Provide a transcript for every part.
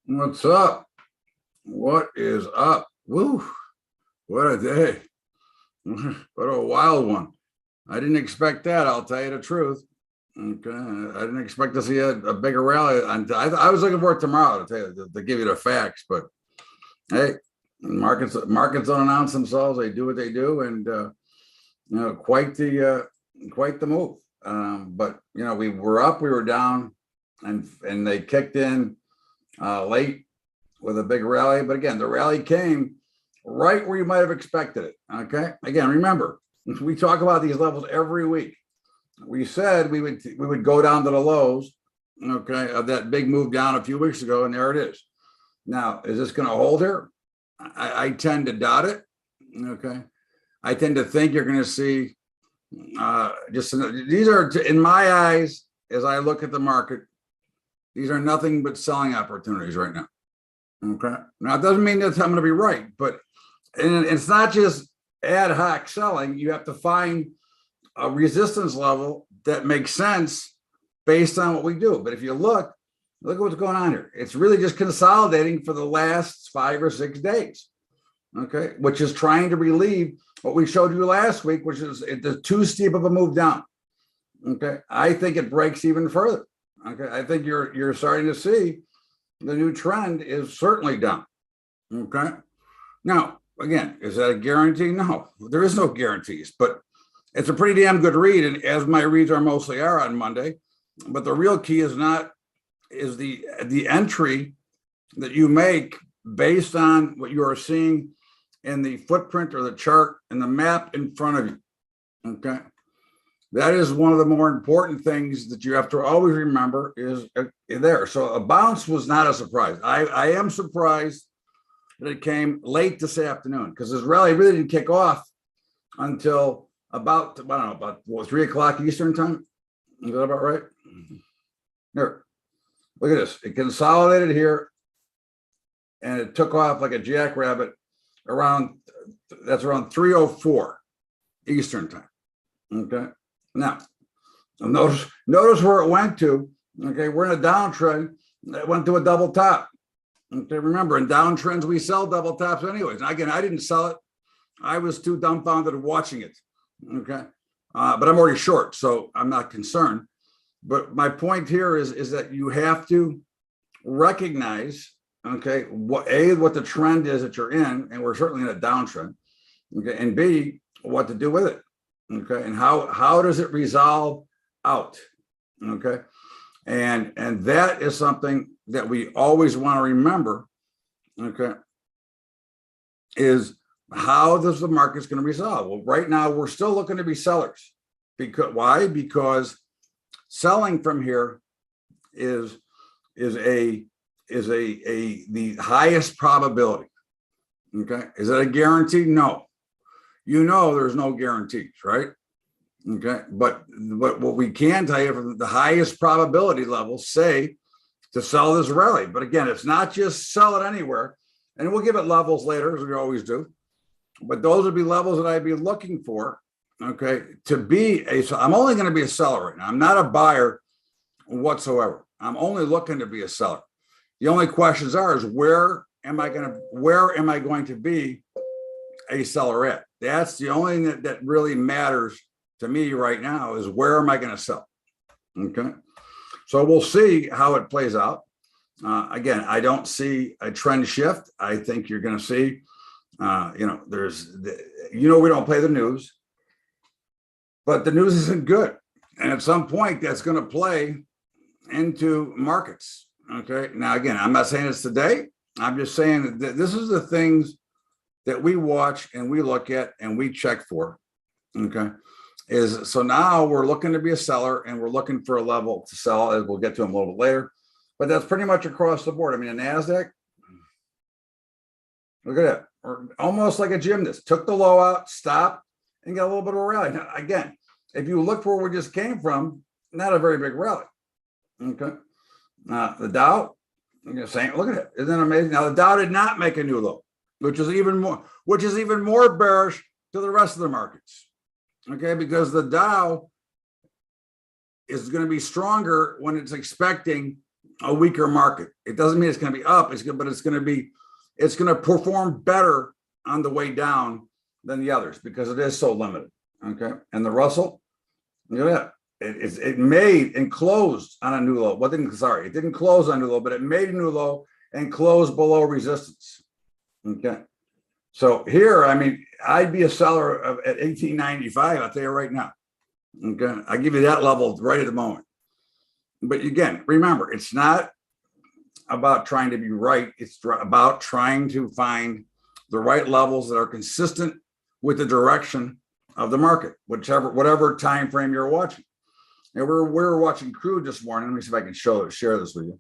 What's up? What is up? Woo! What a day. What a wild one. I didn't expect that. I'll tell you the truth. Okay. I didn't expect to see a bigger rally. I was looking for it tomorrow to tell you, to give you the facts, but hey, markets don't announce themselves. They do what they do. And, quite the move. But, we were up, we were down, and they kicked in late with a big rally. But again, the rally came right where you might have expected it. Okay. Again, remember, we talk about these levels every week. We said we would go down to the lows, okay, of that big move down a few weeks ago, and there it is. Now, is this going to hold here? I tend to doubt it. Okay. I tend to think you're going to see these are, in my eyes, as I look at the market, these are nothing but selling opportunities right now. Okay. Now, it doesn't mean that I'm going to be right, but it's not just ad hoc selling. You have to find a resistance level that makes sense based on what we do. But if you look at what's going on here. It's really just consolidating for the last 5 or 6 days. Okay. Which is trying to relieve what we showed you last week, which is it's too steep of a move down. Okay. I think it breaks even further. Okay. I think you're starting to see the new trend is certainly down. Okay. Now, again, is that a guarantee? No, there is no guarantees, but it's a pretty damn good read. And as my reads mostly are on Monday, but the real key is the entry that you make based on what you are seeing in the footprint or the chart and the map in front of you. Okay. That is one of the more important things that you have to always remember is there. So a bounce was not a surprise. I am surprised that it came late this afternoon because this rally really didn't kick off until about 3 o'clock Eastern time. Is that about right? Here, look at this. It consolidated here and it took off like a jackrabbit around 3:04 Eastern time. Okay. Now, notice where it went to. Okay, we're in a downtrend. It went to a double top. Okay, remember, in downtrends, we sell double tops anyways. And again, I didn't sell it. I was too dumbfounded watching it. Okay, but I'm already short, so I'm not concerned. But my point here is that you have to recognize, okay, what the trend is that you're in, and we're certainly in a downtrend. Okay, and B, what to do with it. Okay, and how does it resolve out? Okay, and that is something that we always want to remember. Okay, is how does the market's going to resolve? Well, right now we're still looking to be sellers. Why? Because selling from here is the highest probability. Okay, is that a guarantee? No. There's no guarantees, right? Okay, but what we can tell you from the highest probability levels say to sell this rally. But again, it's not just sell it anywhere, and we'll give it levels later as we always do. But those would be levels that I'd be looking for. Okay, I'm only going to be a seller right now. I'm not a buyer whatsoever. I'm only looking to be a seller. The only questions is where am I going to be a seller at? That's the only thing that really matters to me right now is where am I going to sell? Okay. So we'll see how it plays out. Again, I don't see a trend shift. I think you're going to see, we don't play the news, but the news isn't good. And at some point that's going to play into markets. Okay. Now, again, I'm not saying it's today. I'm just saying that this is the things that we watch and we look at and we check for. Okay. So now we're looking to be a seller and we're looking for a level to sell, as we'll get to them a little bit later. But that's pretty much across the board. I mean, the NASDAQ, look at that. We're almost like a gymnast. Took the low out, stopped, and got a little bit of a rally. Now, again, if you look where we just came from, not a very big rally. Okay. The Dow, look at it. Isn't that amazing? Now, the Dow did not make a new low, which is even more bearish to the rest of the markets. Okay, because the Dow is going to be stronger when it's expecting a weaker market. It doesn't mean it's going to be up. But it's going to perform better on the way down than the others because it is so limited. Okay, and the Russell, look at that. It made and closed on a new low. It didn't close on a new low, but it made a new low and closed below resistance. Okay, so here, I mean, I'd be a seller at 1895. I'll tell you right now. Okay, I give you that level right at the moment. But again, remember, it's not about trying to be right. It's about trying to find the right levels that are consistent with the direction of the market, whatever time frame you're watching. And we were watching crude this morning. Let me see if I can share this with you.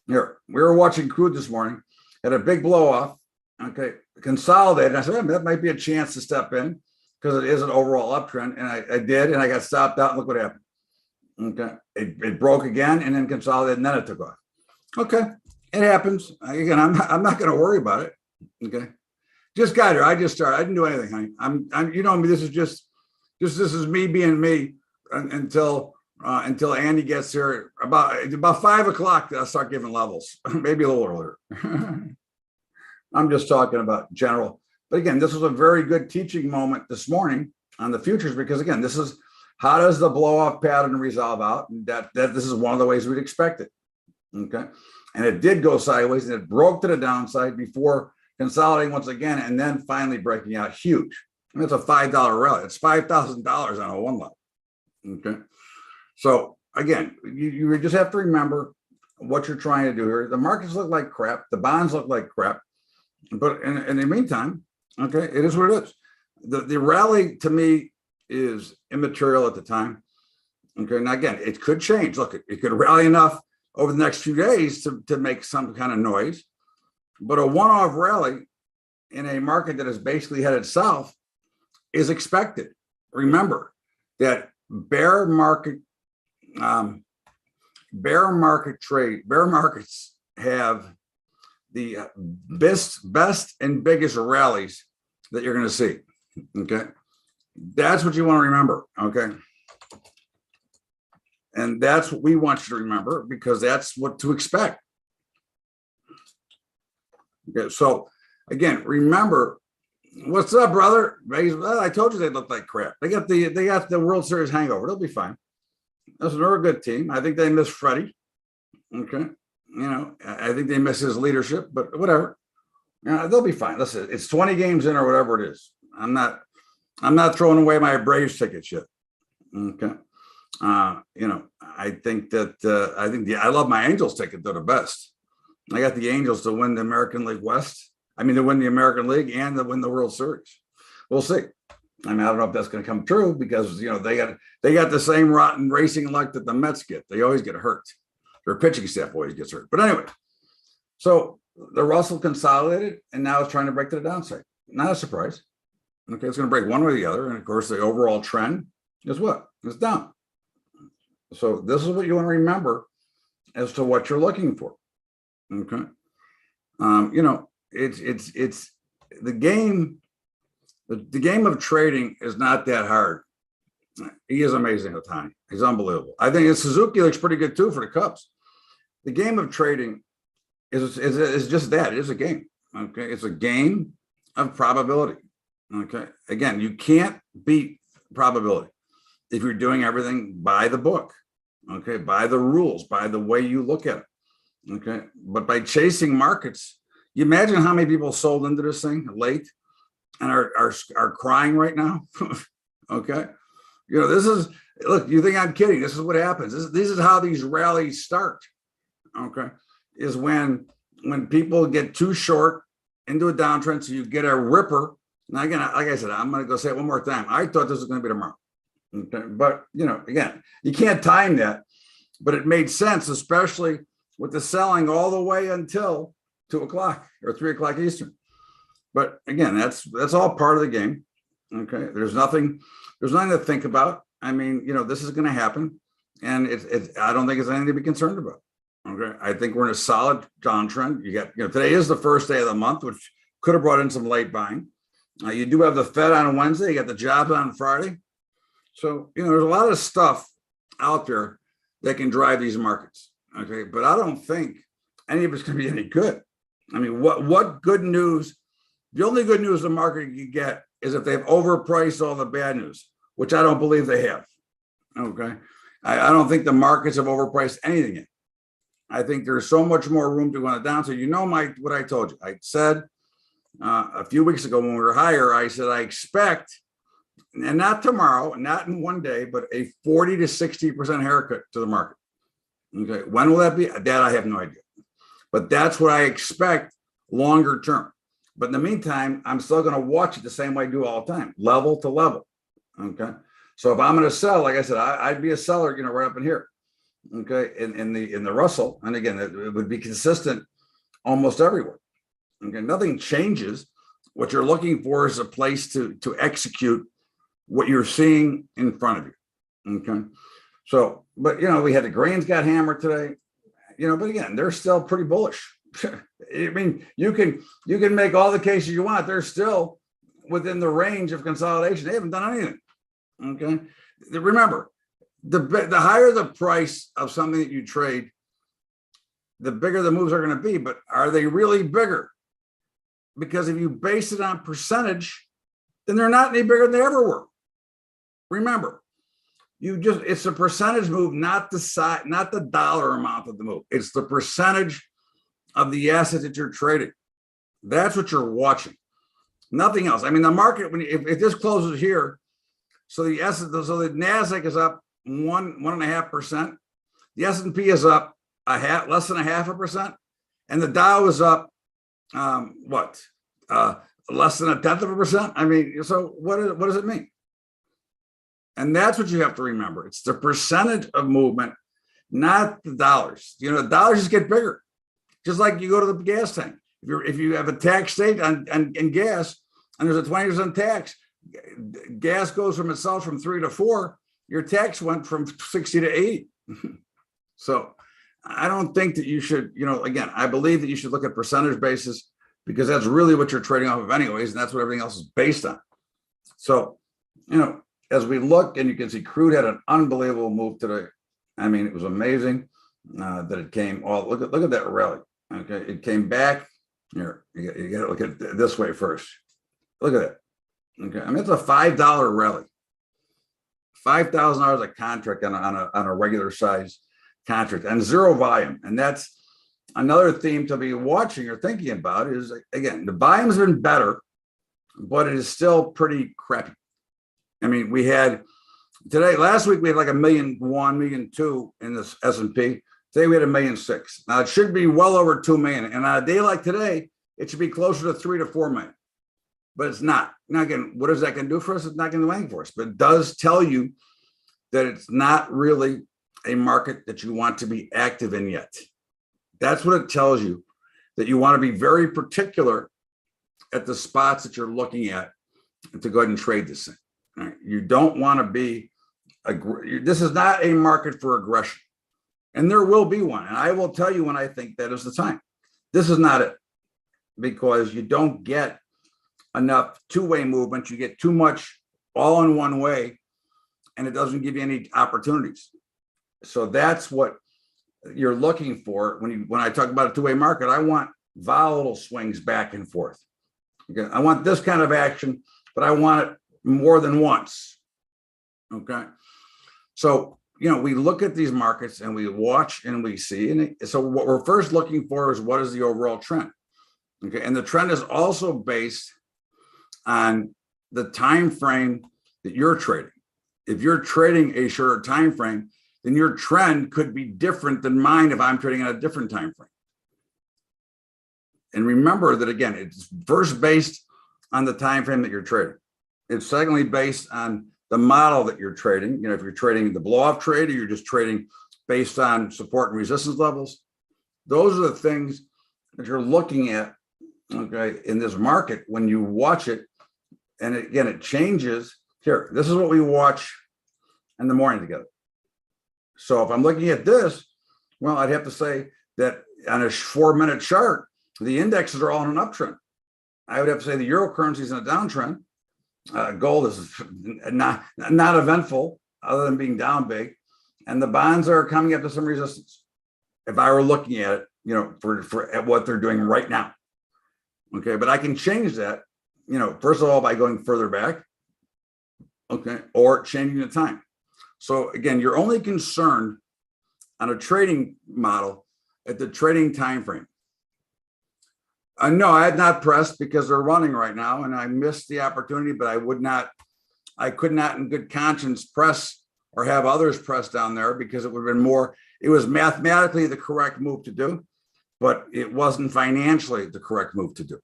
Here, we were watching crude this morning, had a big blow off. Okay, consolidated. I said, that might be a chance to step in because it is an overall uptrend. And I did, and I got stopped out. And look what happened. Okay, it broke again and then consolidated, and then it took off. Okay, it happens. Again, I'm not going to worry about it. Okay, just got here. I just started. I didn't do anything, honey. I'm you know me. This is me being me until Andy gets here about 5 o'clock. I'll start giving levels, maybe a little earlier. I'm just talking about general. But again, this was a very good teaching moment this morning on the futures because again, this is how does the blow off pattern resolve out? And that this is one of the ways we'd expect it. Okay, and it did go sideways and it broke to the downside before consolidating once again and then finally breaking out huge. And it's a $5 rally. It's $5,000 on a one lot. Okay, so again, you just have to remember what you're trying to do here. The markets look like crap. The bonds look like crap. But in the meantime, okay, it is what it is. The rally to me is immaterial at the time. Okay, now again, it could change. Look, it could rally enough over the next few days to make some kind of noise. But a one-off rally in a market that is basically headed south is expected. Remember that bear markets have the best and biggest rallies that you're going to see. Okay, that's what you want to remember. Okay, and that's what we want you to remember because that's what to expect. Okay, so again, remember, what's up, brother? Well, I told you they look like crap. They got the World Series hangover. They'll be fine. They're a good team. I think they miss Freddie. Okay. You know, I think they miss his leadership, but whatever. They'll be fine. Listen, it's 20 games in or whatever it is. I'm not throwing away my Braves tickets yet. Okay. You know, I think I love my Angels ticket. They're the best. I got the Angels to win the American League West. I mean, to win the American League and to win the World Series. We'll see. I mean, I don't know if that's going to come true because, you know, they got the same rotten racing luck that the Mets get. They always get hurt. Their pitching staff always gets hurt. But anyway, so the Russell consolidated and now it's trying to break to the downside. Not a surprise. Okay, it's going to break one way or the other. And of course, the overall trend is what? It's down. So this is what you want to remember as to what you're looking for. Okay. You know, it's the game. The game of trading is not that hard. He is amazing at the time. He's unbelievable. I think Suzuki looks pretty good too for the Cubs. The game of trading is just that. It is a game. Okay. It's a game of probability. Okay. Again, you can't beat probability if you're doing everything by the book. Okay. By the rules, by the way you look at it. Okay. But by chasing markets, you imagine how many people sold into this thing late and are crying right now. Okay. You know, this is, look, you think I'm kidding. This is what happens. This is how these rallies start. Okay. Is when people get too short into a downtrend. So you get a ripper. Now, again, like I said, I'm going to go say it one more time. I thought this was going to be tomorrow. Okay. But, you know, again, you can't time that, but it made sense, especially with the selling all the way until 2 o'clock or 3 o'clock Eastern. But again, that's all part of the game. Okay. There's nothing to think about. I mean, you know, this is going to happen and I don't think it's anything to be concerned about. Okay. I think we're in a solid downtrend. You know, today is the first day of the month, which could have brought in some late buying. You do have the Fed on Wednesday. You got the jobs on Friday. So, you know, there's a lot of stuff out there that can drive these markets. Okay, but I don't think any of it's going to be any good. I mean, what good news? The only good news the market can get is if they've overpriced all the bad news, which I don't believe they have. Okay, I don't think the markets have overpriced anything yet. I think there's so much more room to go on the downside. You know, what I told you. I said a few weeks ago when we were higher, I said I expect, and not tomorrow, not in one day, but a 40 to 60% haircut to the market. Okay, when will that be? That I have no idea. But that's what I expect longer term. But in the meantime, I'm still going to watch it the same way I do all the time, level to level. Okay. So if I'm going to sell, like I said, I'd be a seller, right up in here. Okay. In the Russell. And again, it would be consistent almost everywhere. Okay. Nothing changes. What you're looking for is a place to execute what you're seeing in front of you. Okay. So, but we had the grains got hammered today. But again, they're still pretty bullish. I mean, you can make all the cases you want. They're still within the range of consolidation. They haven't done anything. Okay. Remember, the higher the price of something that you trade, the bigger the moves are going to be. But are they really bigger? Because if you base it on percentage, then they're not any bigger than they ever were. Remember, it's a percentage move, not the size, not the dollar amount of the move. It's the percentage of the asset that you're trading. That's what you're watching. Nothing else. I mean, the market, if this closes here, so the NASDAQ is up 1.5%. The S&P is up less than 0.5%, and the Dow is up less than 0.1%. I mean, so what does it mean? And that's what you have to remember. It's the percentage of movement, not the dollars. The dollars just get bigger. Just like you go to the gas tank. If you have a tax state on gas, and there's a 20% tax, gas goes from itself from 3 to 4. Your tax went from 60 to 80. So I don't think that you should. Again, I believe that you should look at percentage basis because that's really what you're trading off of, anyways, and that's what everything else is based on. So as we look, and you can see crude had an unbelievable move today. I mean, it was amazing that it came. Oh, look at that rally. Okay, it came back. Here, you got to look at it this way first. Look at that. Okay, I mean, it's a $5 rally. $5,000 a contract on a regular size contract and zero volume. And that's another theme to be watching or thinking about is, again, the volume's been better, but it is still pretty crappy. I mean, last week we had like 1.1 million, 1.2 million in this S&P. Today we had 1.6 million. Now it should be well over 2 million. And on a day like today, it should be closer to 3 to 4 million. But it's not. Now again, what is that going to do for us? It's not going to do anything for us. But it does tell you that it's not really a market that you want to be active in yet. That's what it tells you, that you want to be very particular at the spots that you're looking at to go ahead and trade this thing. Right? You don't want to be, this is not a market for aggression. And there will be one. And I will tell you when I think that is the time. This is not it. Because you don't get enough two-way movement. You get too much all in one way. And it doesn't give you any opportunities. So that's what you're looking for when I talk about a two-way market. I want volatile swings back and forth. Okay. I want this kind of action, but I want it more than once. Okay. So, we look at these markets and we watch and we see. And so what we're first looking for is what is the overall trend? Okay. And the trend is also based on the time frame that you're trading. If you're trading a shorter time frame, then your trend could be different than mine if I'm trading on a different time frame. And remember that, again, it's first based on the time frame that you're trading. It's secondly based on the model that you're trading. If you're trading the blow-off trade or you're just trading based on support and resistance levels, those are the things that you're looking at, okay, in this market when you watch it. And again, it changes. Here, this is what we watch in the morning together. So if I'm looking at this, well, I'd have to say that on a 4-minute chart, the indexes are all in an uptrend. I would have to say the euro currency is in a downtrend. Gold is not eventful other than being down big. And the bonds are coming up to some resistance. if I were looking at it, for at what they're doing right now. Okay, but I can change that, first of all, by going further back, okay, or changing the time. So again, you're only concerned on a trading model at the trading time frame. No, I had not pressed because they're running right now, and I missed the opportunity, but I could not in good conscience press or have others press down there, because it would have been more, it was mathematically the correct move to do, but it wasn't financially the correct move to do.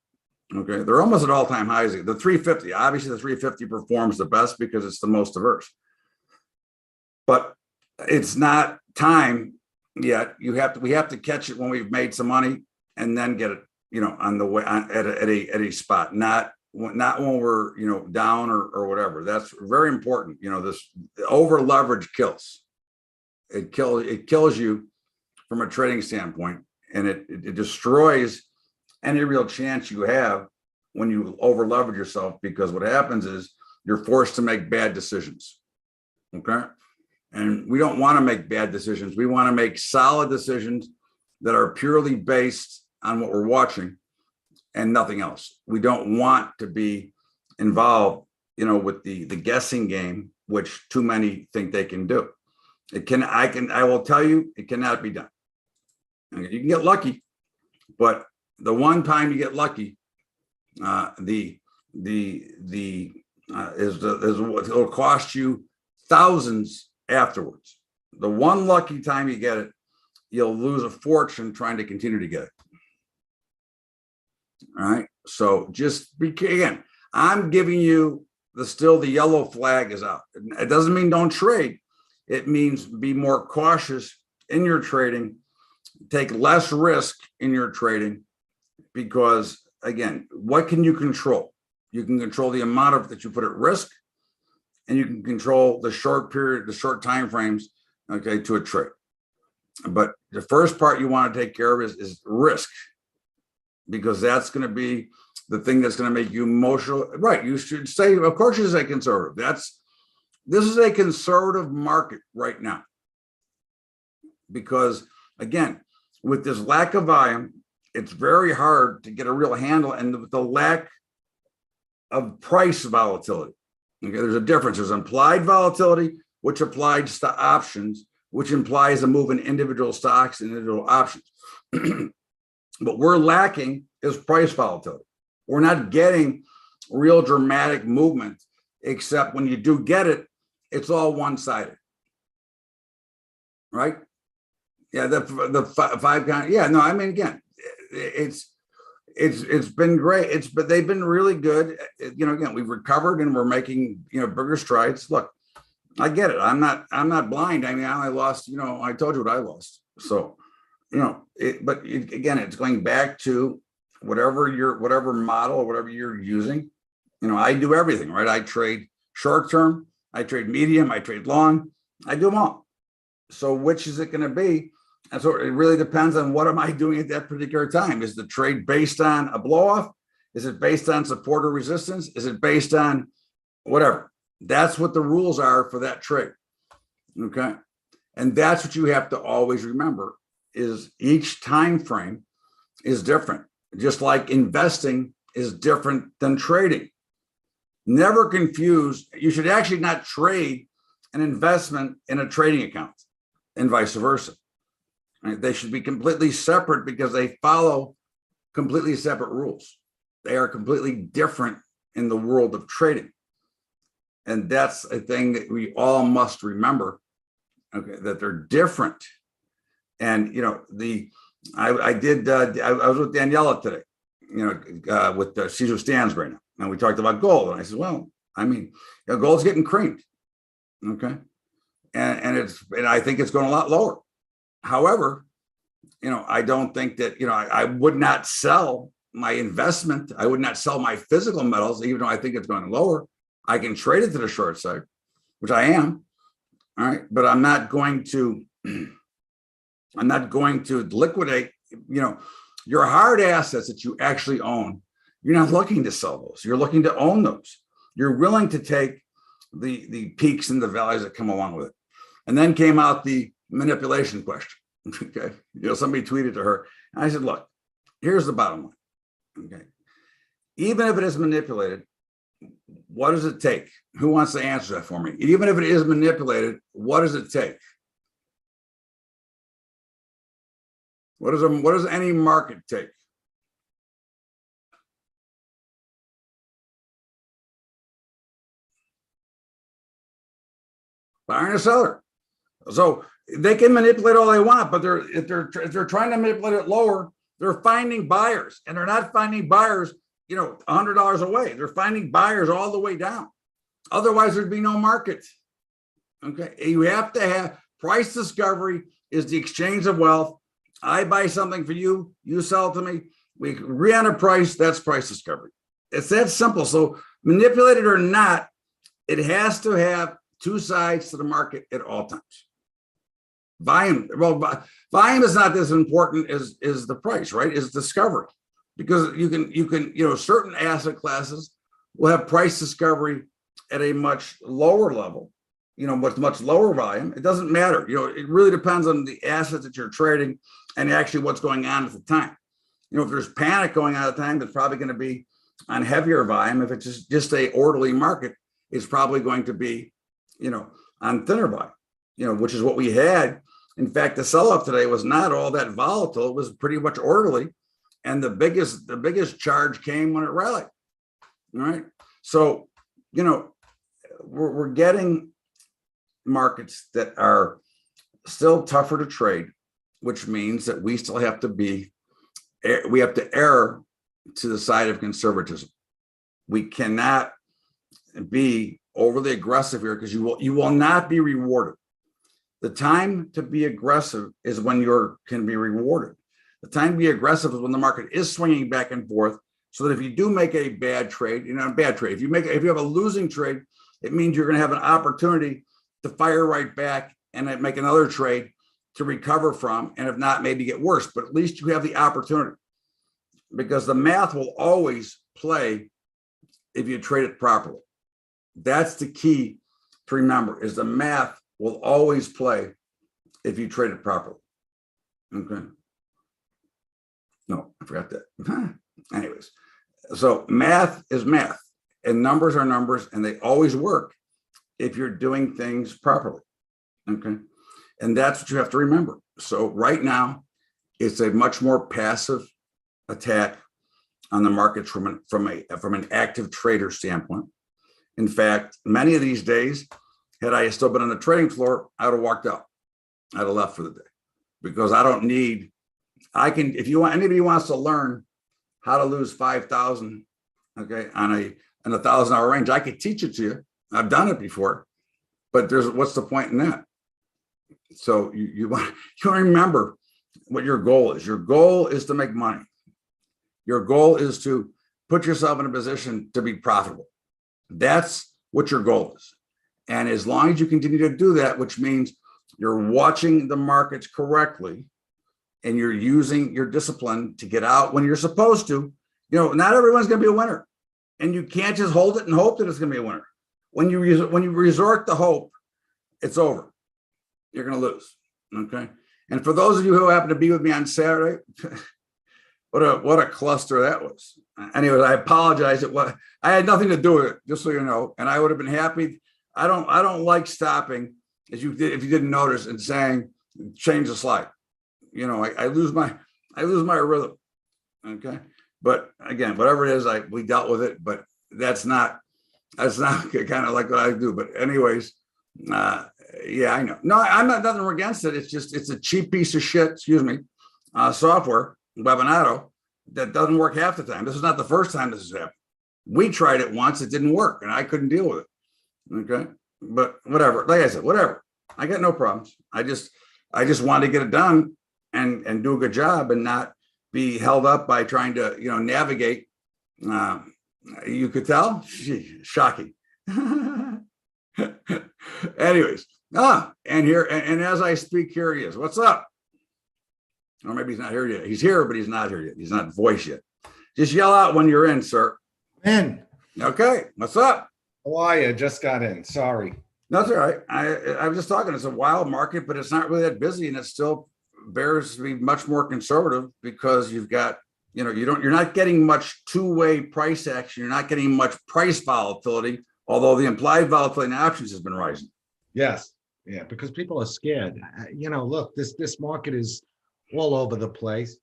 Okay, they're almost at all-time highs. The 350, obviously the 350 performs the best because it's the most diverse, but it's not time yet. We have to catch it when we've made some money, and then get it, on the way at a spot, not when we're, down or whatever. That's very important. This over leverage kills. It kills you from a trading standpoint, and it destroys any real chance you have when you over leverage yourself, because what happens is you're forced to make bad decisions. Okay. And we don't want to make bad decisions. We want to make solid decisions that are purely based on what we're watching and nothing else. We don't want to be involved, with the guessing game, which too many think they can do. I will tell you, it cannot be done. You can get lucky, but the one time you get lucky, it'll cost you thousands afterwards. The one lucky time you get it, you'll lose a fortune trying to continue to get it. All right. So again, I'm giving you the yellow flag is out. It doesn't mean don't trade. It means be more cautious in your trading, take less risk in your trading, because again, what can you control? You can control the amount that you put at risk, and you can control the short time frames, okay, to a trade. But the first part you want to take care of is risk, because that's going to be the thing that's going to make you emotional. Right. You should say, of course, you should say conservative. This is a conservative market right now, because again, with this lack of volume, it's very hard to get a real handle, and with the lack of price volatility. Okay, there's a difference. There's implied volatility, which applies to options, which implies a move in individual stocks and individual options. But we're lacking is price volatility. We're not getting real dramatic movement, except when you do get it, it's all one-sided, right? Yeah, the five count. Yeah, no, I mean, again, it's been great. But they've been really good. Again, we've recovered and we're making bigger strides. Look, I get it. I'm not blind. I mean, I only lost. I told you what I lost. So, again, it's going back to whatever model or whatever you're using. I do everything, right? I trade short term, I trade medium, I trade long, I do them all. So which is it going to be? And so it really depends on what am I doing at that particular time. Is the trade based on a blow off? Is it based on support or resistance? Is it based on whatever? That's what the rules are for that trade. Okay. And that's what you have to always remember, is each time frame is different. Just like investing is different than trading. Never confuse. You should actually not trade an investment in a trading account and vice versa. Right? They should be completely separate because they follow completely separate rules. They are completely different in the world of trading. And that's a thing that we all must remember, okay, that they're different. And, I was with Daniela today, with Caesar Stands right now. And we talked about gold. And I said, well, I mean, gold's getting creamed. Okay. And I think it's going a lot lower. However, I don't think that, I would not sell my investment. I would not sell my physical metals, even though I think it's going lower. I can trade it to the short side, which I am. All right. But I'm not going to liquidate, your hard assets that you actually own. You're not looking to sell those. You're looking to own those. You're willing to take the peaks and the valleys that come along with it. And then came out the manipulation question. Okay. Somebody tweeted to her. And I said, look, here's the bottom line. Okay. Even if it is manipulated, what does it take? Who wants to answer that for me? Even if it is manipulated, what does it take? What does any market take? Buyer and a seller. So they can manipulate all they want, but if they're trying to manipulate it lower, they're finding buyers, and they're not finding buyers, $100 away. They're finding buyers all the way down. Otherwise, there'd be no market. Okay, you have to have price discovery is the exchange of wealth. I buy something for you, you sell it to me. We agree on a price. That's price discovery. It's that simple. So manipulate it or not, it has to have two sides to the market at all times. Volume is not as important as the price, right? Is discovery, because you can certain asset classes will have price discovery at a much lower level, with much lower volume. It doesn't matter. It really depends on the assets that you're trading and actually what's going on at the time. If there's panic going on at the time, that's probably going to be on heavier volume. If it's just a orderly market, it's probably going to be, on thinner volume, which is what we had. In fact, the sell-off today was not all that volatile. It was pretty much orderly. And the biggest charge came when it rallied. All right. So, we're getting markets that are still tougher to trade, which means that we still have to err to the side of conservatism. We cannot be overly aggressive here, because you will not be rewarded. The time to be aggressive is when you can be rewarded. The time to be aggressive is when the market is swinging back and forth. So that if you do make a bad trade, if you have a losing trade, it means you're going to have an opportunity to fire right back and make another trade to recover from, and if not, maybe get worse. But at least you have the opportunity, because the math will always play if you trade it properly. That's the key to remember, is the math will always play if you trade it properly. Okay. No, I forgot that. Anyways, so math is math, and numbers are numbers, and they always work if you're doing things properly. Okay. And that's what you have to remember. So right now, it's a much more passive attack on the markets from an active trader standpoint. In fact, many of these days, had I still been on the trading floor, I would have walked out. I'd have left for the day, because if anybody wants to learn how to lose 5,000, okay, on a 1,000-hour range, I could teach it to you. I've done it before, but what's the point in that? So you want to remember what your goal is. Your goal is to make money. Your goal is to put yourself in a position to be profitable. That's what your goal is. And as long as you continue to do that, which means you're watching the markets correctly and you're using your discipline to get out when you're supposed to, not everyone's going to be a winner. And you can't just hold it and hope that it's going to be a winner. When you resort to hope, it's over. You're going to lose. Okay. And for those of you who happen to be with me on Saturday, what a cluster that was. Anyways, I apologize. I had nothing to do with it, just so you know. And I would have been happy. I don't like stopping, if you didn't notice, and saying change the slide. I lose my rhythm. Okay. But again, whatever it is, we dealt with it. But that's not kind of like what I do. But anyways, yeah, I know. No, I'm not nothing against it. It's a cheap piece of shit. Software, Webinato, that doesn't work half the time. This is not the first time this has happened. We tried it once, it didn't work, and I couldn't deal with it. Okay, but whatever. Like I said, whatever. I got no problems. I just wanted to get it done and do a good job, and not be held up by trying to navigate. You could tell. Shocking. Anyways, and as I speak, here he is. What's up? Or maybe he's not here yet. He's here, but he's not here yet. He's not voice yet. Just yell out when you're in, sir. In. Okay. What's up? How are you? Just got in. Sorry. That's all right. I was just talking. It's a wild market, but it's not really that busy, and it's still bears to be much more conservative because you've got, you're not getting much two-way price action. You're not getting much price volatility, although the implied volatility in options has been rising. Yes. Yeah, because people are scared. Look, this market is all over the place.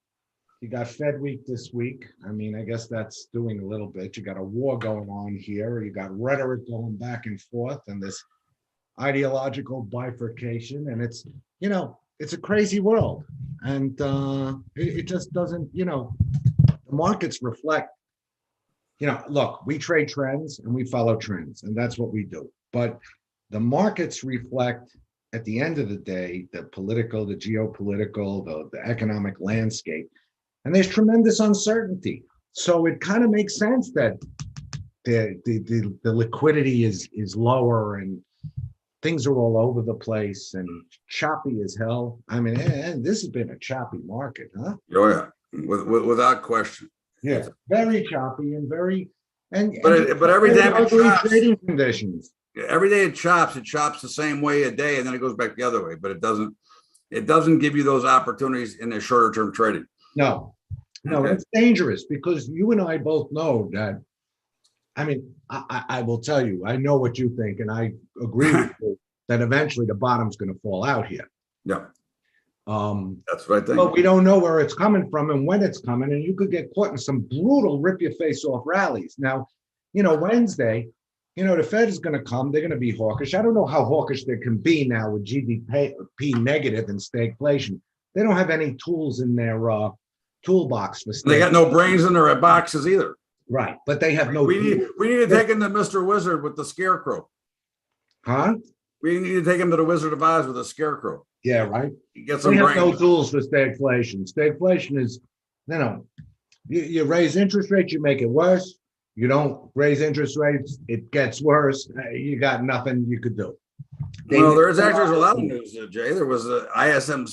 You got Fed week this week. I mean, I guess that's doing a little bit. You got a war going on here. You got rhetoric going back and forth and this ideological bifurcation. And it's a crazy world. And it just doesn't, the markets reflect, look, we trade trends and we follow trends, and that's what we do. But the markets reflect, at the end of the day, the political, the geopolitical, the economic landscape. And there's tremendous uncertainty. So it kind of makes sense that the liquidity is lower and things are all over the place and choppy as hell. I mean, and this has been a choppy market, huh? Oh yeah, without question. Yeah, very choppy and very but every day ugly trading conditions. Every day it chops the same way a day, and then it goes back the other way. But it doesn't give you those opportunities in the shorter term trading. No, okay. It's dangerous because you and I both know that. I mean, I will tell you, I know what you think, and I agree with you that eventually the bottom's going to fall out here. Yeah. That's what I think. But we don't know where it's coming from and when it's coming, and you could get caught in some brutal rip your face off rallies. Now, Wednesday, the Fed is going to come. They're going to be hawkish. I don't know how hawkish they can be now with GDP negative and stagflation. They don't have any tools in their toolbox for stagflation. They got no brains in their boxes either. Right, but they have no. We need to take him to Mr. Wizard with the scarecrow. Huh? We need to take him to the Wizard of Oz with a scarecrow. Yeah, right. Get some brains. They have no tools for stagflation. Stagflation is, you raise interest rates, you make it worse. You don't raise interest rates, it gets worse. You got nothing you could do. There's a lot of news, Jay. There was a ISM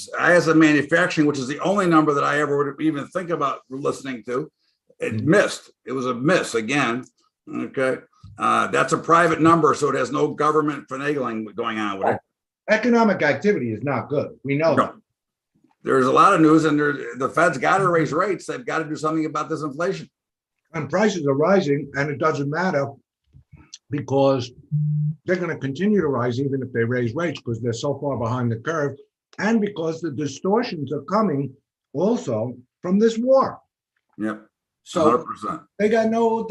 manufacturing, which is the only number that I ever would even think about listening to. It missed. It was a miss again. Okay. That's a private number, so it has no government finagling going on with it. Economic activity is not good. We know that. There's a lot of news, and the Fed's got to raise rates. They've got to do something about this inflation. And prices are rising, and it doesn't matter because they're going to continue to rise even if they raise rates because they're so far behind the curve, and because the distortions are coming also from this war. Yep. So 100%. they don't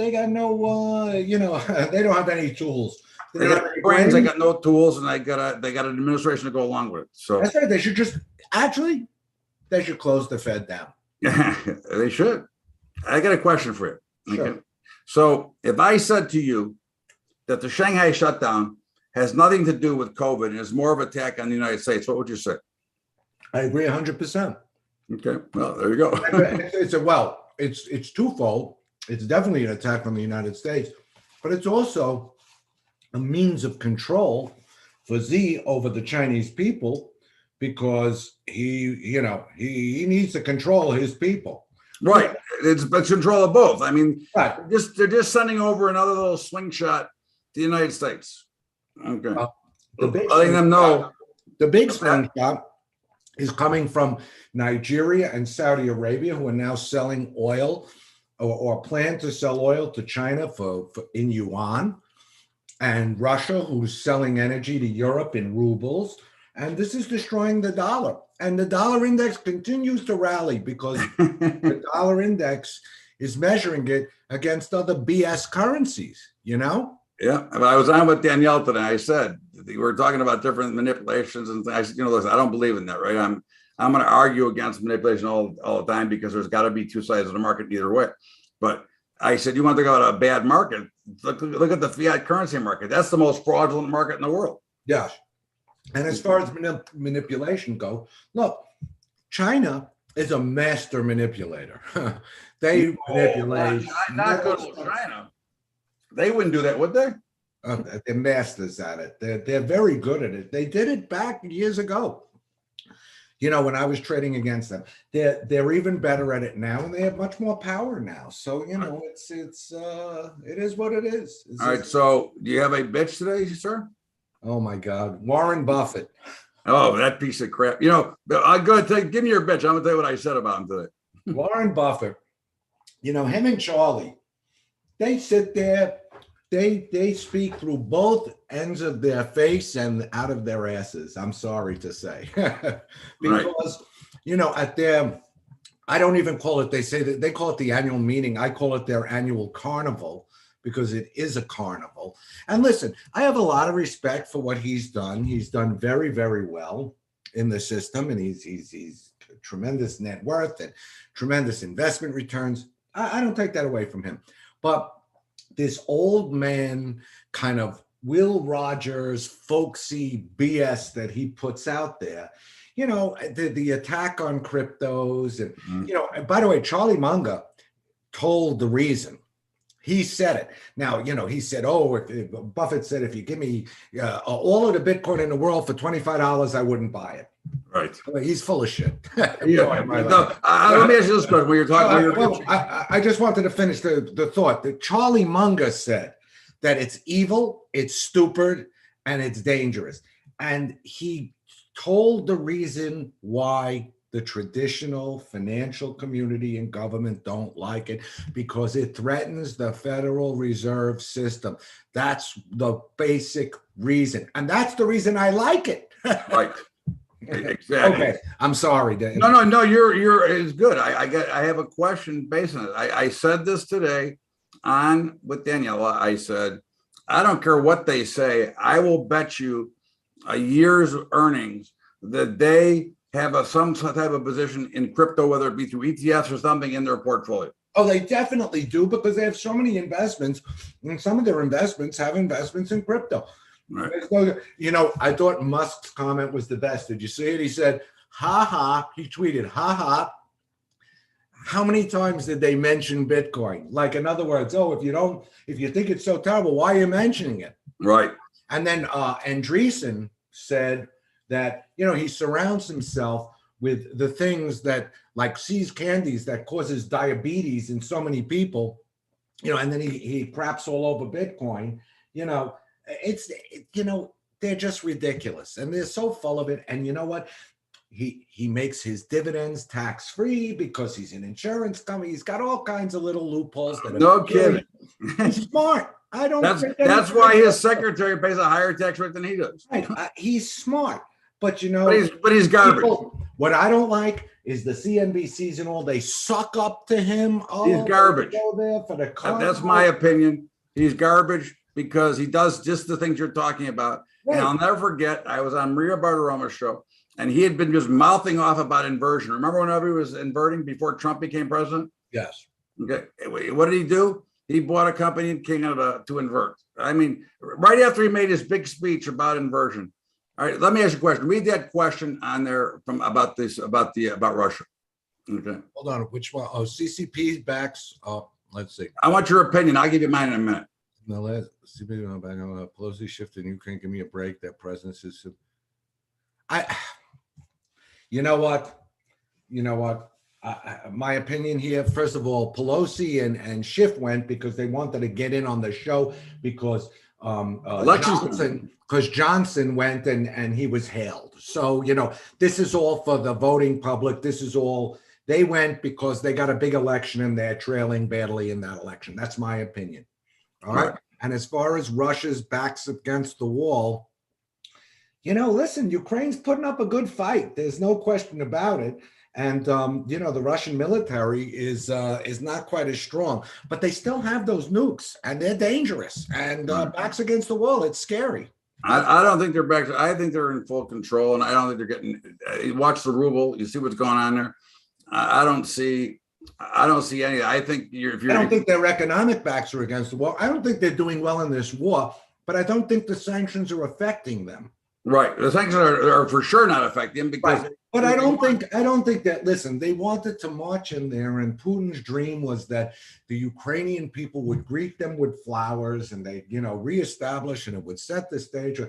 have any tools. They got brains, they got no tools, and they got an administration to go along with it. So that's right. They should close the Fed down. They should. I got a question for you. Sure. Okay. So if I said to you that the Shanghai shutdown has nothing to do with COVID and is more of an attack on the United States, what would you say? I agree 100%. Okay. Well, there you go. It's twofold. It's definitely an attack on the United States, but it's also a means of control for Xi over the Chinese people because he needs to control his people. Right. It's control of both. I mean, right. They're just sending over another little slingshot to the United States. Okay. Letting them know. The big slingshot is coming from Nigeria and Saudi Arabia, who are now selling oil or plan to sell oil to China for in yuan, and Russia, who's selling energy to Europe in rubles. And this is destroying the dollar. And the dollar index continues to rally because the dollar index is measuring it against other BS currencies, Yeah. I was on with Danielle today. I said, we were talking about different manipulations and I said, listen, I don't believe in that, right? I'm going to argue against manipulation all the time because there's got to be two sides of the market either way. But I said, you want to talk about a bad market? Look at the fiat currency market. That's the most fraudulent market in the world. Yeah. And as far as manipulation go, look, China is a master manipulator. They manipulate. Not good with China. They wouldn't do that, would they? They're masters at it. They're very good at it. They did it back years ago. When I was trading against them, they're even better at it now, and they have much more power now. So it is what it is. All right. So do you have a bitch today, sir? Oh my God, Warren Buffett. Oh, that piece of crap. I'm going to give me your bitch. I'm going to tell you what I said about him today. Warren Buffett, him and Charlie, they sit there, they speak through both ends of their face and out of their asses. I'm sorry to say. Because, at their, I don't even call it, they say that they call it the annual meeting. I call it their annual carnival because it is a carnival. And listen, I have a lot of respect for what he's done. He's done very, very well in the system, and he's tremendous net worth and tremendous investment returns. I don't take that away from him. But this old man kind of Will Rogers, folksy BS that he puts out there, the attack on cryptos. And, and by the way, Charlie Munger told the reason. He said it. Now, he said, if Buffett said, if you give me all of the Bitcoin in the world for $25, I wouldn't buy it. Right. He's full of shit. Let me ask you this question. When you're talking, I just wanted to finish the thought that Charlie Munger said that it's evil, it's stupid, and it's dangerous. And he told the reason why the traditional financial community and government don't like it, because it threatens the Federal Reserve System. That's the basic reason. And that's the reason I like it. Right. Exactly. Okay. I'm sorry, Dave. No, you're it's good. I have a question based on it. I said this today on with Daniela. I said, I don't care what they say. I will bet you a year's earnings that they have some type of position in crypto, whether it be through ETFs or something in their portfolio. Oh, they definitely do, because they have so many investments, and some of their investments have investments in crypto. Right. I thought Musk's comment was the best. Did you see it? He said, ha ha. He tweeted, ha ha. How many times did they mention Bitcoin? Like, in other words, if you think it's so terrible, why are you mentioning it? Right. And then Andreessen said that, he surrounds himself with the things that, like seized candies, that causes diabetes in so many people, and then he craps all over Bitcoin. They're just ridiculous, and they're so full of it. And you know what? He makes his dividends tax-free because he's an insurance company. He's got all kinds of little loopholes. No kidding. He's smart. I don't. That's why his secretary pays a higher tax rate than he does. Right. He's smart, but but he's garbage. What I don't like is the CNBCs and all. They suck up to him. He's garbage. Go there for the That's my opinion. He's garbage because he does just the things you're talking about. Right. And I'll never forget, I was on Maria Bartiromo's show, and he had been just mouthing off about inversion. Remember whenever he was inverting before Trump became president? Yes. Okay. What did he do? He bought a company in Canada to invert. I mean, right after he made his big speech about inversion. All right, let me ask you a question. Read that question on there about Russia. Okay. Hold on. Which one? Oh, CCP backs. Let's see. I want your opinion. I'll give you mine in a minute. No, CCP Pelosi shifted in Ukraine. Give me a break. That presence is. You know what? My opinion here, first of all, Pelosi and Schiff went because they wanted to get in on the show because Johnson went and he was hailed. So, this is all for the voting public. This is all, they went because they got a big election and they're trailing badly in that election. That's my opinion. All right. And as far as Russia's backs against the wall, listen, Ukraine's putting up a good fight. There's no question about it. And, the Russian military is not quite as strong, but they still have those nukes and they're dangerous and backs against the wall. It's scary. I don't think they're back. I think they're in full control, and I don't think they're getting. You watch the ruble. You see what's going on there. I don't see any. I think I don't think their economic backs are against the wall. I don't think they're doing well in this war, but I don't think the sanctions are affecting them. Right. The sanctions are for sure not affecting them because. Right. But I don't think that, listen, they wanted to march in there, and Putin's dream was that the Ukrainian people would greet them with flowers and they, reestablish, and it would set the stage.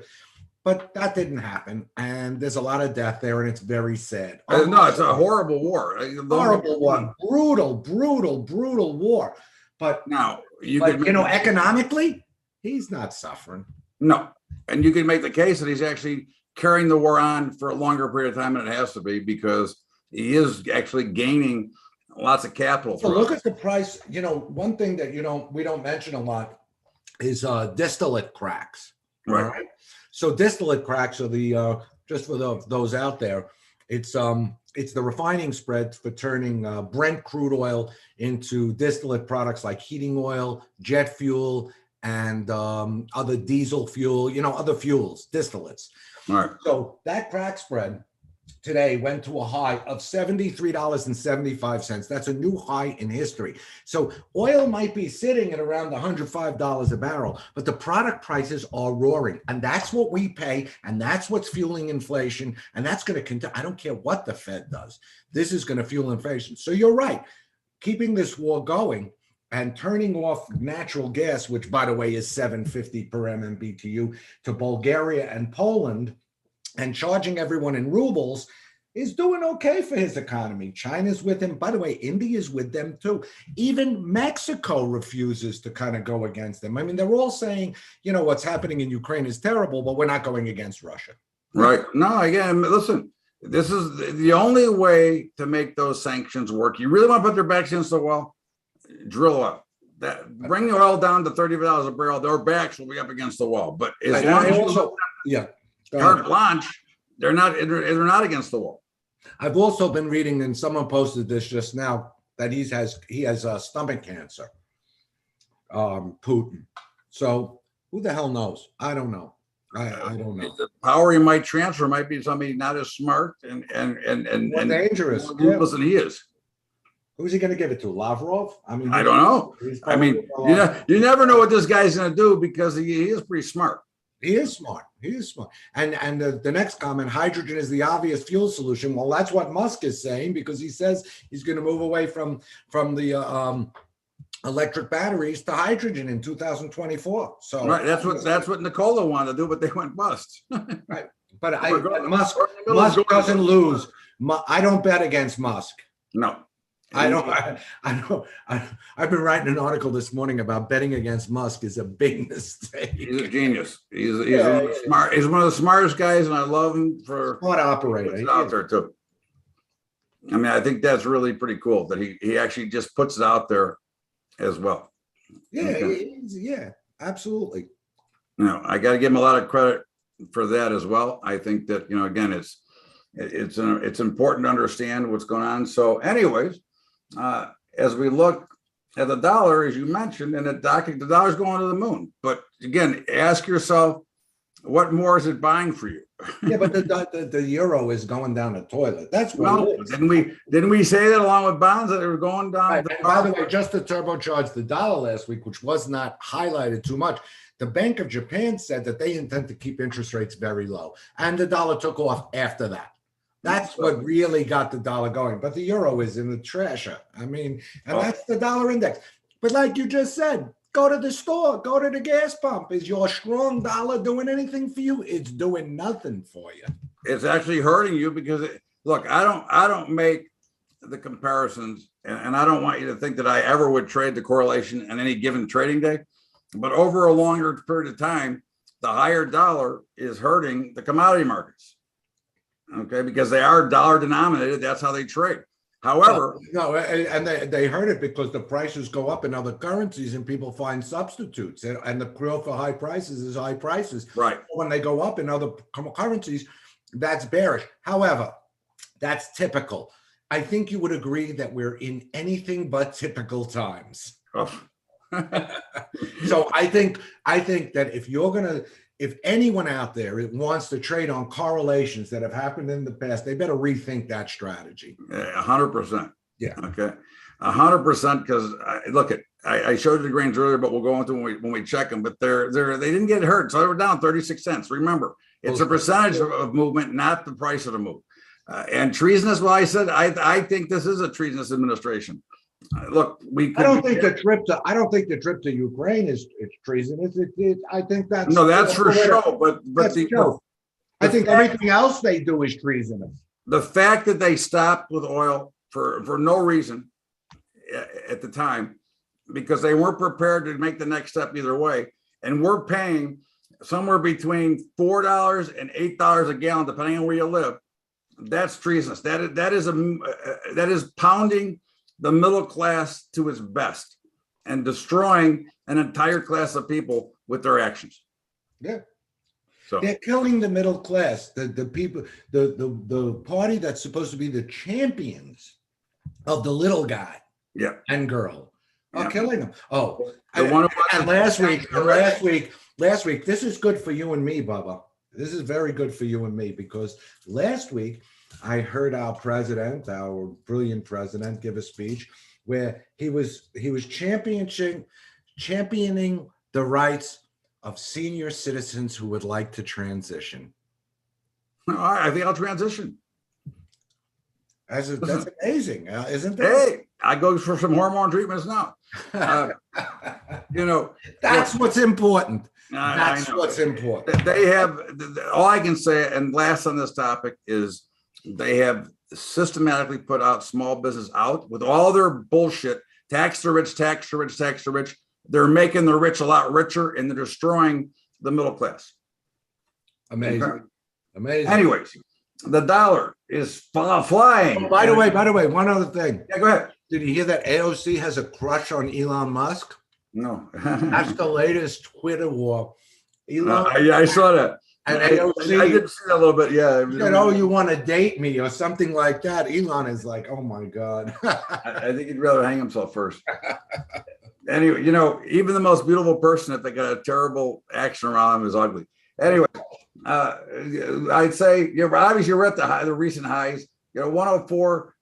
But that didn't happen. And there's a lot of death there, and it's very sad. No, it's a horrible war. Horrible one. Brutal war. But now, economically, he's not suffering. No. And you can make the case that he's actually carrying the war on for a longer period of time than it has to be, because he is actually gaining lots of capital. So look at the price. One thing that we don't mention a lot is distillate cracks. Right. All right. So distillate cracks are the just for those out there. It's the refining spread for turning Brent crude oil into distillate products like heating oil, jet fuel, and other diesel fuel. Other fuels, distillates. All right. So that crack spread today went to a high of $73.75. That's a new high in history. So oil might be sitting at around $105 a barrel, but the product prices are roaring. And that's what we pay. And that's what's fueling inflation. And that's going to continue. I don't care what the Fed does. This is going to fuel inflation. So you're right. Keeping this war going and turning off natural gas, which, by the way, is $7.50 per MMBTU, to Bulgaria and Poland, and charging everyone in rubles, is doing okay for his economy. China's with him. By the way, India's with them too. Even Mexico refuses to kind of go against them. I mean, they're all saying, what's happening in Ukraine is terrible, but we're not going against Russia. Right. No, again, listen, this is the only way to make those sanctions work. You really want to put their backs against the wall? Drill up. Bring the oil down to $30 a barrel. Their backs will be up against the wall. But as long as carte blanche, they're not against the wall. I've also been reading, and someone posted this just now, that he has stomach cancer. Putin. So who the hell knows? I don't know. I don't know. The power he might transfer might be somebody not as smart and dangerous. Listen, he is. Who's he going to give it to? Lavrov? I mean, I don't know. I mean, you never know what this guy's going to do, because he is pretty smart. He is smart. And the next comment, hydrogen is the obvious fuel solution. Well, that's what Musk is saying, because he says he's going to move away from the electric batteries to hydrogen in 2024. So right, that's what Nikola wanted to do, but they went bust. Right, but Musk doesn't lose. I don't bet against Musk. No. I've been writing an article this morning about betting against Musk is a big mistake. He's a genius. He's smart. He's one of the smartest guys, and I love him for smart operator. He's out there too. I mean, I think that's really pretty cool that he actually just puts it out there as well. Yeah, yeah, absolutely. I got to give him a lot of credit for that as well. I think that again, it's important to understand what's going on. So, anyways. As we look at the dollar, as you mentioned, and the dollar's going to the moon. But again, ask yourself, what more is it buying for you? Yeah, but the euro is going down the toilet. That's what it is. Didn't we say that along with bonds, that they were going down? Right. And by the way, just to turbocharge the dollar last week, which was not highlighted too much, the Bank of Japan said that they intend to keep interest rates very low, and the dollar took off after that. That's what really got the dollar going. But the euro is in the trasher. I mean, and that's the dollar index. But like you just said, go to the store, go to the gas pump. Is your strong dollar doing anything for you? It's doing nothing for you. It's actually hurting you, because look, I don't make the comparisons, and I don't want you to think that I ever would trade the correlation on any given trading day. But over a longer period of time, the higher dollar is hurting the commodity markets. Okay, because they are dollar denominated. That's how they trade. However, no, and they hurt it because the prices go up in other currencies and people find substitutes. And the growth for high prices is high prices. Right. When they go up in other currencies, that's bearish. However, that's typical. I think you would agree that we're in anything but typical times. Oh. So I think that if anyone out there wants to trade on correlations that have happened in the past, they better rethink that strategy. 100%. Yeah. Okay. 100%. Because I showed you the grains earlier, but we'll go into when we check them. But they didn't get hurt, so they were down 36 cents. Remember, it's a percentage of movement, not the price of the move. And treasonous. Well, I said I think this is a treasonous administration. Look, I don't think the trip to Ukraine is treasonous. I think that's for show. But I think everything else they do is treasonous. The fact that they stopped with oil for no reason at the time, because they weren't prepared to make the next step either way, and we're paying somewhere between $4 and $8 a gallon, depending on where you live, that's treasonous. That is pounding the middle class to its best and destroying an entire class of people with their actions. Yeah. So they're killing the middle class, the people, the party that's supposed to be the champions of the little guy and girl are killing them. Oh, and last week, this is good for you and me, Bubba. This is very good for you and me, because last week I heard our president, our brilliant president, give a speech where he was championing the rights of senior citizens who would like to transition. I think I'll transition. That's amazing, isn't it? Hey, I go for some hormone treatments now. That's what's important. That's what's important. They have, all I can say, and last on this topic, is they have systematically put out small business out with all their bullshit. Tax the rich, tax the rich, tax the rich. They're making the rich a lot richer, and they're destroying the middle class. Amazing. Okay. Amazing. Anyways, the dollar is flying. Oh, by the way, one other thing. Yeah, go ahead. Did you hear that AOC has a crush on Elon Musk? No. That's the latest Twitter war. Elon, I saw that. And AOC, I did see that a little bit. Yeah. Said, "Oh, you want to date me?" or something like that. Elon is like, "Oh my God." I think he'd rather hang himself first. Anyway, even the most beautiful person, if they got a terrible action around them, is ugly. Anyway, I'd say obviously we're at the recent highs. 104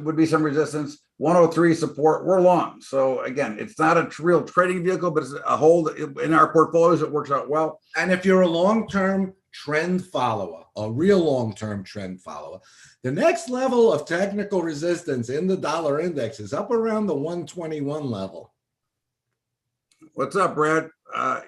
would be some resistance. 103 support. We're long. So again, it's not a real trading vehicle, but it's a hold in our portfolios. It works out well. And if you're a long-term trend follower, a real long-term trend follower, the next level of technical resistance in the dollar index is up around the 121 level. What's up, Brad?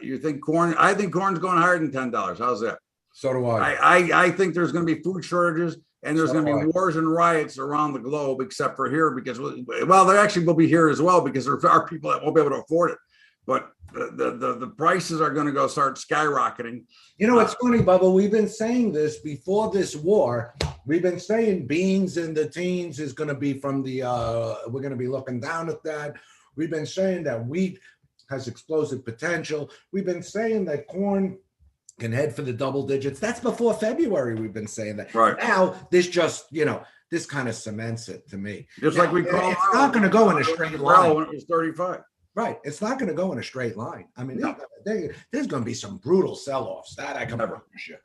You think corn? I think corn's going higher than $10. How's that? So do I. I think there's going to be food shortages, and there's going to be wars and riots around the globe, except for here, because, well, there actually will be here as well, because there are people that won't be able to afford it. But the prices are going to start skyrocketing. It's funny, Bubba. We've been saying this before this war. We've been saying beans in the teens is going to be from the, we're going to be looking down at that. We've been saying that wheat has explosive potential. We've been saying that corn can head for the double digits. That's before February. We've been saying that. Right. Now, this just, this kind of cements it to me. Just like we call it's not going to go in a straight line. When it was 35. Right. It's not going to go in a straight line. I mean, there's going to be some brutal sell-offs. That I can promise you.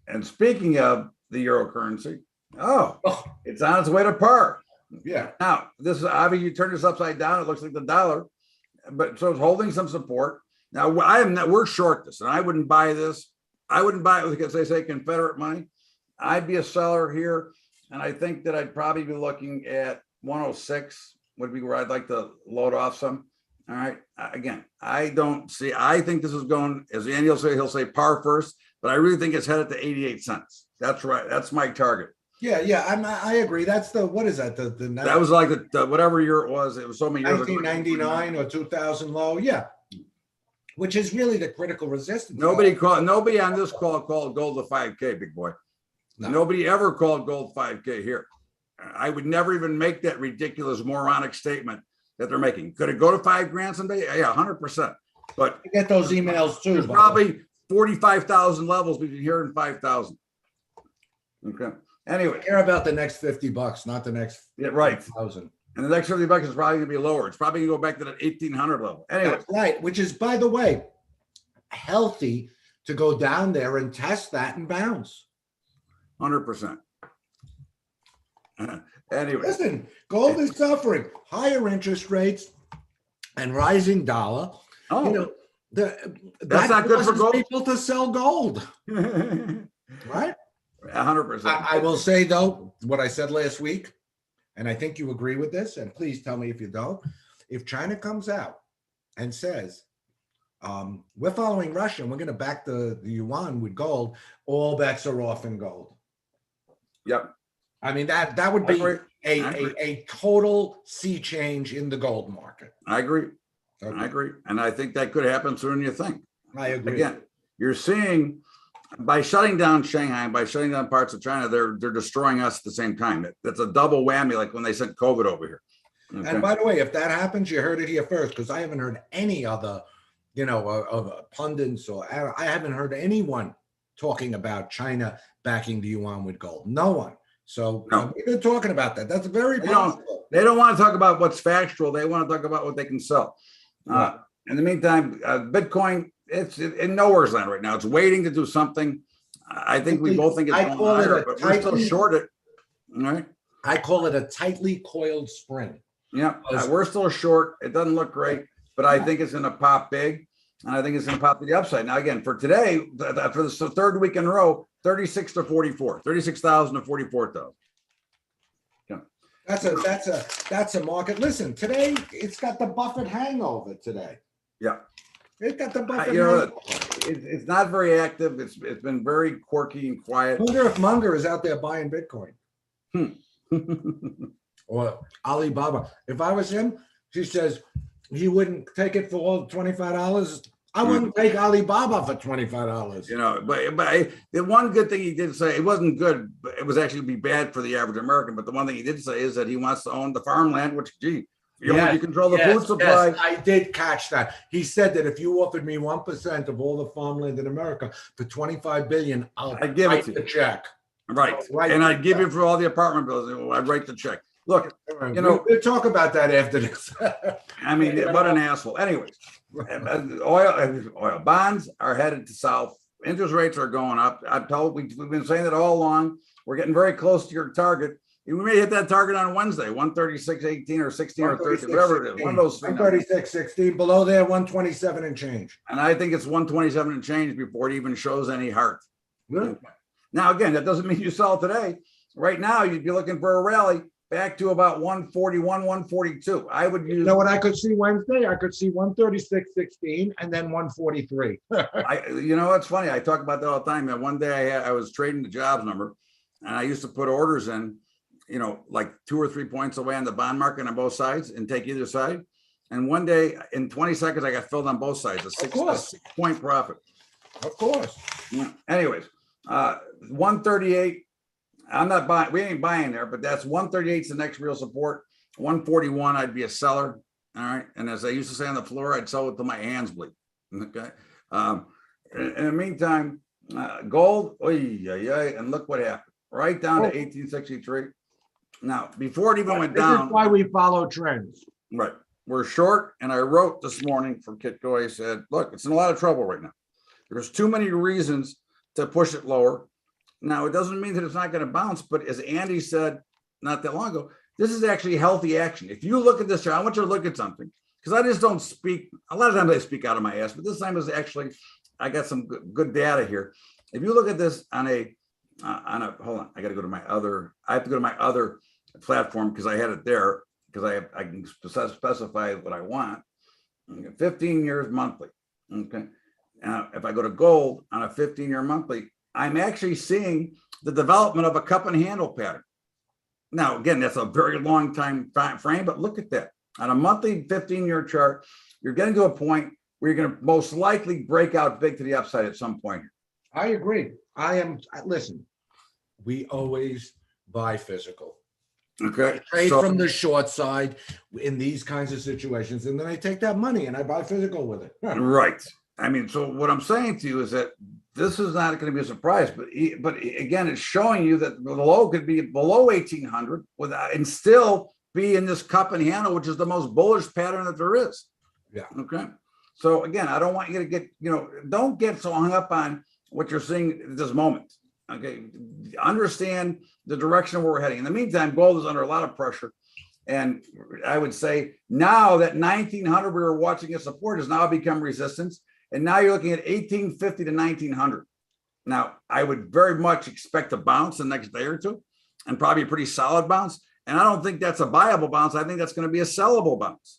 And speaking of the euro currency, it's on its way to par. Yeah. Now, this is obviously, you turn this upside down, it looks like the dollar, but so it's holding some support. Now, we're short this, and I wouldn't buy this. I wouldn't buy it because they say Confederate money. I'd be a seller here, and I think that I'd probably be looking at 106 would be where I'd like to load off some. All right. Again, I think this is going, as Andy will say, he'll say par first, but I really think it's headed to 88 cents. That's right. That's my target. Yeah. I agree. That's what is that? That was like the whatever year it was. It was so many years 1999 or 2000 low. Yeah. Which is really the critical resistance. Nobody on this call called gold a 5K, big boy. No. Nobody ever called gold 5K here. I would never even make that ridiculous moronic statement that they're making. Could it go to $5,000 someday? Yeah, 100%. But you get those emails too. There's probably 45,000 levels between here and 5,000. Okay. Anyway, care about the next $50, not the next 1,000. And the next $50 is probably going to be lower. It's probably going to go back to that 1,800 level. Anyway, that's right. Which is, by the way, healthy to go down there and test that and bounce. 100%. Anyway, listen, gold is suffering higher interest rates and rising dollar. That's not good for gold. People to sell gold, right? 100%. I will say though, what I said last week, and I think you agree with this, and please tell me if you don't. If China comes out and says, we're following Russia and we're going to back the yuan with gold, all bets are off in gold. Yep. I mean, that would be a total sea change in the gold market. I agree. Okay. I agree. And I think that could happen sooner than you think. I agree. Again, you're seeing by shutting down Shanghai, by shutting down parts of China, they're destroying us at the same time. That's a double whammy, like when they sent COVID over here. Okay. And by the way, if that happens, you heard it here first, because I haven't heard any other, of pundits, or I haven't heard anyone talking about China backing the yuan with gold. No one. So No. we've been talking about that. That's very possible. They don't want to talk about what's factual. They want to talk about what they can sell. Right. In the meantime, Bitcoin, it's in nowhere's land right now. It's waiting to do something. I think we both think it's going higher, but we're still short it. All right. I call it a tightly coiled spring. Yeah, we're still short. It doesn't look great, but I think it's going to pop big, and I think it's going to pop to the upside. Now, again, for today, for the third week in a row, 36 to 44, 36,000 to 44,000. That's a market. Listen, today it's got the Buffett hangover today. Yeah. It's got the Buffett hangover. It's not very active. It's been very quirky and quiet. I wonder if Munger is out there buying Bitcoin. Or Alibaba. If I was him, she says he wouldn't take it for all $25. I wouldn't take Alibaba for $25. But the one good thing he did say, it wasn't good, but it was actually be bad for the average American. But the one thing he did say is that he wants to own the farmland, which, you control the food supply. Yes, I did catch that. He said that if you offered me 1% of all the farmland in America for $25 billion, I'd give it to the check. Right. And I'd give you for all the apartment buildings. I'd write the check. Look, we'll talk about that after this. I mean, what an asshole. Anyways, oil bonds are headed to south. Interest rates are going up. We've been saying that all along. We're getting very close to your target. We may hit that target on Wednesday, 136.18 or 16 or 13, whatever it is. One of those 136.16. Below there, 127 and change. And I think it's 127 and change before it even shows any heart. Really? Now, again, that doesn't mean you sell today. Right now, you'd be looking for a rally back to about 141, 142. I would use. You know what I could see Wednesday? I could see 136.16 and then 143. It's funny. I talk about that all the time. That one day I was trading the jobs number, and I used to put orders in, like 2 or 3 points away on the bond market on both sides and take either side. And one day in 20 seconds, I got filled on both sides. A 6-point profit. Of course. Yeah. Anyways, 138. I'm not buying, we ain't buying there, but that's 138 is the next real support. 141, I'd be a seller. All right. And as I used to say on the floor, I'd sell it till my hands bleed. Okay. In the meantime, gold, and look what happened. Right down to 1863. Now, before it even went down. This is why we follow trends. Right. We're short. And I wrote this morning for Kitco, I said, look, it's in a lot of trouble right now. There's too many reasons to push it lower. Now, it doesn't mean that it's not going to bounce, but as Andy said not that long ago, this is actually healthy action. If you look at this chart, I want you to look at something, because I just don't speak. A lot of times I speak out of my ass, but this time is actually, I got some good data here. If you look at this on a, hold on, I got to go to my other, I have to go to my other platform because I had it there, because I can specify what I want. 15 years monthly. Okay. Now, if I go to gold on a 15-year monthly, I'm actually seeing the development of a cup and handle pattern. Now, again, that's a very long time frame, but look at that. On a monthly 15-year chart, you're getting to a point where you're going to most likely break out big to the upside at some point. I agree. Listen, we always buy physical. Okay. I trade from the short side in these kinds of situations, and then I take that money and I buy physical with it. Right. I mean, so what I'm saying to you is that this is not going to be a surprise, but again, it's showing you that the low could be below 1800 and still be in this cup and handle, which is the most bullish pattern that there is. Yeah. Okay. So again, I don't want you to get, don't get so hung up on what you're seeing at this moment. Okay. Understand the direction where we're heading. In the meantime, gold is under a lot of pressure. And I would say now that 1900 we were watching as support has now become resistance. And now you're looking at 1850 to 1900. Now, I would very much expect a bounce the next day or two, and probably a pretty solid bounce. And I don't think that's a buyable bounce. I think that's going to be a sellable bounce,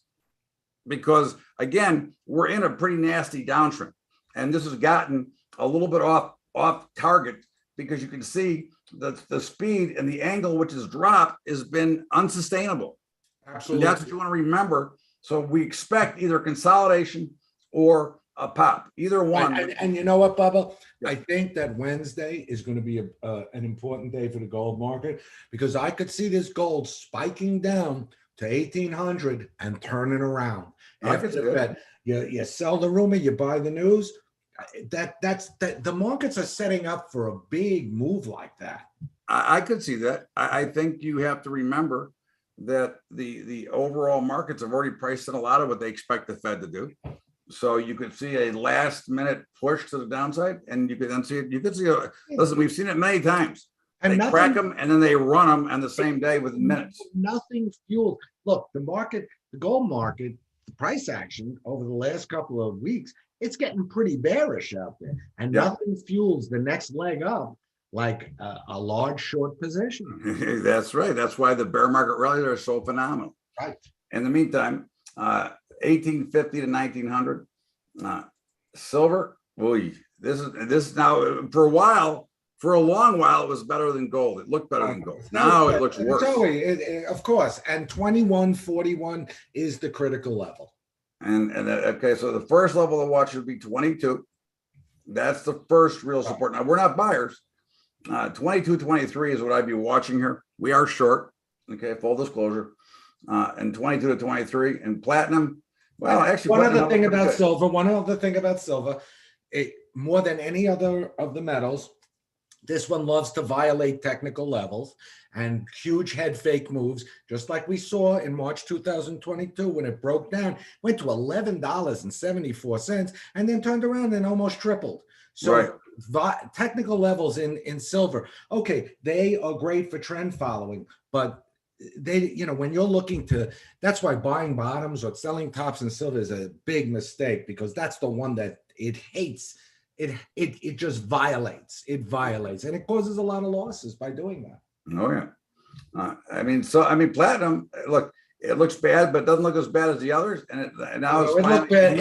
because again, we're in a pretty nasty downtrend, and this has gotten a little bit off target, because you can see that the speed and the angle which has dropped has been unsustainable. Absolutely. And that's what you want to remember. So we expect either consolidation or a pop. Either one. And you know what, Bubba? Yeah. I think that Wednesday is going to be an important day for the gold market, because I could see this gold spiking down to 1,800 and turning around. After the Fed, you sell the rumor, you buy the news. That's the markets are setting up for a big move like that. I could see that. I think you have to remember that the overall markets have already priced in a lot of what they expect the Fed to do. So you could see a last minute push to the downside, and you could then see it. You could see listen, we've seen it many times. And they crack them and then they run them on the same day within minutes. Nothing fueled. Look, the market, the gold market, the price action over the last couple of weeks, it's getting pretty bearish out there, and nothing fuels the next leg up like a large short position. That's right. That's why the bear market rallies are so phenomenal. Right. In the meantime, 1850 to 1900, silver. Boy, this is now for a while. For a long while, it was better than gold. It looked better than gold. Now it looks worse. Of course, and 2141 is the critical level. And okay, so the first level to watch would be 22. That's the first real support. Now we're not buyers. 22, 23 is what I'd be watching here. We are short. Okay, full disclosure. And 22 to 23 and platinum. Well, actually, one other thing about silver, more than any other of the metals, this one loves to violate technical levels and huge head fake moves, just like we saw in March 2022 when it broke down, went to $11.74, and then turned around and almost tripled. So technical levels in silver, okay, they are great for trend following, but they, when you're looking to, that's why buying bottoms or selling tops in silver is a big mistake, because that's the one that it hates. It just violates. It violates, and it causes a lot of losses by doing that. Oh yeah. Platinum. Look, it looks bad, but it doesn't look as bad as the others. And now it's looked bad.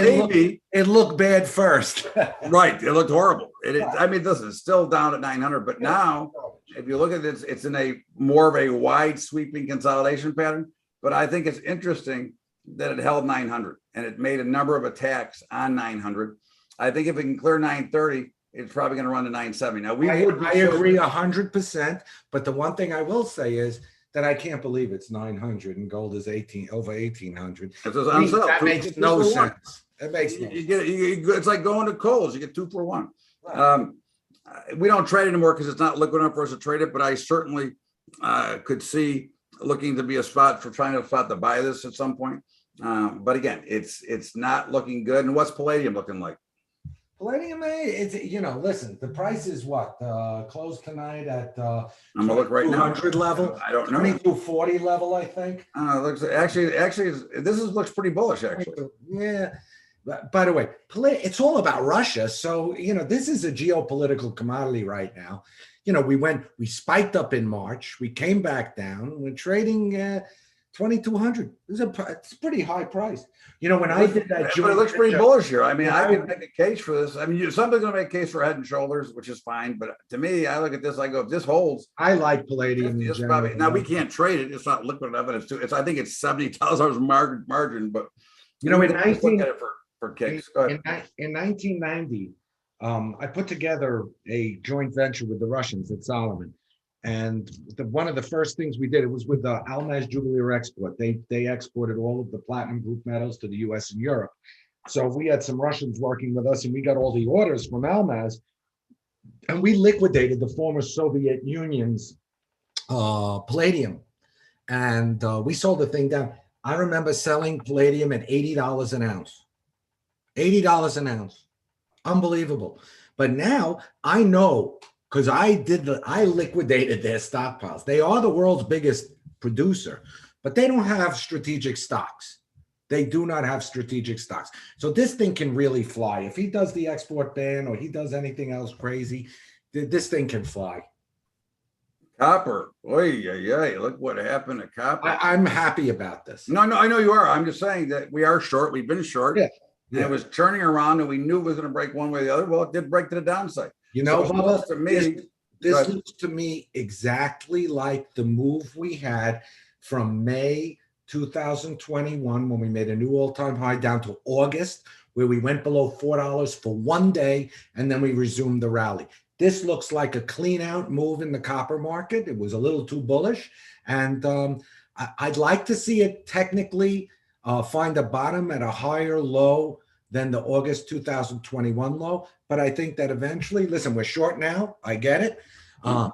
It looked bad first. Right. It looked horrible. Listen, it's still down at 900, but now if you look at it, it's in a more of a wide sweeping consolidation pattern. But I think it's interesting that it held 900 and it made a number of attacks on 900. I think if it can clear 930, it's probably going to run to 970. Now I agree 100%. But the one thing I will say is that I can't believe it's 900 and gold is over 1800. That makes no sense. It makes no sense. It's like going to Kohl's. You get 2 for 1. Right. We don't trade anymore because it's not liquid enough for us to trade it. But I certainly could see looking to be a spot for trying to spot to buy this at some point. But again, it's not looking good. And what's Palladium looking like? Palladium, listen, the price is what? Closed tonight at I'm gonna look right now. 200 level. I don't know. 2240 level, I think. Looks looks pretty bullish actually. Yeah. By the way, it's all about Russia. So, this is a geopolitical commodity right now. We spiked up in March. We came back down. We're trading 2,200. It's a pretty high price. When I did that, but it looks pretty bullish here. I could make a case for this. Somebody's going to make a case for head and shoulders, which is fine. But to me, I look at this. I go, if this holds, I like Palladium. Now we can't trade it. It's not liquid enough, and I think it's $70,000 margin. But in 1990, I put together a joint venture with the Russians at Solomon. And one of the first things we did, it was with the Almaz Jubileer Export. They exported all of the platinum group metals to the US and Europe. So we had some Russians working with us, and we got all the orders from Almaz. And we liquidated the former Soviet Union's palladium. And we sold the thing down. I remember selling palladium at $80 an ounce. $80 an ounce. Unbelievable. But now I know, because I liquidated their stockpiles. They are the world's biggest producer, but they don't have strategic stocks. They do not have strategic stocks. So this thing can really fly. If he does the export ban or he does anything else crazy, this thing can fly. Copper. Look what happened to copper. I'm happy about this. No, I know you are. I'm just saying that we are short. We've been short. Yeah. And it was turning around, and we knew it was going to break one way or the other. Well, it did break to the downside. Bubba, this looks to me exactly like the move we had from May 2021 when we made a new all-time high down to August where we went below $4 for one day, and then we resumed the rally. This looks like a clean out move in the copper market. It was a little too bullish. And I'd like to see it technically find a bottom at a higher low than the August 2021 low. But I think that eventually, listen, we're short now. I get it.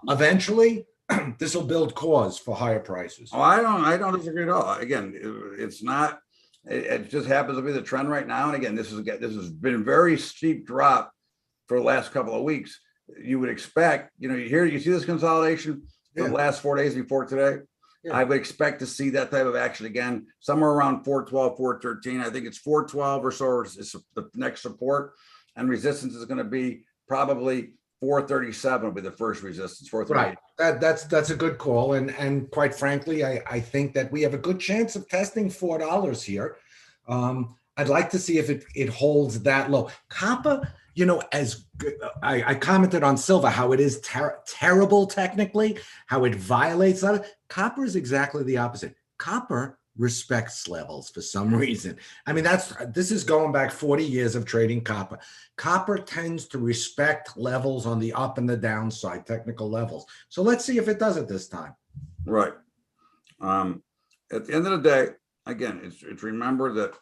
Eventually, this will build cause for higher prices. Oh, I don't disagree at all. Again, it's not. It just happens to be the trend right now. And again, this has been a very steep drop for the last couple of weeks. You would expect, you see this consolidation for the last 4 days before today. I would expect to see that type of action again, somewhere around 412, 413. I think it's 412 or so is the next support, and resistance is going to be probably 437 will be the first resistance. 438. Right. That's a good call. And quite frankly, I think that we have a good chance of testing $4 here. I'd like to see if it holds that low. Copper, as I commented on silver, how it is terrible technically, how it violates that. Copper is exactly the opposite. Copper respects levels for some reason. I mean, this is going back 40 years of trading copper. Copper tends to respect levels on the up and the downside, technical levels. So let's see if it does it this time. Right. At the end of the day, again, it's remember that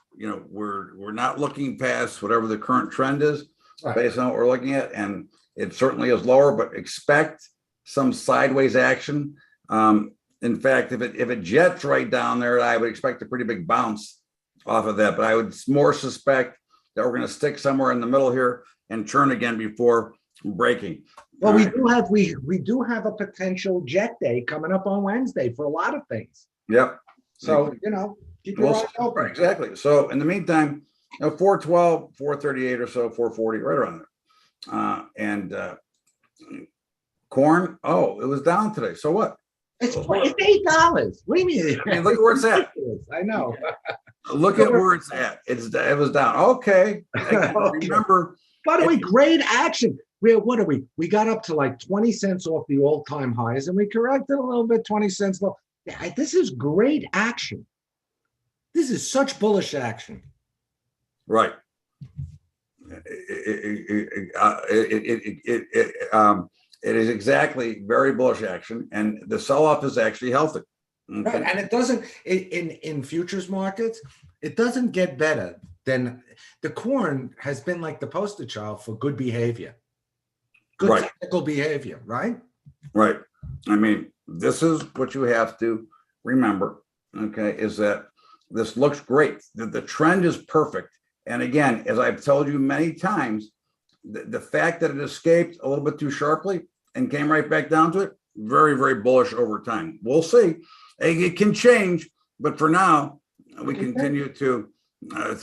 we're not looking past whatever the current trend is. Right. Based on what we're looking at, and it certainly is lower, but expect some sideways action. In fact, if it jets right down there, I would expect a pretty big bounce off of that. But I would more suspect that we're going to stick somewhere in the middle here and turn again before breaking. Well, we do have a potential jet day coming up on Wednesday for a lot of things. Yep. So keep your eyes open. Exactly. So in the meantime, 412, 438 or so, 440, right around there. And corn, it was down today. So what? It's $8. What do you mean? I mean, look at where it's at. I know. Look at where it's at. It was down. Okay. Remember. By the way, great action. What are we? We got up to like 20 cents off the all-time highs, and we corrected a little bit, 20 cents low. Yeah, this is great action. This is such bullish action. Right. It is exactly very bullish action, and the sell-off is actually healthy. Okay. Right. And it doesn't in futures markets, it doesn't get better than the corn has been like the poster child for good behavior, good technical behavior, right? Right. I mean, this is what you have to remember, okay, is that this looks great. The trend is perfect. And again, as I've told you many times, the fact that it escaped a little bit too sharply and came right back down to it, very, very bullish over time. We'll see. It can change, but for now, we continue to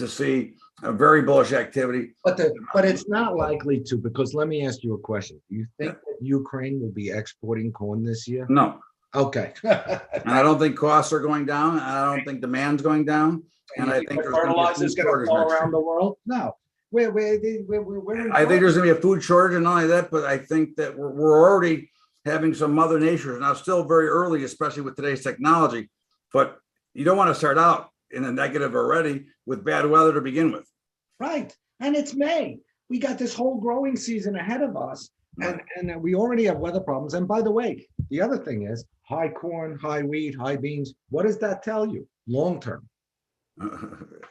see a very bullish activity. But it's not likely to, because let me ask you a question. Do you think that Ukraine will be exporting corn this year? No. Okay. And I don't think costs are going down. I don't think demand's going down. And I think fertilizer's going to fall around the world. No, I think there's going to be a food shortage, and not only that, but I think that we're already having some mother nature. Now, still very early, especially with today's technology. But you don't want to start out in a negative already with bad weather to begin with. Right, and it's May. We got this whole growing season ahead of us, and we already have weather problems. And by the way, the other thing is high corn, high wheat, high beans. What does that tell you long term?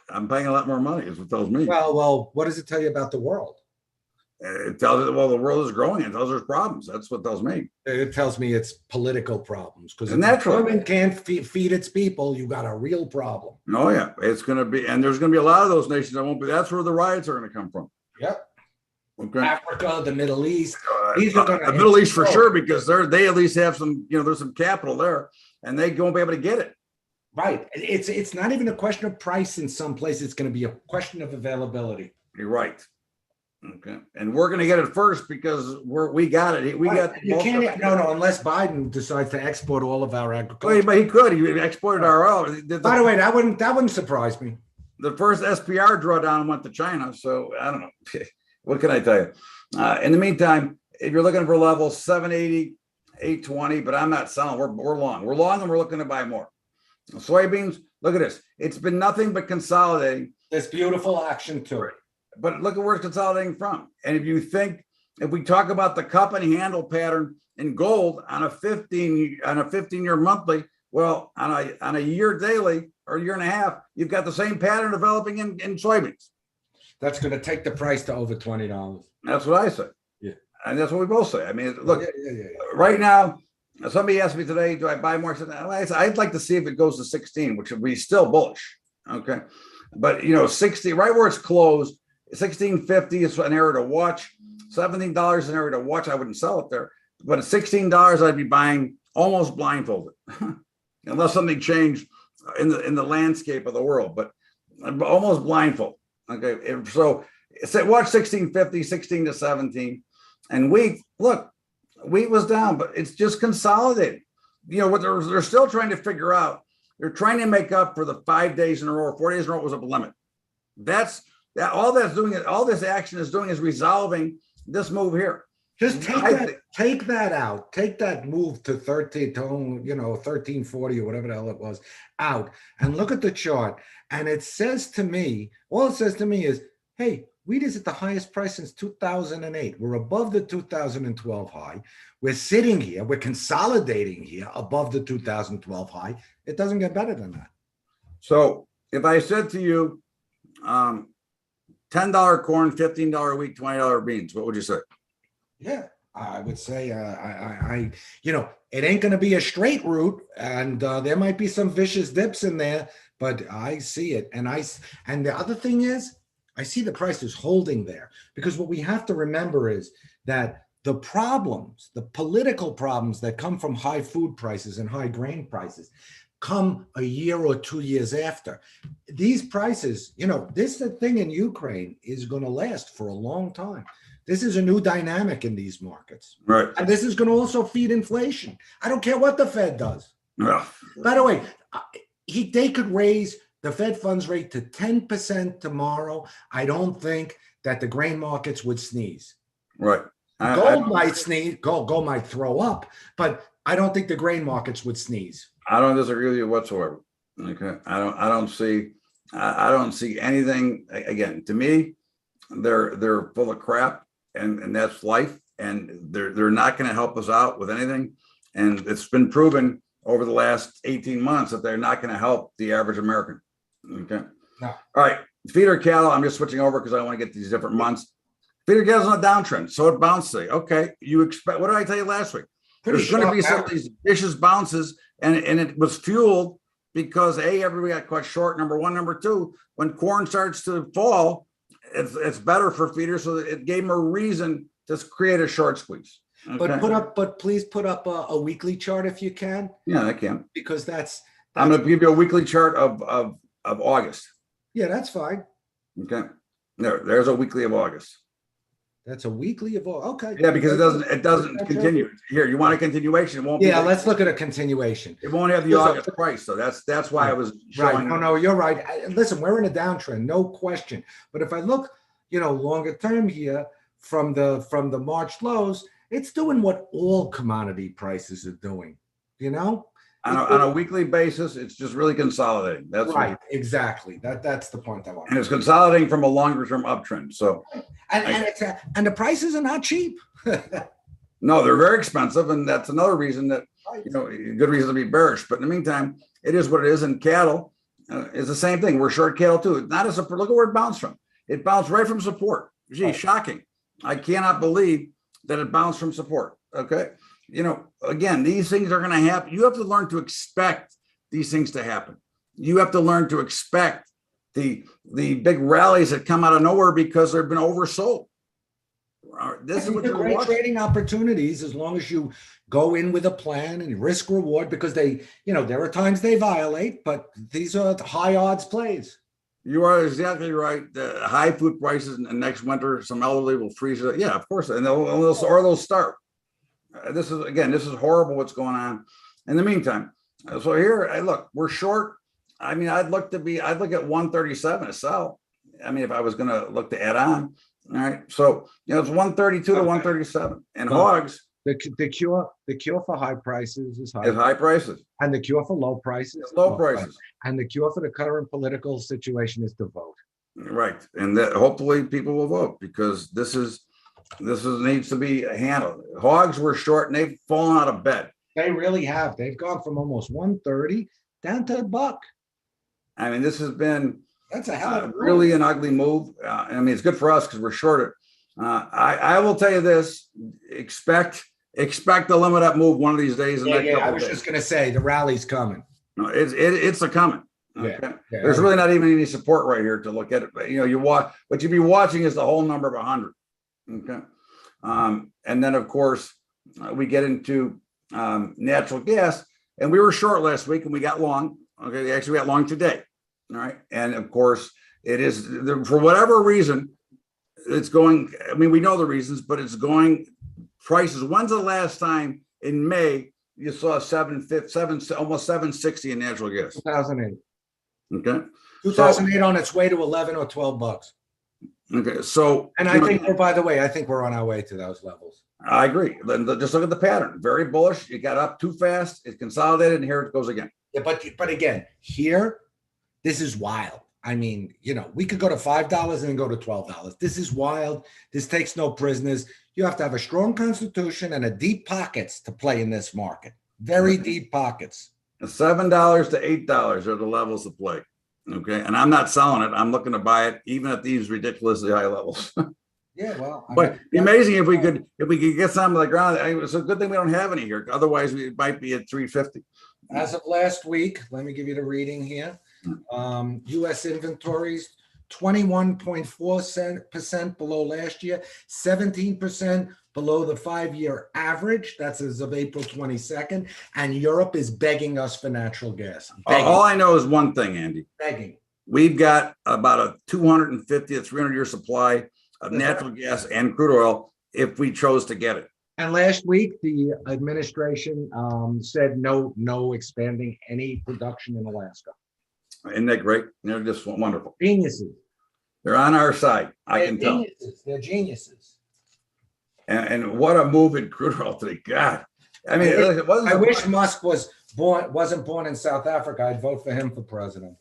I'm paying a lot more money, is what it tells me. Well, what does it tell you about the world? It tells you, the world is growing. It tells there's problems. That's what it tells me. It tells me it's political problems, because if the government can't feed its people, you got a real problem. Oh yeah, it's going to be, and there's going to be a lot of those nations that won't be. That's where the riots are going to come from. Yep. Okay. Africa, the Middle East. These are going to the Middle East for sure, because they at least have some, there's some capital there, and they won't be able to get it. Right. It's not even a question of price in some places. It's going to be a question of availability. You're right. Okay. And we're going to get it first because we got it. We got. You can't. No. Unless Biden decides to export all of our agriculture. Well, but he could. He exported our oil. By the way, that wouldn't surprise me. The first SPR drawdown went to China. So I don't know. What can I tell you? In the meantime, if you're looking for levels 780, 820, but I'm not selling. We're long. We're long, and we're looking to buy more. Soybeans, look at this. It's been nothing but consolidating. There's beautiful action to it. but look at where it's consolidating from. And if we talk about the cup and handle pattern in gold on a 15-year monthly, well, on a year daily or a year and a half, you've got the same pattern developing in soybeans. That's going to take the price to over $20. That's what I say. Yeah. And that's what we both say. I mean, look, Yeah. right now, somebody asked me today, do I buy more? I said, I'd like to see if it goes to 16, which would be still bullish. Okay. But 60, right where it's closed, 16.50 is an area to watch. $17 is an area to watch. I wouldn't sell it there. But at $16, I'd be buying almost blindfolded, unless something changed in the landscape of the world, but almost blindfold. Okay. So watch 16.50, 16 to 17. And wheat was down, but it's just consolidating. What they're still trying to figure out. They're trying to make up for the 5 days in a row, 4 days in a row was a limit. All this action is doing is resolving this move here. Just take that out. Take that move to 1340 or whatever the hell it was out, and look at the chart. And it says to me, all it says to me is, hey, wheat is at the highest price since 2008. We're above the 2012 high. We're sitting here. We're consolidating here above the 2012 high. It doesn't get better than that. So if I said to you, $10 corn, $15 wheat, $20 beans, what would you say? Yeah, I would say, it ain't going to be a straight route, and there might be some vicious dips in there, but I see it. And the other thing is, I see the price is holding there, because what we have to remember is that the political problems that come from high food prices and high grain prices come a year or 2 years after. These prices, this thing in Ukraine is going to last for a long time. This is a new dynamic in these markets. Right. And this is going to also feed inflation. I don't care what the Fed does. Yeah. By the way, they could raise the Fed funds rate to 10% tomorrow. I don't think that the grain markets would sneeze. Right. Gold might sneeze. Gold might throw up, but I don't think the grain markets would sneeze. I don't disagree with you whatsoever. Okay. I don't see anything. Again, to me, they're full of crap, and that's life. And they're not going to help us out with anything. And it's been proven over the last 18 months that they're not going to help the average American. Okay. No. All right. Feeder cattle. I'm just switching over because I want to get these different months. Feeder cattle's on a downtrend, so it bounced today. Okay. You expect? What did I tell you last week? There's going to be some of these vicious bounces, and it was fueled because everybody got caught short. Number one, number two, when corn starts to fall, it's better for feeders, so that it gave them a reason to create a short squeeze. Okay? But please put up a weekly chart if you can. Yeah, I can, because that's I'm going to give you a weekly chart of August. Yeah, that's fine. Okay, there's a weekly of August. That's a weekly of okay. Yeah, because it doesn't continue. Here, you want a continuation? It won't. Yeah, let's look at a continuation. It won't have the August price, so that's why I was showing. Right. No, you're right. Listen, we're in a downtrend, no question. But if I look, longer term here from the March lows, it's doing what all commodity prices are doing. On a weekly basis, it's just really consolidating. That's right. Exactly. That's the point I want. And it's consolidating from a longer term uptrend. So, and the prices are not cheap. No, they're very expensive, and that's another reason that good reason to be bearish. But in the meantime, it is what it is. And cattle is the same thing. We're short cattle too. Not a support. Look at where it bounced from. It bounced right from support. Gee, shocking! I cannot believe that it bounced from support. Okay. Again, these things are going to happen. You have to learn to expect these things to happen. You have to learn to expect the big rallies that come out of nowhere because they've been oversold. This is what you're great watching. Trading opportunities as long as you go in with a plan and risk reward, because there are times they violate, but these are high odds plays. You are exactly right. The high food prices and next winter, some elderly will freeze it. Yeah, of course, and they'll start. This is horrible what's going on. In the meantime, so here, look, we're short. I mean, I'd look at 137 to sell. I mean, if I was going to look to add on, all right. So it's 132 to 137, and hogs. The cure for high prices is high. Is high prices, and the cure for low prices is low prices, and the cure for the current political situation is to vote. Right. And that hopefully people will vote because this needs to be handled. Hogs were short and they've fallen out of bed. They really have. They've gone from almost 130 down to $1. I mean, this has been That's a hell of a really an ugly move. I mean, it's good for us because we're shorter. I will tell you this: expect the limit up move one of these days. I was just gonna say the rally's coming. No, it's a coming. Okay. Yeah. There's really not even any support right here to look at it. But you watch what you'd be watching is the whole number of 100. Okay. And then of course we get into natural gas, and we were short last week and we got long. Okay, actually we got long today. All right. And of course it is for whatever reason, it's going. I mean, we know the reasons, but it's going prices. When's the last time in May you saw almost 760 in natural gas? 2008. Okay. 2008 on its way to 11 or $12. Okay. So, and I think by the way, I think we're on our way to those levels. I agree. Just look at the pattern. Very bullish. It got up too fast. It consolidated, and here it goes again. Yeah, but again, here, this is wild. I mean, we could go to $5 and then go to $12. This is wild. This takes no prisoners. You have to have a strong constitution and a deep pockets to play in this market. Very deep pockets. $7 to $8 are the levels to play. Okay. And I'm not selling it. I'm looking to buy it even at these ridiculously high levels. Yeah, well, but it'd be amazing if we could get some of the ground. It's a good thing we don't have any here. Otherwise, we might be at 350. As of last week, let me give you the reading here. U.S. inventories, 21.4% below last year, 17% below the 5-year average. That's as of April 22nd. And Europe is begging us for natural gas. All I know is one thing, Andy. Begging. We've got about a 250 to 300-year supply of natural gas and crude oil if we chose to get it. And last week, the administration said no expanding any production in Alaska. Isn't that great? They're just wonderful. Geniuses. They're on our side. I can tell. They're geniuses. And what a move in crude oil today. God. I mean, I wish Musk wasn't born in South Africa. I'd vote for him for president.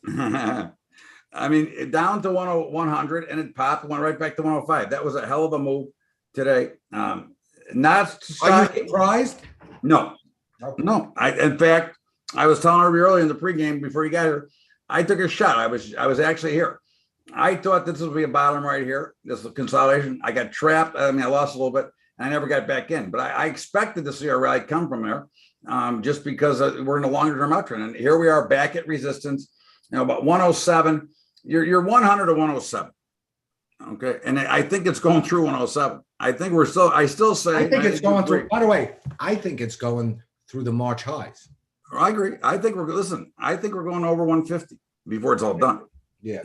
I mean, down to 100 and it popped, went right back to 105. That was a hell of a move today. Are you surprised? No. Okay. No. In fact, I was telling everybody earlier in the pregame before you got here, I took a shot. I was actually here. I thought this would be a bottom right here. This is consolidation. I got trapped. I mean, I lost a little bit and I never got back in, but I expected to see a rally come from there just because we're in a longer term uptrend. And here we are back at resistance, about 107. You're 100 to 107. Okay. And I think it's going through 107. I think I still say. I think it's going through. By the way, I think it's going through the March highs. I agree. I think we're going over 150 before it's all done. Yeah.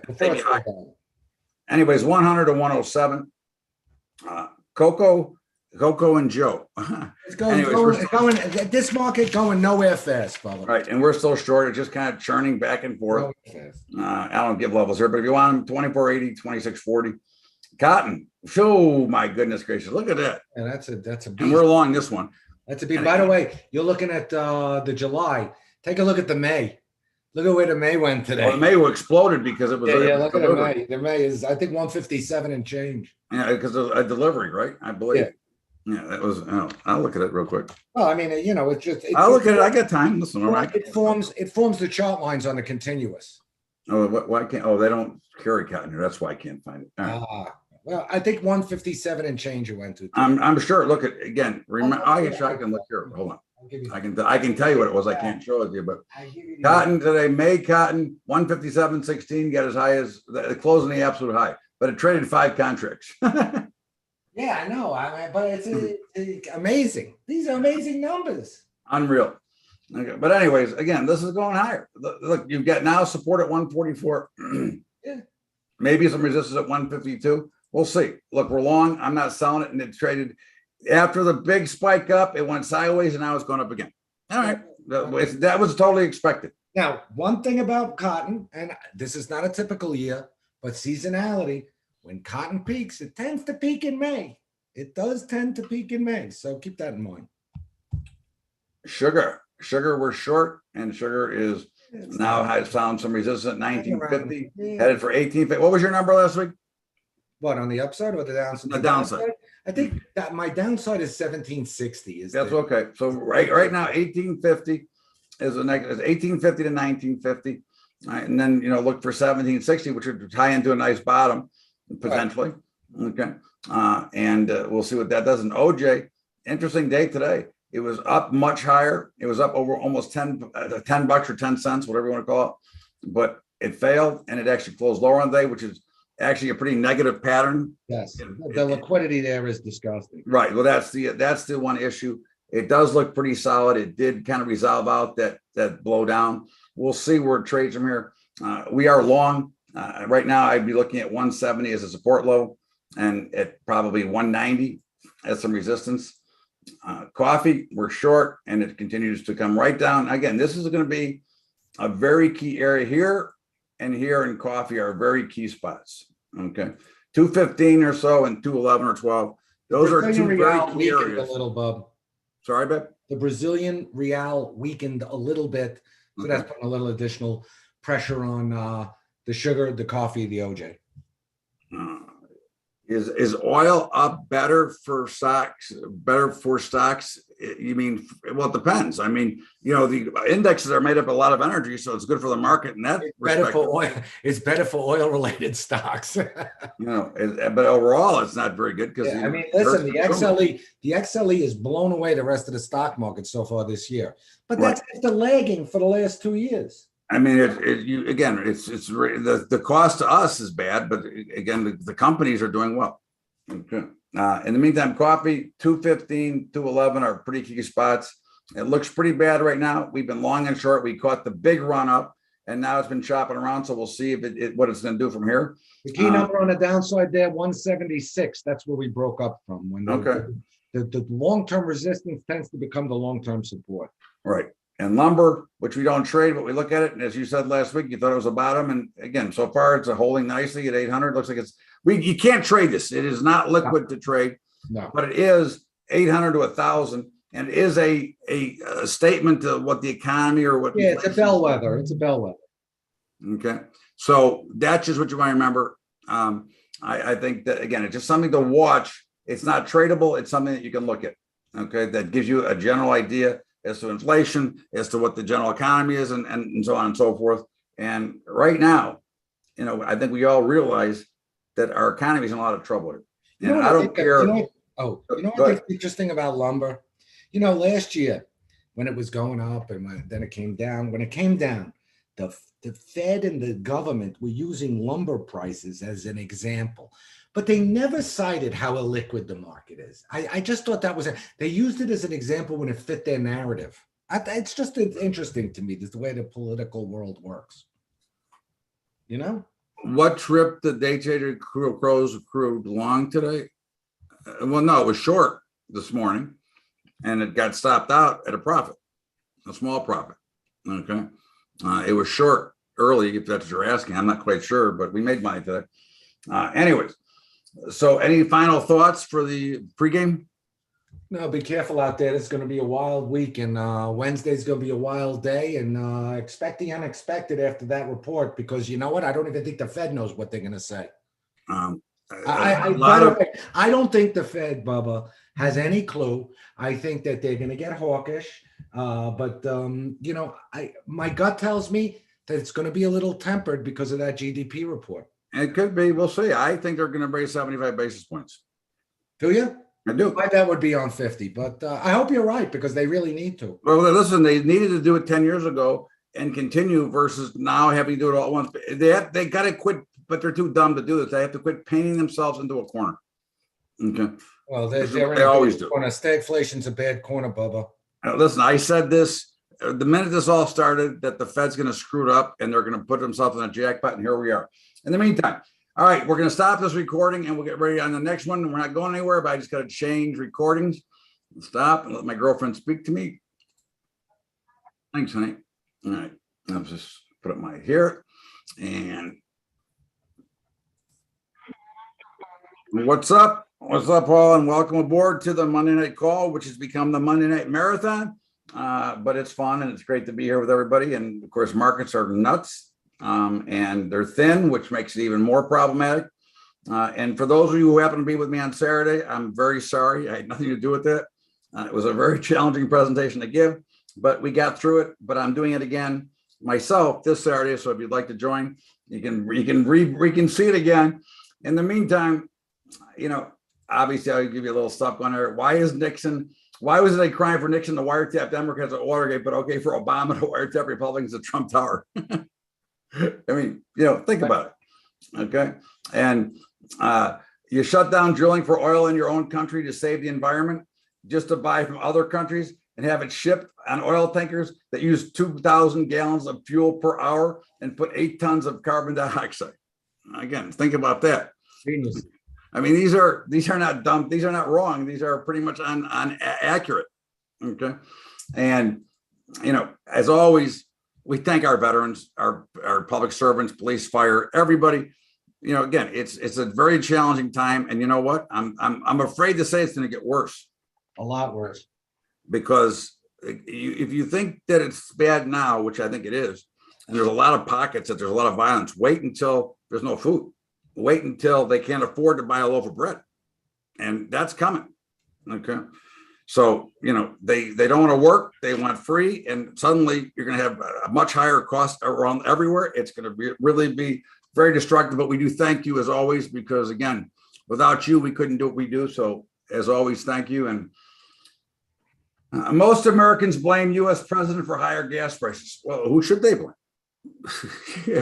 Anyways, 100 to 107. Coco and Joe. It's going. This market going nowhere fast, brother. Right, and we're still short. It's just kind of churning back and forth. I don't give levels here, but if you want them, 24.80, 26.40. Cotton. Oh my goodness gracious! Look at that. And that's a beast. And we're along this one. That's a beast. By the way, you're looking at the July. Take a look at the May. Look at where the May went today. Well, the May exploded because it was. Look at the May. The May is, I think, 157 and change. Yeah, because of a delivery, right? I believe. Yeah, that was. I'll look at it real quick. Well, I mean, it's just. I'll look at it. I got time. Listen, it forms the chart lines on the continuous. Oh, why can't? Oh, they don't carry cotton here. That's why I can't find it. Well, I think 157 and change it went to. I'm sure. Look at again. Remember, I can look here. Hold on. I can tell you what it was. I can't show it to you, but cotton today, May cotton 157.16 got as high as the closing the absolute high, but it traded 5 contracts. Yeah, I know. But it's amazing. These are amazing numbers. Unreal. Okay, but anyways, again, this is going higher. Look, you've got now support at 144. Yeah. Maybe some resistance at 152. We'll see. Look, we're long. I'm not selling it, and it traded after the big spike up. It went sideways, and now it's going up again. All right, that was totally expected. Now, one thing about cotton, and this is not a typical year, but seasonality. When cotton peaks, it tends to peak in May. It does tend to peak in May, so keep that in mind. Sugar, we're short, and sugar is Now has found some resistance at 1950, Yeah. headed for 1850. What was your number last week? What, on the upside or the downside? The downside. I think that my downside is 1760. That's okay. So right now, 1850 is a negative. 1850 to 1950, and then look for 1760, which would tie into a nice bottom potentially. Okay, and we'll see what that does. And OJ, interesting day today. It was up much higher. It was up over almost $10 or 10 cents, whatever you want to call it. But it failed, and it actually closed lower on the day, which is actually a pretty negative pattern. Yes, the liquidity there is disgusting. Right. Well, that's the one issue. It does look pretty solid. It did kind of resolve out that blow down. We'll see where it trades from here. We are long right now. I'd be looking at 170 as a support low, and at probably 190 as some resistance. Coffee, we're short, and it continues to come right down. Again, this is going to be a very key area here, and here in coffee are very key spots. Okay, 215 or so, and 211 or 12. Those are two very key areas. A little, Bub. Sorry, babe. The Brazilian real weakened a little bit, so that's putting a little additional pressure on the sugar, the coffee, the OJ. Is oil up better for stocks? Better for stocks? You mean? Well, it depends. I mean, the indexes are made up of a lot of energy, so it's good for the market. And it's better for oil. It's better for oil-related stocks. But overall, it's not very good because I mean, listen, the XLE has blown away the rest of the stock market so far this year. But that's after lagging for the last 2 years. I mean, it's the cost to us is bad, but again, the companies are doing well. Okay. In the meantime, coffee 215, 211 are pretty key spots. It looks pretty bad right now. We've been long and short. We caught the big run up, and now it's been chopping around. So we'll see if what it's going to do from here. The key number on the downside there, 176. That's where we broke up from. When the long-term resistance tends to become the long-term support. Right. And lumber, which we don't trade, but we look at it. And as you said last week, you thought it was a bottom. And again, so far it's holding nicely at 800. Looks like you can't trade this. It is not liquid to trade, but it is 800 to 1,000, and is a statement of what the economy or what. Yeah, it's a bellwether. It's a bellwether. Okay. So that's just what you want to remember. I think that, again, it's just something to watch. It's not tradable. It's something that you can look at. Okay. That gives you a general idea as to inflation, as to what the general economy is, and so on and so forth. And right now, I think we all realize that our economy is in a lot of trouble here. And I don't care. What's interesting about lumber? Last year when it was going up and then it came down, the Fed and the government were using lumber prices as an example. But they never cited how illiquid the market is. I just thought that was they used it as an example when it fit their narrative. It's just interesting to me, the way the political world works. What trip did day trader Crow's accrued long today? Well, no, it was short this morning, and it got stopped out at a small profit. Okay, it was short early, if that's what you're asking. I'm not quite sure, but we made money today. Anyways. So any final thoughts for the pregame? No, be careful out there. It's going to be a wild week, and Wednesday's going to be a wild day, and expect the unexpected after that report, because you know what? I don't even think the Fed knows what they're going to say. By the way, I don't think the Fed, Bubba, has any clue. I think that they're going to get hawkish, but my gut tells me that it's going to be a little tempered because of that GDP report. It could be. We'll see. I think they're going to raise 75 basis points. Do you? I do. My bet would be on 50, but I hope you're right, because they really need to. Well, listen, they needed to do it 10 years ago and continue versus now having to do it all at once. They got to quit, but they're too dumb to do this. They have to quit painting themselves into a corner. Okay. Well, they always do. Stagflation's a bad corner, Bubba. Listen, I said this the minute this all started, that the Fed's going to screw it up and they're going to put themselves in a jackpot, and here we are. In the meantime, all right, we're going to stop this recording and we'll get ready on the next one. We're not going anywhere, but I just got to change recordings. Stop and let my girlfriend speak to me. Thanks, honey. All right, I'll just put up my here. And what's up? What's up, Paul? And welcome aboard to the Monday Night Call, which has become the Monday Night Marathon. but it's fun and it's great to be here with everybody. And of course, markets are nuts and they're thin, which makes it even more problematic. And for those of you who happen to be with me on Saturday, I'm very sorry. I had nothing to do with that. It was a very challenging presentation to give, but we got through it. But I'm doing it again myself this Saturday. So if you'd like to join, you can see it again. In the meantime, obviously I'll give you a little stuff on there. Why was it a crime for Nixon to wiretap Democrats at Watergate, but okay for Obama to wiretap Republicans at Trump Tower? I mean, think about it. Okay. And you shut down drilling for oil in your own country to save the environment, just to buy from other countries and have it shipped on oil tankers that use 2,000 gallons of fuel per hour and put 8 tons of carbon dioxide. Again, think about that. Genius. I mean, these are not dumb. These are not wrong. These are pretty much on accurate. Okay. And, as always, we thank our veterans, our public servants, police, fire, everybody. Again, it's a very challenging time. And you know what? I'm afraid to say it's going to get worse. A lot worse. Because if you think that it's bad now, which I think it is, and there's a lot of pockets that there's a lot of violence, wait until there's no food. Wait until they can't afford to buy a loaf of bread. And that's coming. Okay. So, they don't want to work. They want free. And suddenly you're going to have a much higher cost around everywhere. It's going to really be very destructive. But we do thank you as always, because again, without you, we couldn't do what we do. So as always, thank you. And most Americans blame U.S. president for higher gas prices. Well, who should they blame?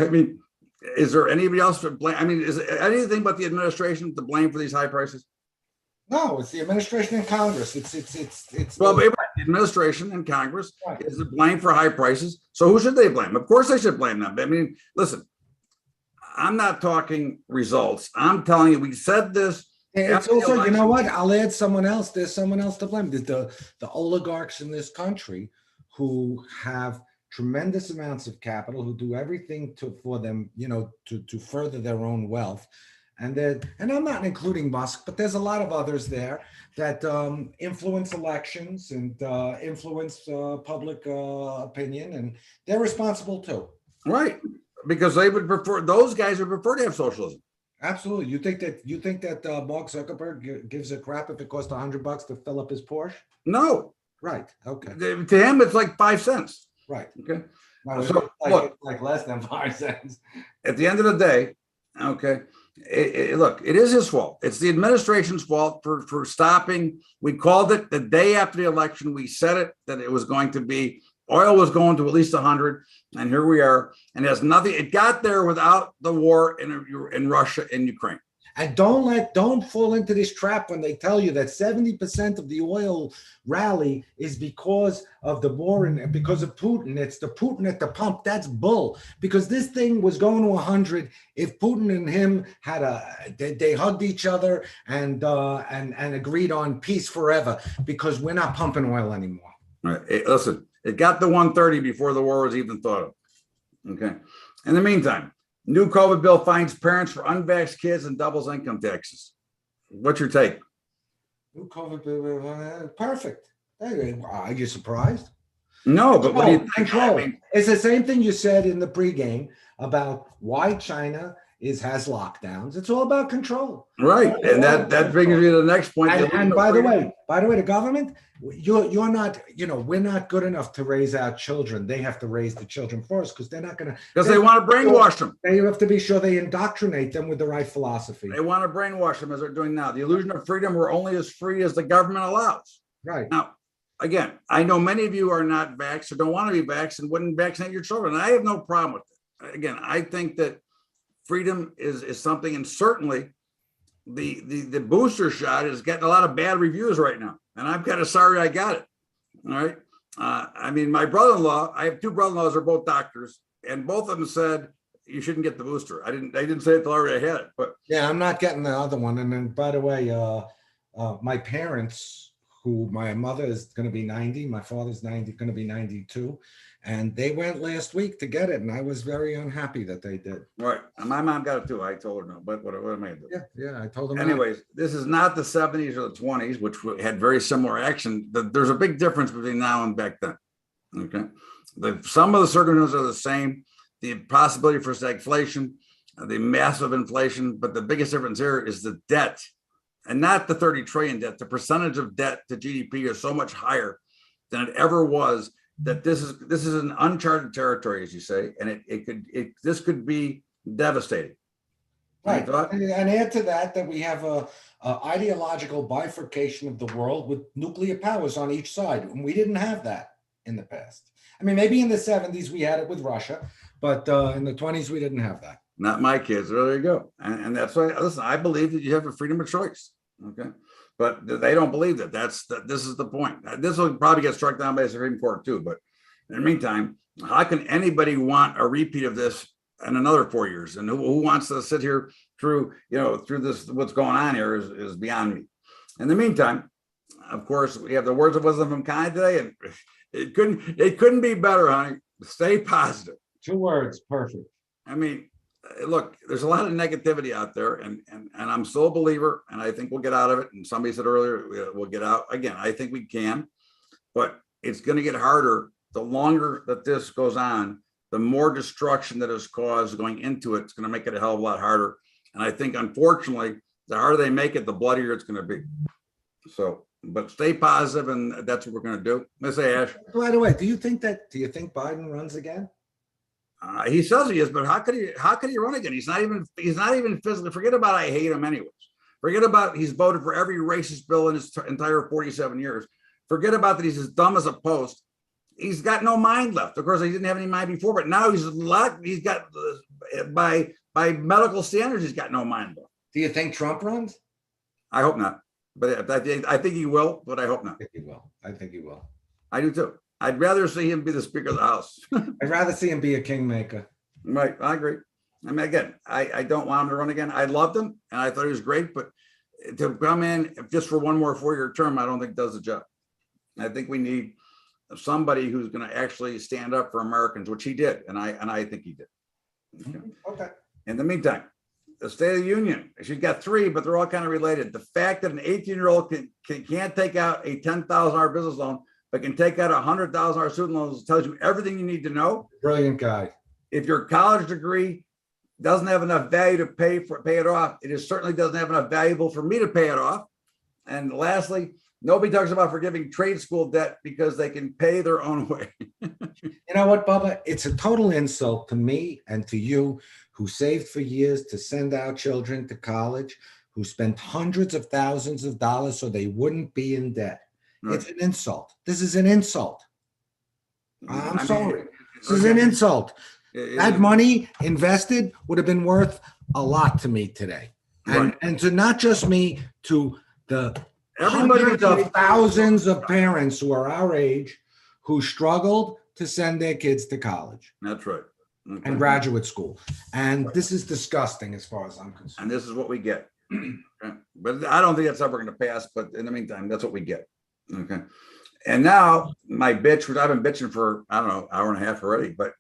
I mean, is there anybody else to blame? I mean, is it anything but the administration to blame for these high prices? No, it's the administration and Congress. It's well, the administration and Congress is to blame for high prices. So who should they blame? Of course, they should blame them. I mean, listen, I'm not talking results. I'm telling you, we said this. It's also, you know what? I'll add someone else. There's someone else to blame. There's the oligarchs in this country who have tremendous amounts of capital, who do everything for them, to further their own wealth. And I'm not including Musk, but there's a lot of others there that influence elections and influence public opinion, and they're responsible too. Right, because those guys would prefer to have socialism. Absolutely. You think that Mark Zuckerberg gives a crap if it costs $100 to fill up his Porsche? No. Right. Okay. To him, it's like 5 cents. Right. Okay. No, so look, like less than 5 cents. At the end of the day, okay. Look, it is his fault. It's the administration's fault for stopping. We called it the day after the election. We said it that it was going to be. Oil was going to at least 100, and here we are. And there's nothing. It got there without the war in Russia and Ukraine. And don't fall into this trap when they tell you that 70% of the oil rally is because of the war and because of Putin. It's the Putin at the pump. That's bull. Because this thing was going to 100 if Putin and him they hugged each other and agreed on peace forever, because we're not pumping oil anymore. Right. Listen, it got to 130 before the war was even thought of. Okay. In the meantime, new COVID bill fines parents for unvaxxed kids and doubles income taxes. What's your take? New COVID bill, perfect. Hey, are you surprised? No, but what do you think? Control. I mean, it's the same thing you said in the pregame about why China has lockdowns. It's all about control. Right, and that brings me to the next point. And by the way, the government, you're not, we're not good enough to raise our children. They have to raise the children for us, because they're not going to. Because they want to brainwash them. They have to be sure they indoctrinate them with the right philosophy. They want to brainwash them as they're doing now. The illusion of freedom, we're only as free as the government allows. Right. Now, again, I know many of you are not vaxxed or don't want to be vaxxed and wouldn't vaccinate your children. And I have no problem with it. Again, I think that freedom is something, and certainly the booster shot is getting a lot of bad reviews right now, and I'm kind of sorry I got it. All right. I mean, my brother-in-law, I have 2 brother-in-laws, they're both doctors, and both of them said you shouldn't get the booster. I didn't say it till I already had it, but yeah, I'm not getting the other one. And then, by the way, my parents, who my mother is going to be 90, my father's 90, going to be 92. And they went last week to get it. And I was very unhappy that they did. Right. And my mom got it too. I told her no, but what am I gonna do? Yeah, I told them. Anyways, this is not the 70s or the 20s, which had very similar action. There's a big difference between now and back then. Okay. Some of the circumstances are the same. The possibility for stagflation, the massive inflation, but the biggest difference here is the debt, and not the 30 trillion debt. The percentage of debt to GDP is so much higher than it ever was, that this is an uncharted territory, as you say, and this could be devastating. Right. And add to that we have a ideological bifurcation of the world with nuclear powers on each side. And we didn't have that in the past. I mean, maybe in the 70s we had it with Russia, but in the 20s we didn't have that. Not my kids. Well, there you go. And that's why, listen, I believe that you have a freedom of choice. Okay. But they don't believe that. This is the point. This will probably get struck down by the Supreme Court too. But in the meantime, how can anybody want a repeat of this in another 4 years? And who wants to sit here through this? What's going on here is beyond me. In the meantime, of course, we have the words of wisdom from Kai today, and it couldn't be better, honey. Stay positive. 2 words, perfect. I mean, look, there's a lot of negativity out there, and I'm still a believer, and I think we'll get out of it. And somebody said earlier, we'll get out again. I think we can, but it's going to get harder. The longer that this goes on, the more destruction that is caused going into it. It's going to make it a hell of a lot harder. And I think, unfortunately, the harder they make it, the bloodier it's going to be. So, but stay positive, and that's what we're going to do. Miss Ash. By the way, do you think Biden runs again? He says he is, but how could he run again? He's not even physically. Forget about I hate him anyways. Forget about he's voted for every racist bill in his entire 47 years. Forget about that he's as dumb as a post. He's got no mind left. Of course, he didn't have any mind before, but now he's got by medical standards, he's got no mind left. Do you think Trump runs? I hope not, but I think he will, but I hope not. I think he will. I do too. I'd rather see him be the Speaker of the House. I'd rather see him be a kingmaker. Right, I agree. I mean, again, I don't want him to run again. I loved him, and I thought he was great, but to come in just for one more 4-year term, I don't think does the job. I think we need somebody who's going to actually stand up for Americans, which he did, and I think he did. Okay. In the meantime, the State of the Union, she's got 3, but they're all kind of related. The fact that an 18-year-old can't take out a $10,000 business loan, but can take out a $100,000 student loan tells you everything you need to know. Brilliant guy. If your college degree doesn't have enough value to pay it off, it certainly doesn't have enough valuable for me to pay it off. And lastly, nobody talks about forgiving trade school debt because they can pay their own way. You know what, Bubba? It's a total insult to me and to you, who saved for years to send our children to college, who spent hundreds of thousands of dollars so they wouldn't be in debt. Right. It's an insult. This is an insult. I'm sorry. This is an insult. That money invested would have been worth a lot to me today. And to not just me, to the hundreds of thousands of parents who are our age who struggled to send their kids to college. That's right. Okay. And graduate school. And this is disgusting as far as I'm concerned. And this is what we get. Okay. But I don't think that's ever going to pass. But in the meantime, that's what we get. Okay. And now my bitch, which I've been bitching for, I don't know, hour and a half already, but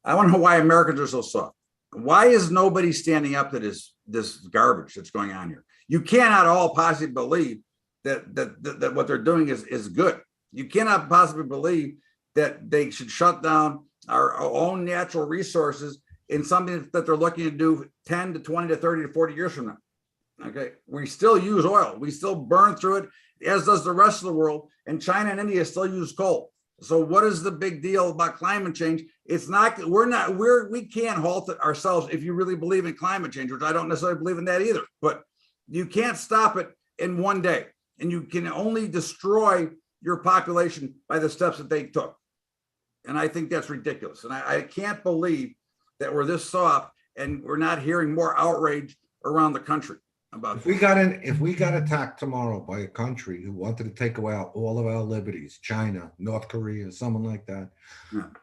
I want to know why Americans are so soft. Why is nobody standing up to this garbage that's going on here? You cannot all possibly believe that what they're doing is good. You cannot possibly believe that they should shut down our own natural resources in something that they're looking to do 10 to 20 to 30 to 40 years from now. Okay. We still use oil. We still burn through it, as does the rest of the world. And China and India still use coal. So what is the big deal about climate change? It's not, we can't halt it ourselves if you really believe in climate change, which I don't necessarily believe in that either, but you can't stop it in one day. And you can only destroy your population by the steps that they took. And I think that's ridiculous. And I can't believe that we're this soft and we're not hearing more outrage around the country about if we got attacked tomorrow by a country who wanted to take away all of our liberties, China, North Korea, someone like that,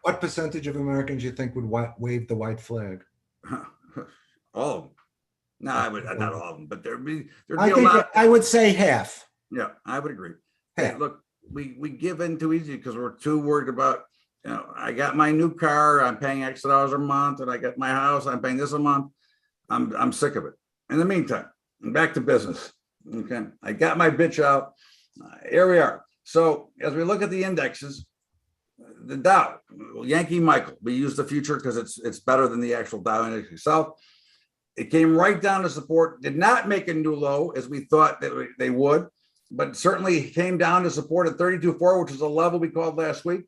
what percentage of Americans you think would wave the white flag? All of them. No, not all of them, but there'd be I would say half. Yeah, I would agree. Hey, look, we give in too easy because we're too worried about, I got my new car, I'm paying X dollars a month, and I got my house, I'm paying this a month. I'm sick of it. In the meantime, back to business. Okay, I got my bitch out. Here we are. So as we look at the indexes, the Dow, Yankee Michael, we use the future because it's better than the actual Dow index itself. It came right down to support, did not make a new low as we thought that they would, but certainly came down to support at 32.4, which is a level we called last week,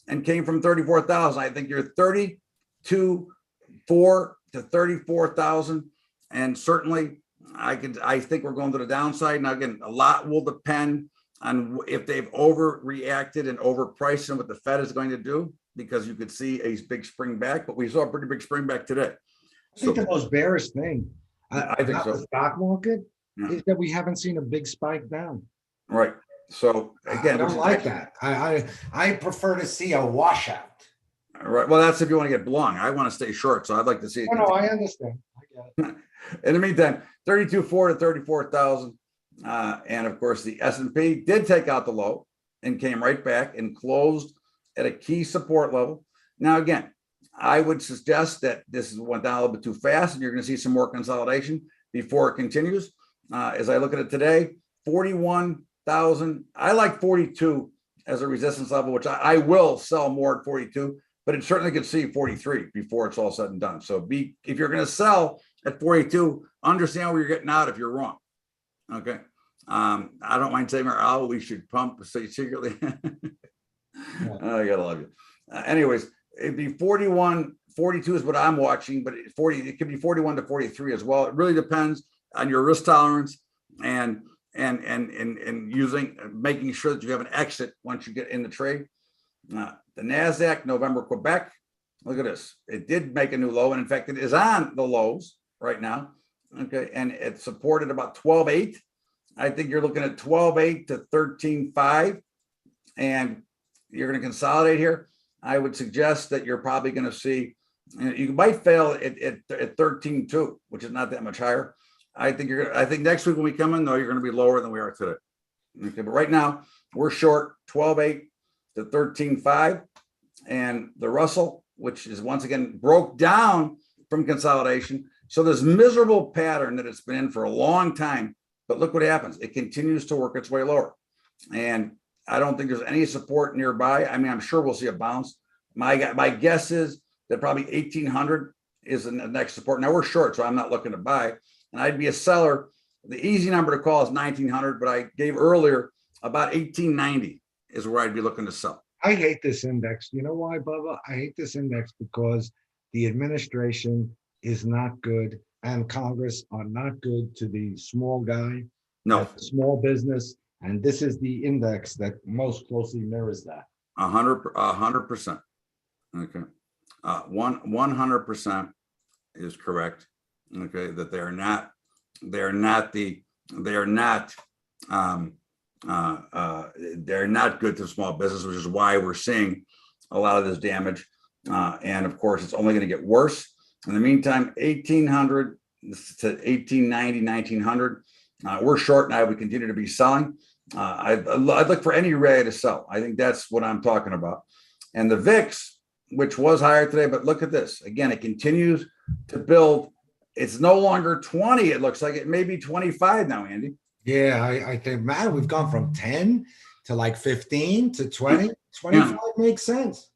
and came from 34,000. I think you're 32.4 to 34,000, and certainly I think we're going to the downside. Now again, a lot will depend on if they've overreacted and overpriced and what the Fed is going to do, because you could see a big spring back, but we saw a pretty big spring back today. I think the most bearish thing I think about so. the stock market is that we haven't seen a big spike down. Right. So again, I don't like that. I prefer to see a washout. Right. Well, that's if you want to get long. I want to stay short, so I'd like to see it. No, I understand. I get it. In the meantime, 32.4 to 34,000. And of course, the S&P did take out the low and came right back and closed at a key support level. Now, again, I would suggest that this went down a little bit too fast, and you're going to see some more consolidation before it continues. As I look at it today, 41,000. I like 42 as a resistance level, which I will sell more at 42, but it certainly could see 43 before it's all said and done. So if you're going to sell at 42, understand where you're getting out if you're wrong. Okay. I don't mind saying, we should pump secretly. I gotta love you. Anyways, it'd be 41, 42 is what I'm watching, but it could be 41 to 43 as well. It really depends on your risk tolerance and making sure that you have an exit once you get in the trade. The NASDAQ, November, Quebec. Look at this. It did make a new low. And in fact, it is on the lows right now. Okay. And it supported about 12.8. I think you're looking at 12.8 to 13.5. And you're going to consolidate here. I would suggest that you're probably going to see, you might fail at 13.2, which is not that much higher. I think next week when we come in, though, you're going to be lower than we are today. Okay. But right now, we're short 12.8 to 13.5. And the Russell, which is once again broke down from consolidation. So this miserable pattern that it's been in for a long time, but look what happens. It continues to work its way lower. And I don't think there's any support nearby. I mean, I'm sure we'll see a bounce. My guess is that probably 1,800 is the next support. Now we're short, so I'm not looking to buy. And I'd be a seller. The easy number to call is 1,900, but I gave earlier about 1,890 is where I'd be looking to sell. I hate this index. You know why, Bubba? I hate this index because the administration is not good and Congress are not good to the small guy, small business. And this is the index that most closely mirrors that. 100%. Okay. 100% is correct. Okay. That they're not good to small business, which is why we're seeing a lot of this damage. And of course, it's only going to get worse. In the meantime, 1,800 to 1,890, 1,900. We're short, and I would continue to be selling. I'd look for any rally to sell. I think that's what I'm talking about. And the VIX, which was higher today, but look at this. Again, it continues to build. It's no longer 20. It looks like it may be 25 now, Andy. Yeah, I think, man, we've gone from 10 to like 15 to 20. 25 makes sense.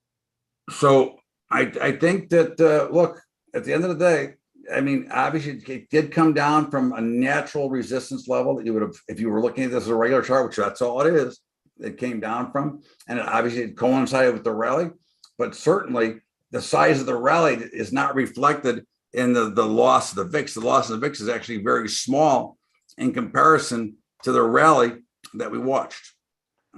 So I think that, look, at the end of the day, I mean, obviously it did come down from a natural resistance level that you would have, if you were looking at this as a regular chart, which that's all it is, it came down from, and it obviously coincided with the rally, but certainly the size of the rally is not reflected in the loss of the VIX. The loss of the VIX is actually very small in comparison to the rally that we watched.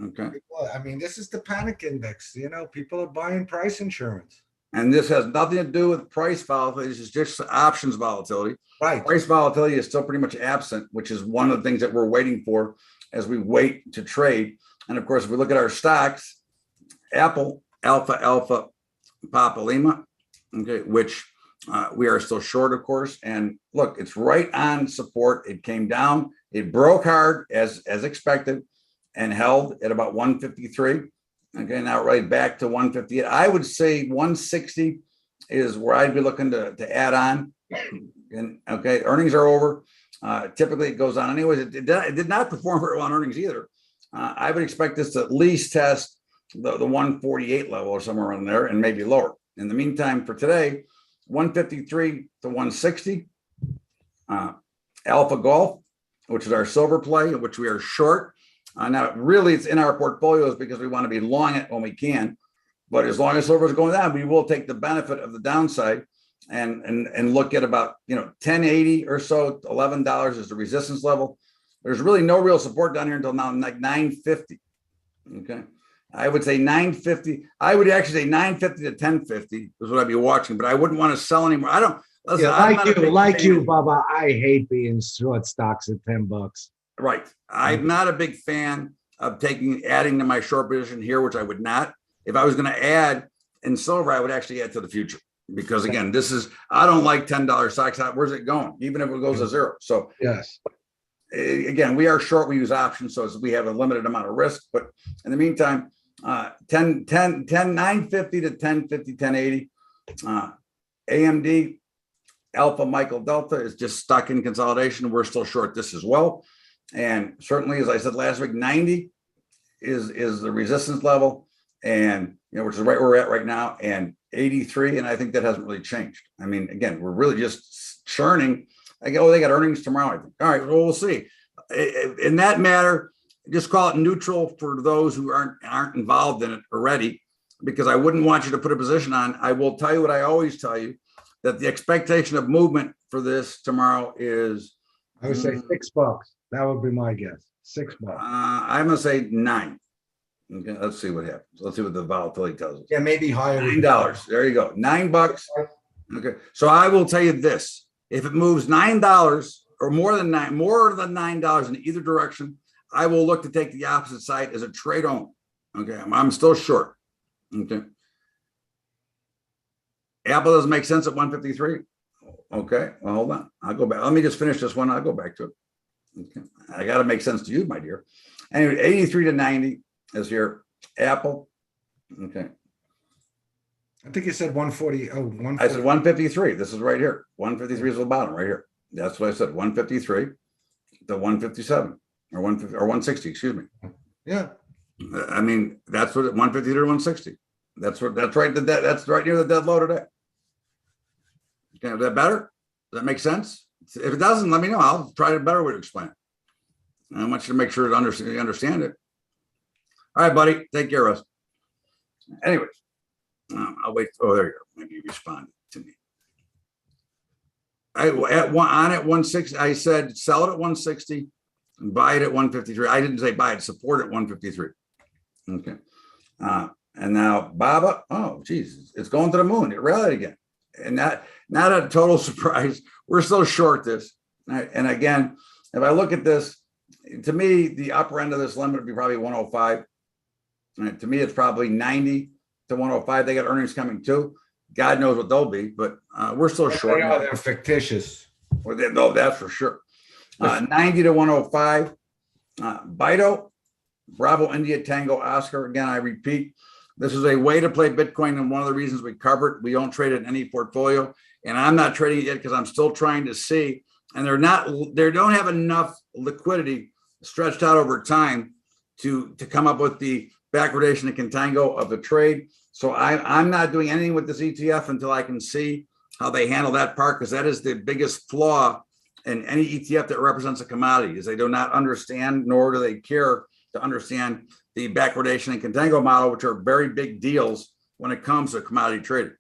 Okay. Well, I mean, this is the panic index. You know, people are buying price insurance. And this has nothing to do with price volatility. This is just options volatility. Right. Price volatility is still pretty much absent, which is one of the things that we're waiting for as we wait to trade. And of course, if we look at our stocks, Apple, Alpha, Papa Lima, okay, which we are still short, of course. And look, it's right on support. It came down. It broke hard as expected. and held at about 153. Okay, now right back to 158. I would say 160 is where I'd be looking to add on. And okay, earnings are over. Typically it goes on anyways. It did not perform very well on earnings either. I would expect this to at least test the 148 level or somewhere around there and maybe lower. In the meantime, for today, 153 to 160. Alpha Golf, which is our silver play, which we are short. Now, really, it's in our portfolios because we want to be long it when we can. But as long as silver is going down, we will take the benefit of the downside and look at about 1080 or so. $11 is the resistance level. There's really no real support down here until now, like 950. Okay, I would say 950. I would actually say 950 to 1050 is what I'd be watching, but I wouldn't want to sell anymore. I don't. Listen, yeah, like you, Bubba. I hate being short stocks at $10. Right. I'm not a big fan of adding to my short position here, which I would not. If I was going to add in silver, I would actually add to the future because again, I don't like $10 stocks. Where's it going? Even if it goes to zero. So yes. Again, we are short. We use options, so we have a limited amount of risk. But in the meantime, 950 to 1050, 1080. AMD, Alpha Michael Delta is just stuck in consolidation. We're still short this as well. And certainly, as I said last week, 90 is the resistance level, and which is right where we're at right now, and 83, and I think that hasn't really changed. I mean, again, we're really just churning. They got earnings tomorrow, I think. All right, well, we'll see. In that matter, just call it neutral for those who aren't involved in it already, because I wouldn't want you to put a position on. I will tell you what I always tell you, that the expectation of movement for this tomorrow is, I would say $6. That would be my guess. $6. I'm going to say 9. Okay, let's see what happens. Let's see what the volatility tells us. Yeah, maybe higher. $9. There you go. $9. Okay. So I will tell you this: if it moves $9 or more than $9 in either direction, I will look to take the opposite side as a trade only. Okay. I'm still short. Okay. Apple doesn't make sense at 153. Okay. Well, hold on. I'll go back. Let me just finish this one. I'll go back to it. Okay. I got to make sense to you, my dear. Anyway, 83 to 90 is your Apple. Okay. I think you said 140. Oh, 140. I said 153. This is right here. 153 is the bottom right here. That's what I said. 153 to 157 or 160. Excuse me. Yeah. I mean, that's what 153 to 160. That's right. That's right near the dead low today. Okay, is that better? Does that make sense? If it doesn't, let me know. I'll try a better way to explain it. I want you to make sure you understand it. All right, buddy. Take care, Russ. Anyways, I'll wait. Oh, there you go. Maybe you responded to me. At 160, I said sell it at 160 and buy it at 153. I didn't say buy it, support it at 153. Okay. And now Baba, oh, geez, it's going to the moon. It rallied again. And not a total surprise. We're still short this. And again, if I look at this, to me, the upper end of this limit would be probably 105. And to me, it's probably 90 to 105. They got earnings coming too. God knows what they'll be, but we're still short. They're fictitious. No, that's for sure. 90 to 105. Bido, Bravo, India, Tango, Oscar. Again, I repeat, this is a way to play Bitcoin, and one of the reasons we cover it. We don't trade it in any portfolio, and I'm not trading it yet because I'm still trying to see. And they don't have enough liquidity stretched out over time to come up with the backwardation and contango of the trade. So I'm not doing anything with this ETF until I can see how they handle that part, because that is the biggest flaw in any ETF that represents a commodity, is they do not understand, nor do they care to understand the backwardation and contango model, which are very big deals when it comes to commodity trading.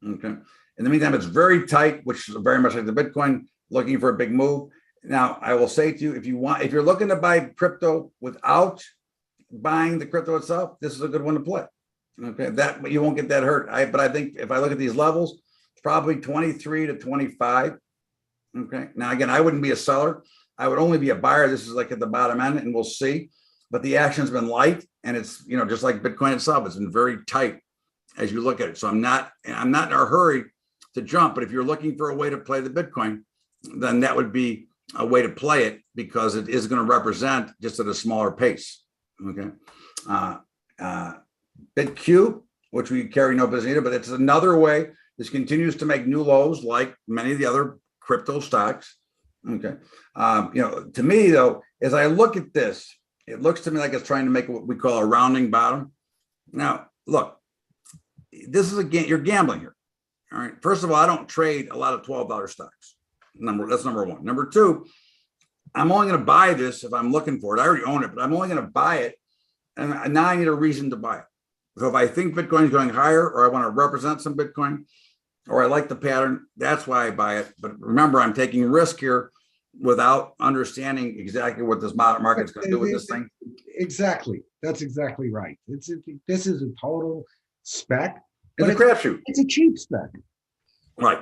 Okay. In the meantime, it's very tight, which is very much like the Bitcoin, looking for a big move. Now, I will say to you, if you're looking to buy crypto without buying the crypto itself, this is a good one to play. Okay, that you won't get that hurt. But I think if I look at these levels, it's probably 23 to 25. Okay. Now, again, I wouldn't be a seller. I would only be a buyer. This is like at the bottom end, and we'll see. But the action's been light, and it's just like Bitcoin itself, it's been very tight as you look at it. So I'm not in a hurry to jump. But if you're looking for a way to play the Bitcoin, then that would be a way to play it, because it is going to represent just at a smaller pace. Okay. BitQ, which we carry no business either, but it's another way. This continues to make new lows like many of the other crypto stocks. Okay. To me though, as I look at this, it looks to me like it's trying to make what we call a rounding bottom. Now, look, this is you're gambling here. All right. First of all, I don't trade a lot of $12 stocks. That's number one. Number two, I'm only going to buy this if I'm looking for it. I already own it, but I'm only going to buy it. And now I need a reason to buy it. So if I think Bitcoin is going higher, or I want to represent some Bitcoin, or I like the pattern, that's why I buy it. But remember, I'm taking risk here without understanding exactly what this market's going to do with this thing. Exactly. That's exactly right. This is a total spec. It's a crapshoot. It's a cheap spec. Right.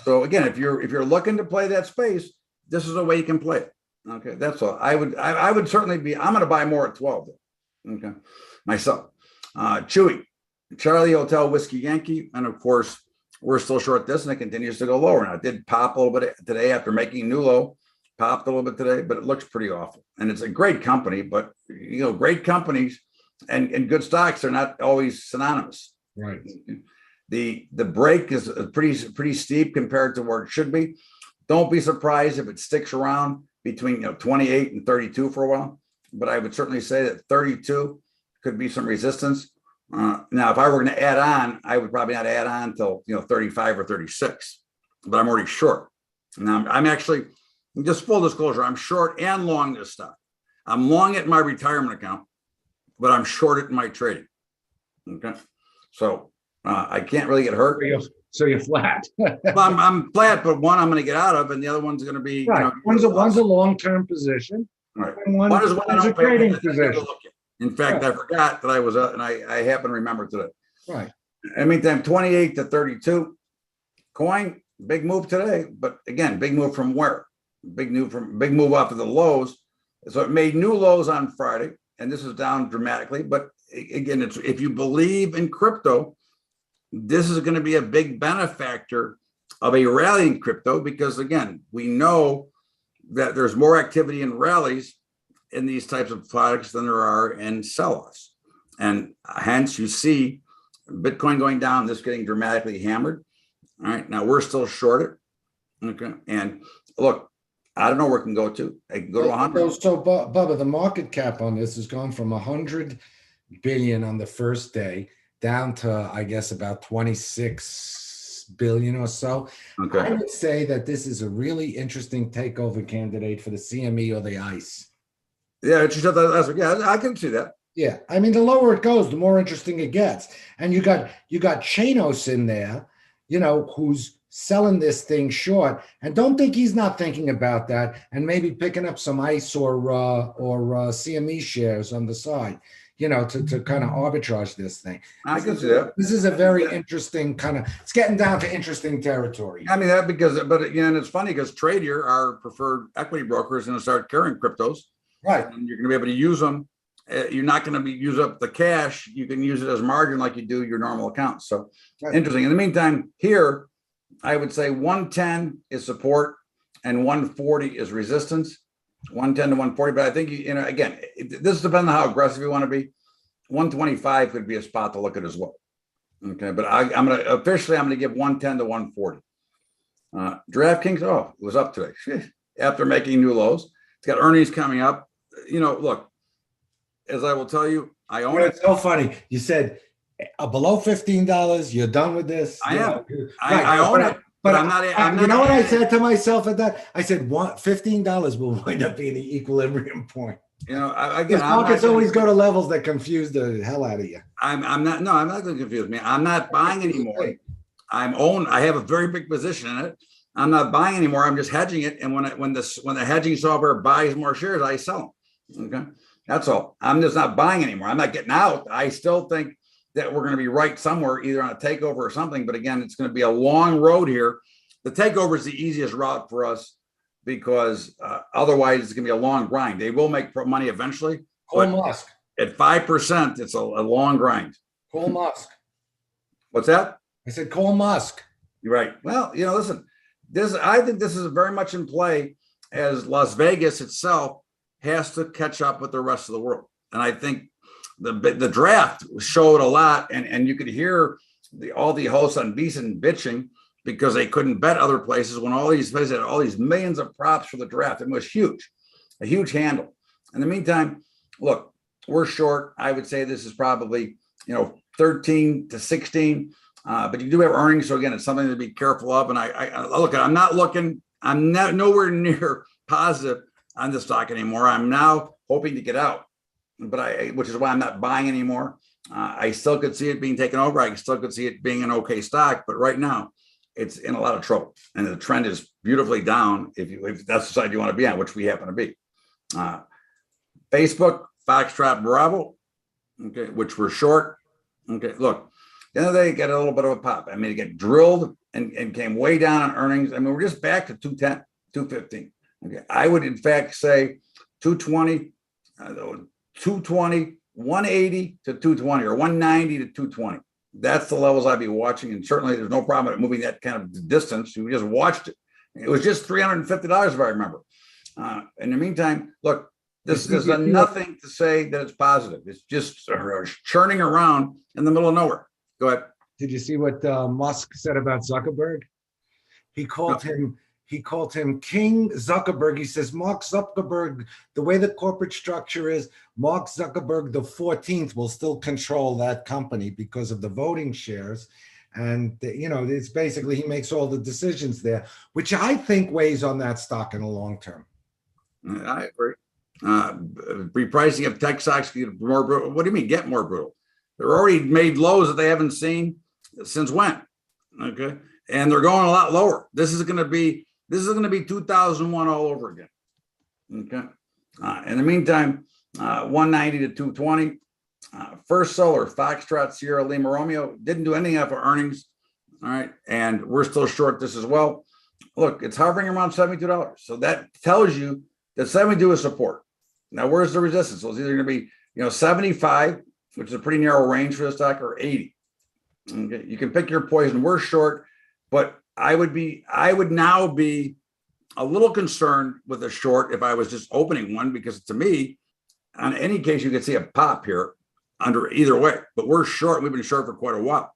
So again, if you're looking to play that space, this is a way you can play it. Okay, that's all. I would certainly be. I'm going to buy more at 12. Okay, myself. Chewy, Charlie Hotel Whiskey Yankee, and of course we're still short this, and it continues to go lower. Now it did pop a little bit today after making a new low. Popped a little bit today, but it looks pretty awful. And it's a great company, but great companies and good stocks are not always synonymous. Right. The break is pretty steep compared to where it should be. Don't be surprised if it sticks around between 28 and 32 for a while. But I would certainly say that 32 could be some resistance. Now, if I were going to add on, I would probably not add on until 35 or 36. But I'm already short. Now I'm actually, just full disclosure, I'm short and long this stock. I'm long it in my retirement account, but I'm short it in my trading. Okay, so I can't really get hurt. So you're flat. Well, I'm flat, but one I'm going to get out of, and the other one's going to be right. One's a long-term position. Right. And one is a trading position. In fact, I forgot that I was, and I happen to remember today. Right. I mean, then 28 to 32. Coin, big move today, but again, big move from where? Big move off of the lows. So it made new lows on Friday, and this is down dramatically. But again, it's if you believe in crypto, this is going to be a big benefactor of a rally in crypto, because again, we know that there's more activity in rallies in these types of products than there are in sell-offs. And hence you see Bitcoin going down, this getting dramatically hammered. All right, now we're still shorted. Okay, and look, I don't know where it can go to. It can go to 100. So, Bubba, the market cap on this has gone from 100 billion on the first day down to, I guess, about 26 billion or so. Okay. I would say that this is a really interesting takeover candidate for the CME or the ICE. Yeah, I can see that. Yeah, I mean, the lower it goes, the more interesting it gets. And you got Chanos in there, who's selling this thing short, and don't think he's not thinking about that and maybe picking up some ICE or CME shares on the side, to kind of arbitrage this thing. I can see that. This is a very interesting it's getting down to interesting territory. I mean that and it's funny because Tradier, our preferred equity broker, is going to start carrying cryptos. Right. And you're going to be able to use them. You're not going to use up the cash. You can use it as margin like you do your normal accounts. So Interesting. In the meantime, here, I would say 110 is support and 140 is resistance. 110 to 140. But I think, again, this depends on how aggressive you want to be. 125 could be a spot to look at as well. Okay. But I'm going to give 110 to 140. DraftKings, it was up today after making new lows. It's got earnings coming up. Look, as I will tell you, I own it. It's so funny. You said below $15, you're done with this. I am. I own it. But I'm not. You know what I said to myself at that? I said, $15 will wind up being the equilibrium point. Again, markets always go to levels that confuse the hell out of you. I'm not going to confuse me. I'm not buying anymore. I have a very big position in it. I'm not buying anymore. I'm just hedging it. And when the hedging software buys more shares, I sell them. Okay, that's all. I'm just not buying anymore. I'm not getting out. I still think that we're going to be right somewhere, either on a takeover or something. But again, it's going to be a long road here. The takeover is the easiest route for us because otherwise it's going to be a long grind. They will make money eventually. Call Musk. At 5%, it's a long grind. Call Musk. What's that? I said, call Musk. You're right. Well, listen, I think this is very much in play as Las Vegas itself has to catch up with the rest of the world. And I think the draft showed a lot, and you could hear all the hosts on VSiN bitching because they couldn't bet other places when all these places had all these millions of props for the draft. It was huge, a huge handle. In the meantime, look, we're short. I would say this is probably 13 to 16, but you do have earnings, so again, it's something to be careful of. And I look, I'm not nowhere near positive on the stock anymore. I'm now hoping to get out, but which is why I'm not buying anymore. I still could see it being taken over. I still could see it being an okay stock, but right now it's in a lot of trouble, and the trend is beautifully down. If that's the side you want to be on, which we happen to be. Facebook, Foxtrot, Bravo, okay, which we're short. Okay, look, the end of the day, get a little bit of a pop. I mean, it get drilled and came way down on earnings. I mean, we're just back to 210, 215. Okay, I would in fact say 220, 220, 180 to 220, or 190 to 220. That's the levels I'd be watching, and certainly there's no problem at moving that kind of distance. You just watched it. It was just $350 if I remember. In the meantime, look, this is nothing to say that it's positive. It's just churning around in the middle of nowhere. Go ahead. Did you see what Musk said about Zuckerberg? He called him King Zuckerberg. He says Mark Zuckerberg, the way the corporate structure is, Mark Zuckerberg the 14th will still control that company because of the voting shares. And it's basically he makes all the decisions there, which I think weighs on that stock in the long term. I agree. Repricing of tech stocks get more brutal. What do you mean get more brutal? They're already made lows that they haven't seen since when? Okay, and they're going a lot lower. This is going to be 2001 all over again. Okay. In the meantime, 190 to 220. First Solar, Foxtrot, Sierra Lima Romeo didn't do anything after earnings. All right, and we're still short this as well. Look, it's hovering around $72, so that tells you that 72 is support. Now, where's the resistance? So it's either going to be 75, which is a pretty narrow range for the stock, or 80. Okay, you can pick your poison. We're short, but I would now be a little concerned with a short if I was just opening one, because to me, on any case, you could see a pop here under either way. But we're short. We've been short for quite a while,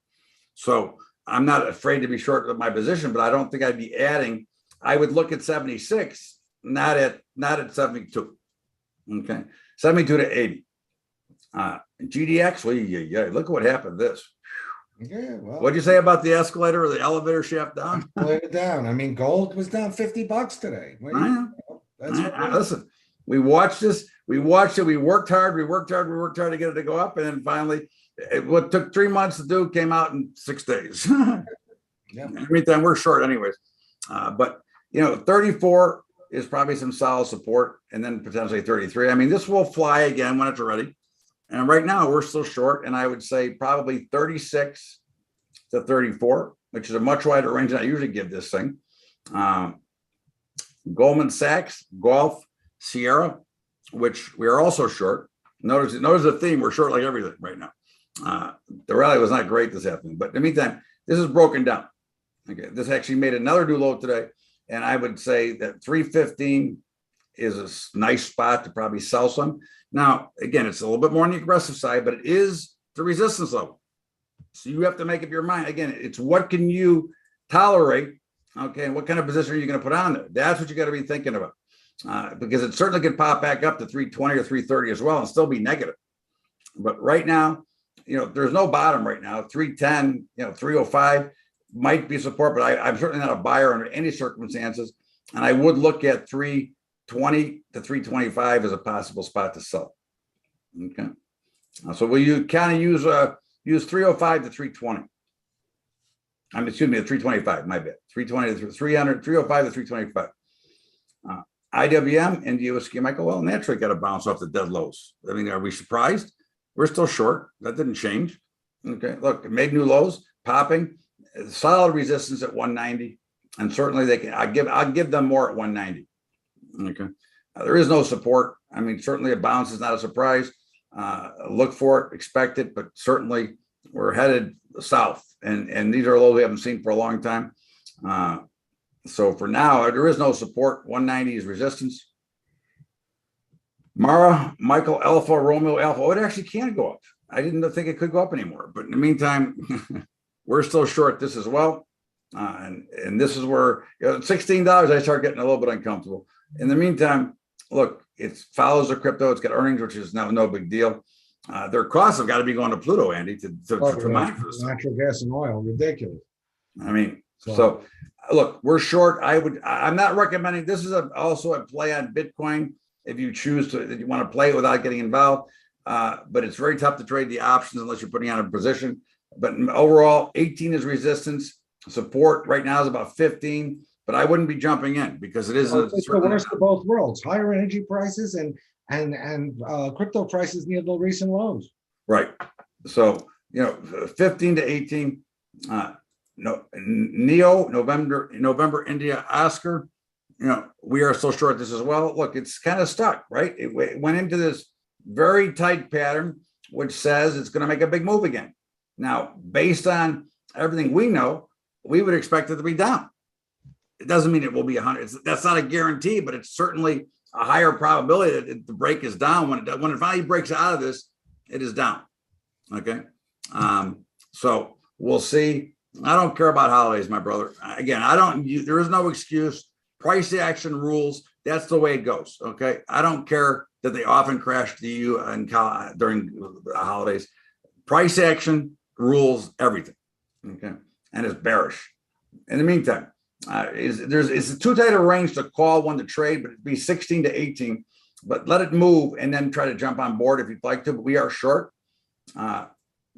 so I'm not afraid to be short with my position. But I don't think I'd be adding. I would look at 76, not at 72. Okay, 72 to 80. GDX, well, yeah, look at what happened to this. Yeah, well, What'd you say about the escalator or the elevator shaft down? Down. I mean, gold was down $50 today. Listen, we watched this. We watched it. We worked hard. We worked hard to get it to go up, and then finally, what took 3 months to do came out in 6 days. Yeah. In the meantime, we're short anyways. But 34 is probably some solid support, and then potentially 33. I mean, this will fly again when it's ready. And right now we're still short, and I would say probably 36 to 34, which is a much wider range than I usually give this thing. Goldman Sachs, Gulf, Sierra, which we are also short. Notice the theme. We're short like everything right now. The rally was not great this afternoon, but in the meantime, this is broken down. Okay, this actually made another new low today, and I would say that 315 is a nice spot to probably sell some. Now, again, it's a little bit more on the aggressive side, but it is the resistance level. So you have to make up your mind. Again, it's what can you tolerate, okay, and what kind of position are you going to put on there? That's what you got to be thinking about, because it certainly could pop back up to 320 or 330 as well and still be negative. But right now, there's no bottom right now. 310, 305 might be support, but I'm certainly not a buyer under any circumstances. And I would look at 320 to 325 as a possible spot to sell. Okay. So will you kind of use 305 to 320? Excuse me, 325, my bad. 320 to 300, 305 to 325. IWM, India Whiskey Michael, well, naturally got to bounce off the dead lows. I mean, are we surprised? We're still short. That didn't change. Okay, look, it made new lows, popping, solid resistance at 190, and certainly they can. I'll give them more at 190. Okay, there is no support. I mean, certainly a bounce is not a surprise. Look for it, expect it, but certainly we're headed south, and these are lows we haven't seen for a long time. So for now, there is no support. 190 is resistance. Mara, Michael Alpha, Romeo Alpha. Oh, it actually can go up. I didn't think it could go up anymore. But in the meantime, we're still short this as well. And this is where $16, I start getting a little bit uncomfortable. In the meantime, look, it follows the crypto. It's got earnings, which is now no big deal. Their costs have got to be going to Pluto, Andy, to mine for this. Natural gas and oil, ridiculous. I mean, so look, we're short. I'm not recommending. This is also a play on Bitcoin if you choose to, if you want to play it without getting involved. But it's very tough to trade the options unless you're putting on a position. But overall, 18 is resistance. Support right now is about 15. But I wouldn't be jumping in because it is it's the worst of both worlds: higher energy prices and crypto prices near the recent lows. Right. So 15 to 18. No, Neo, November, India, Oscar. We are so short this as well. Look, it's kind of stuck, right? It went into this very tight pattern, which says it's going to make a big move again. Now, based on everything we know, we would expect it to be down. It doesn't mean it will be 100. That's not a guarantee, but it's certainly a higher probability that the break is down. When it finally breaks out of this, it is down. Okay. So we'll see. I don't care about holidays, my brother. Again, there is no excuse. Price action rules. That's the way it goes. Okay. I don't care that they often crash to you during the holidays. Price action rules everything. Okay. And it's bearish. In the meantime, it's too tight a range to call one to trade, but it'd be 16 to 18. But let it move and then try to jump on board if you'd like to. But we are short.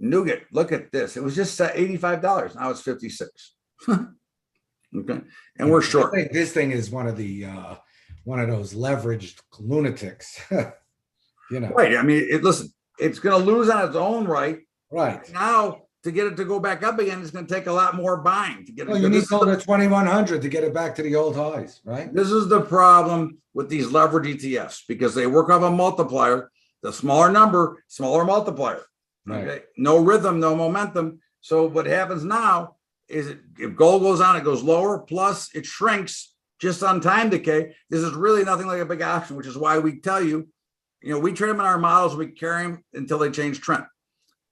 Nougat, look at this. It was just $85. Now it's 56. Okay, and we're short. I think this thing is one of those leveraged lunatics. Right. I mean, listen, it's going to lose on its own right. Right now, to get it to go back up again, it's going to take a lot more buying to get it. Well, you need to go to 2,100 to get it back to the old highs, right? This is the problem with these leverage ETFs because they work off a multiplier. The smaller number, smaller multiplier. Right. Okay, no rhythm, no momentum. So what happens now is if gold goes on, it goes lower. Plus, it shrinks just on time decay. This is really nothing like a big option, which is why we tell you, we trade them in our models. We carry them until they change trend.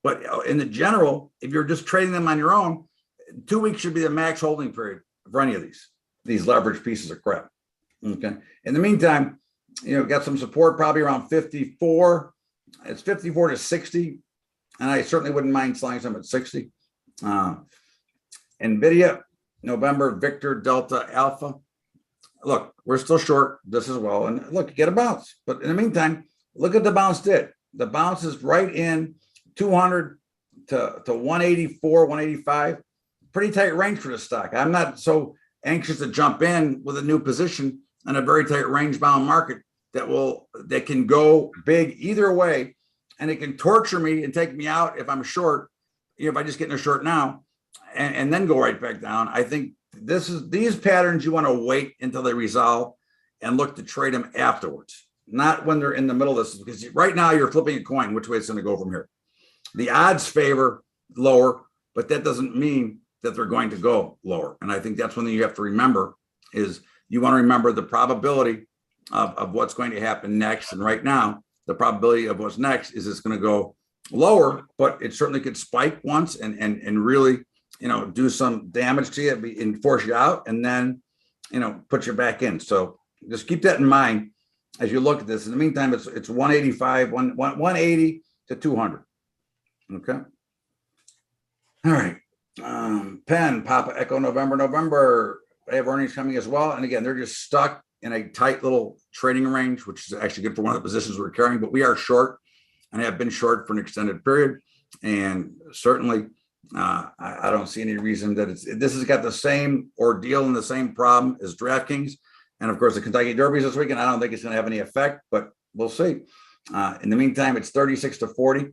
But in the general, if you're just trading them on your own, 2 weeks should be the max holding period for any of these leverage pieces of crap. Okay. In the meantime, got some support probably around 54. It's 54 to 60. And I certainly wouldn't mind selling some at 60. NVIDIA, November, Victor, Delta, Alpha. Look, we're still short this as well. And look, get a bounce. But in the meantime, look at the bounce did. The bounce is right in 200 to 184, 185. Pretty tight range for the stock. I'm not so anxious to jump in with a new position in a very tight range bound market that can go big either way. And it can torture me and take me out if I'm short, if I just get in a short now and then go right back down. I think these patterns, you want to wait until they resolve and look to trade them afterwards, not when they're in the middle of this, because right now you're flipping a coin, which way it's going to go from here. The odds favor lower, but that doesn't mean that they're going to go lower. And I think that's one thing you have to remember is you want to remember the probability of what's going to happen next. And right now, the probability of what's next is it's going to go lower, but it certainly could spike once and really, do some damage to you and force you out and then, put you back in. So just keep that in mind as you look at this. In the meantime, it's 185, 180 to 200. Okay. All right. Penn, Papa Echo, November. They have earnings coming as well. And again, they're just stuck in a tight little trading range, which is actually good for one of the positions we're carrying, but we are short and have been short for an extended period. And certainly, I don't see any reason that this has got the same ordeal and the same problem as DraftKings. And of course, the Kentucky Derby this weekend, I don't think it's going to have any effect, but we'll see. In the meantime, it's 36 to 40.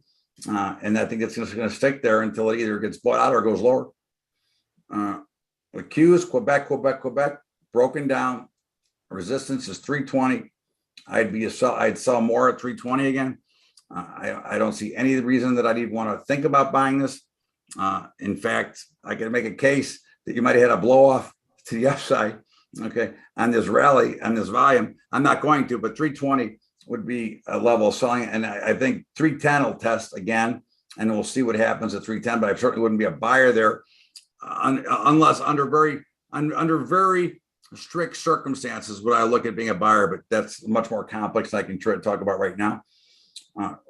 And I think it's just going to stick there until it either gets bought out or goes lower. The Qs, Quebec, broken down. Resistance is 320. I'd sell more at 320 again. I don't see any reason that I'd even want to think about buying this. In fact, I could make a case that you might have had a blow off to the upside. Okay, on this rally, on this volume, I'm not going to, but 320 would be a level of selling. And I think 310 will test again, and we'll see what happens at 310, but I certainly wouldn't be a buyer there unless under very strict circumstances would I look at being a buyer, but that's much more complex than I can try to talk about right now.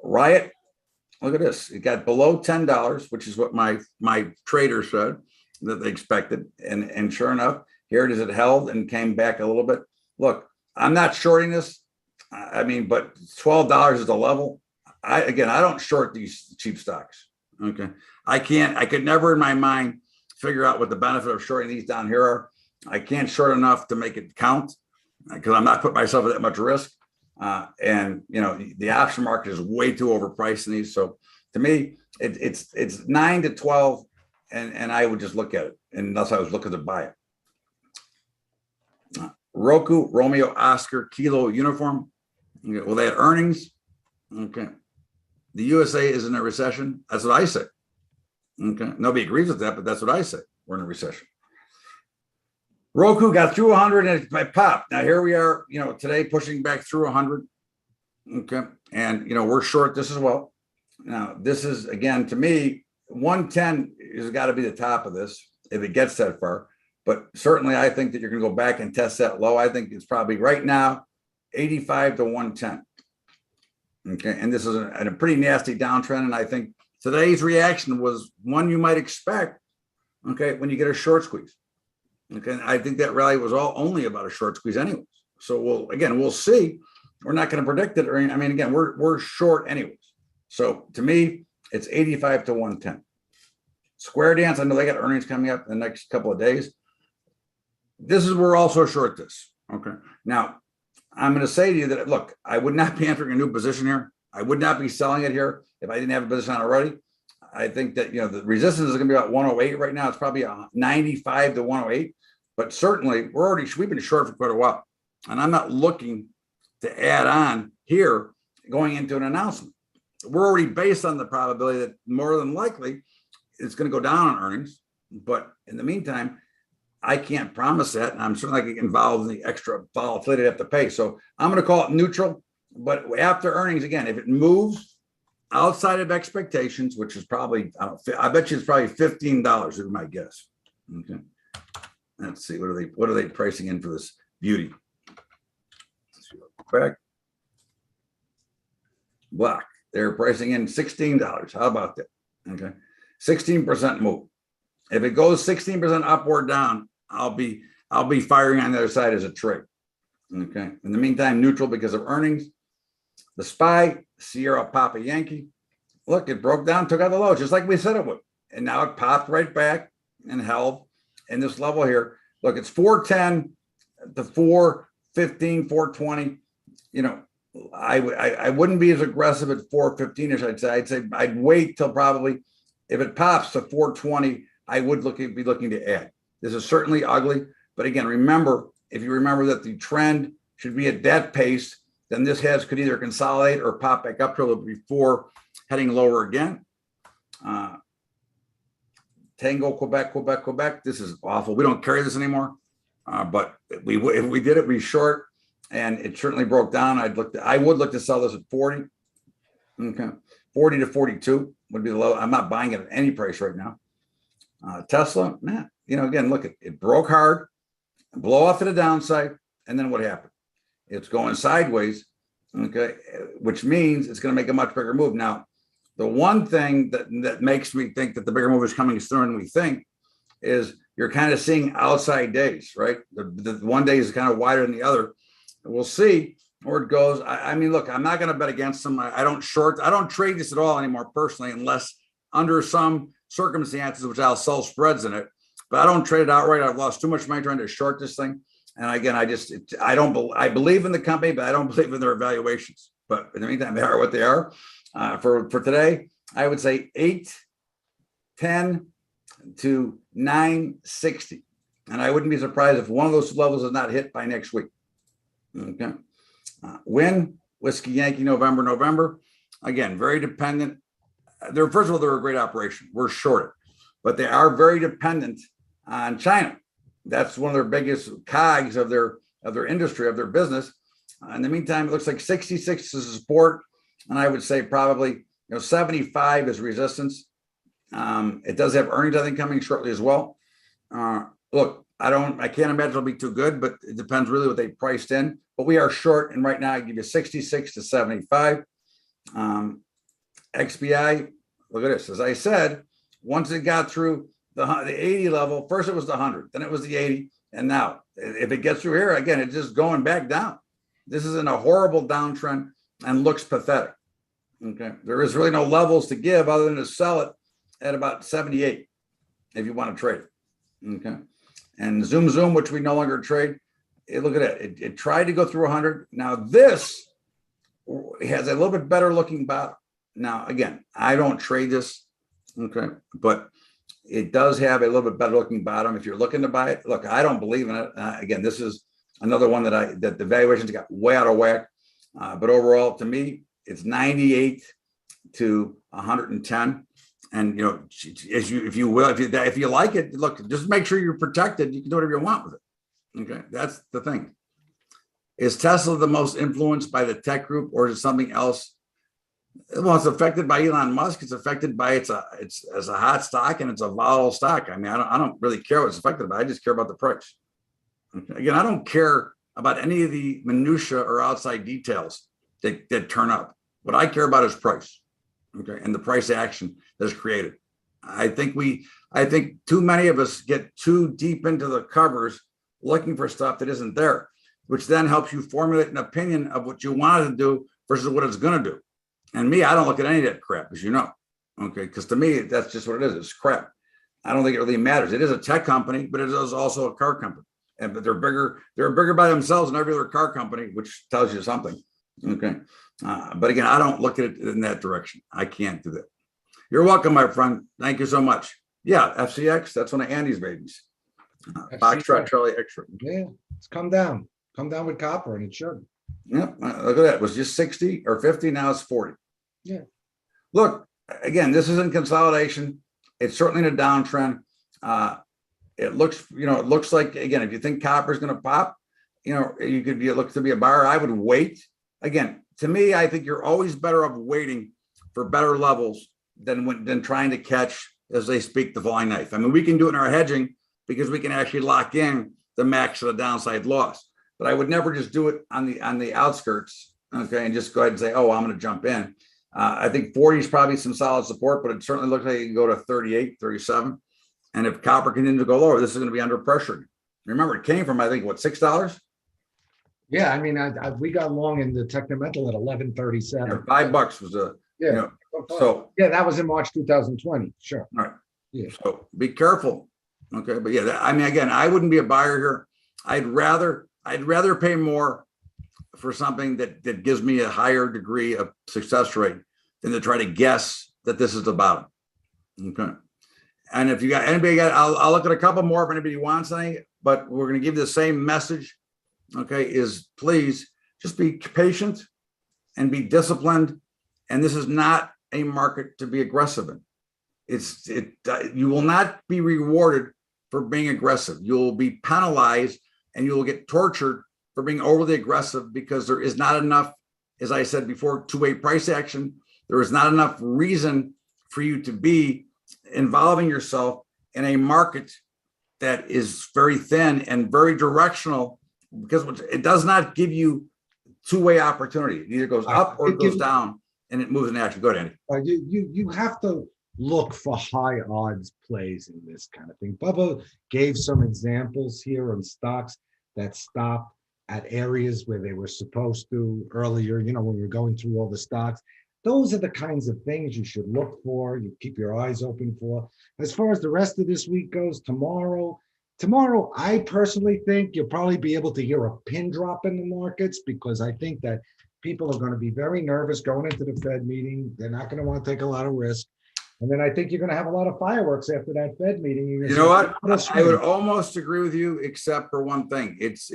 Riot, look at this. It got below $10, which is what my trader said that they expected. And sure enough, here it is. It held and came back a little bit. Look, I'm not shorting this. I mean, but $12 is the level. I don't short these cheap stocks. Okay. I could never in my mind figure out what the benefit of shorting these down here are. I can't short enough to make it count because I'm not putting myself at that much risk. And the option market is way too overpriced in these. So to me, it's 9 to 12, and I would just look at it unless I was looking to buy it. Roku, Romeo, Oscar, Kilo, Uniform. Okay, well, they had earnings. Okay. The USA is in a recession. That's what I say. Okay. Nobody agrees with that, but that's what I say. We're in a recession. Roku got through 100 and it popped. Now here we are, today pushing back through 100. Okay. And, we're short this as well. Now, this is, again, to me, 110 has got to be the top of this if it gets that far. But certainly I think that you're going to go back and test that low. I think it's probably right now 85 to 110. Okay. And this is a pretty nasty downtrend. And I think today's reaction was one you might expect, okay, when you get a short squeeze. Okay. I think that rally was only about a short squeeze anyways. So we'll see. We're not going to predict it. Again, we're short anyways. So to me, it's 85 to 110. Square Dance, I know they got earnings coming up in the next couple of days. This is where we're also short this. Okay. Now, I'm going to say to you that, look, I would not be entering a new position here. I would not be selling it here if I didn't have a position on already. I think that, the resistance is going to be about 108 right now. It's probably 95 to 108, but certainly we've been short for quite a while. And I'm not looking to add on here going into an announcement. We're already based on the probability that more than likely it's going to go down on earnings. But in the meantime, I can't promise that. And I'm certainly not going to get involved in the extra volatility I have to pay. So I'm going to call it neutral. But after earnings, again, if it moves outside of expectations, which is probably, I bet you it's probably $15 is my guess. Okay. Let's see. What are they pricing in for this beauty? Back. Black. They're pricing in $16. How about that? Okay. 16% move. If it goes 16% up or down, I'll be firing on the other side as a trade. Okay. In the meantime, neutral because of earnings. The SPY, Sierra Papa Yankee. Look, it broke down, took out the low, just like we said it would. And now it popped right back and held in this level here. Look, it's 410 to 415, 420. I wouldn't be as aggressive at 415-ish, I'd say I'd wait till probably if it pops to 420, I would be looking to add. This is certainly ugly. But again, if you remember that the trend should be at that pace, then this could either consolidate or pop back up to a little before heading lower again. Tango, Quebec. This is awful. We don't carry this anymore. But if we did it, we short, and it certainly broke down. I would look to sell this at 40. Okay. 40 to 42 would be the low. I'm not buying it at any price right now. Tesla, man, again, look, it broke hard, blow off to the downside, and then what happened? It's going sideways, okay, which means it's going to make a much bigger move. Now, the one thing that makes me think that the bigger move is coming sooner than we think is you're kind of seeing outside days, right? The one day is kind of wider than the other. We'll see where it goes. Look, I'm not going to bet against them. I don't trade this at all anymore personally, unless under some circumstances, which I'll sell spreads in it, but I don't trade it outright. I've lost too much money trying to short this thing. And again, I believe in the company, but I don't believe in their evaluations. But in the meantime, they are what they are. For today, I would say 810 to 960. And I wouldn't be surprised if one of those levels is not hit by next week. Okay. Win, Whiskey Yankee, November. Again, very dependent. First of all, they're a great operation. We're short, but they are very dependent on China. That's one of their biggest cogs of their industry, of their business. In the meantime, it looks like 66 is support, and I would say probably 75 is resistance. It does have earnings, I think, coming shortly as well. Look, I can't imagine it'll be too good, but it depends really what they priced in. But we are short, and right now I give you 66 to 75. XBI, look at this. As I said, once it got through the 80 level, first it was the 100, then it was the 80, and now if it gets through here again, it's just going back down. This is in a horrible downtrend and looks pathetic. Okay, there is really no levels to give other than to sell it at about 78 if you want to trade it. Okay, and Zoom, which we no longer trade, look at it. It tried to go through 100. Now this has a little bit better looking bottom. Now again, I don't trade this. Okay, but it does have a little bit better looking bottom. If you're looking to buy it, look, I don't believe in it. Again, this is another one that the valuations got way out of whack. But overall, to me, it's 98 to 110. And if you like it, look, just make sure you're protected. You can do whatever you want with it. Okay, that's the thing. Is Tesla the most influenced by the tech group, or is it something else? Well, it's affected by Elon Musk. It's affected by it's a hot stock, and it's a volatile stock. I mean, I don't really care what it's affected by. I just care about the price. Okay. Again, I don't care about any of the minutia or outside details that turn up. What I care about is price. Okay, and the price action that's created. I think too many of us get too deep into the covers looking for stuff that isn't there, which then helps you formulate an opinion of what you wanted to do versus what it's going to do. And me, I don't look at any of that crap, as you know. Okay, because to me, that's just what it is. It's crap. I don't think it really matters. It is a tech company, but it is also a car company. But they're bigger by themselves than every other car company, which tells you something. Okay. But again, I don't look at it in that direction. I can't do that. You're welcome, my friend. Thank you so much. Yeah, FCX, that's one of Andy's babies. Foxtrot Charlie X-ray. Yeah, it's come down with copper, and it should. Yep, look at that. It was just 60 or 50. Now it's 40. Yeah. Look, again, this is in consolidation. It's certainly in a downtrend. It looks like, again, if you think copper is going to pop, you could look to be a buyer. I would wait. Again, to me, I think you're always better off waiting for better levels than trying to catch, as they speak, the falling knife. I mean, we can do it in our hedging because we can actually lock in the max of the downside loss. But I would never just do it on the outskirts, okay, and just go ahead and say, oh, I'm going to jump in. I think 40 is probably some solid support, but it certainly looks like it can go to 38, 37. And if copper continues to go lower, this is going to be under pressure. Remember, it came from, I think, what, $6? Yeah, I mean, we got long in the technical at 11.37. $5 was so yeah, that was in March 2020. Sure. All right. Yeah. So be careful. Okay, but yeah, I mean, again, I wouldn't be a buyer here. I'd rather pay more for something that gives me a higher degree of success rate than to try to guess that this is the bottom. Okay. And if you got anybody I'll look at a couple more if anybody wants any, but we're going to give you the same message. Okay, is please just be patient and be disciplined. And this is not a market to be aggressive in. You will not be rewarded for being aggressive. You will be penalized and you will get tortured for being overly aggressive because there is not enough, as I said before, two-way price action. There is not enough reason for you to be involving yourself in a market that is very thin and very directional, because it does not give you two-way opportunity. It either goes up or it goes down, and it moves in action. Go ahead, Andy. You have to look for high odds plays in this kind of thing. Bubba gave some examples here on stocks that stopped at areas where they were supposed to earlier, when we were going through all the stocks. Those are the kinds of things you should look for, you keep your eyes open for. As far as the rest of this week goes, tomorrow, I personally think you'll probably be able to hear a pin drop in the markets, because I think that people are going to be very nervous going into the Fed meeting. They're not going to want to take a lot of risk. And then I think you're going to have a lot of fireworks after that Fed meeting. You know what? I would almost agree with you, except for one thing. It's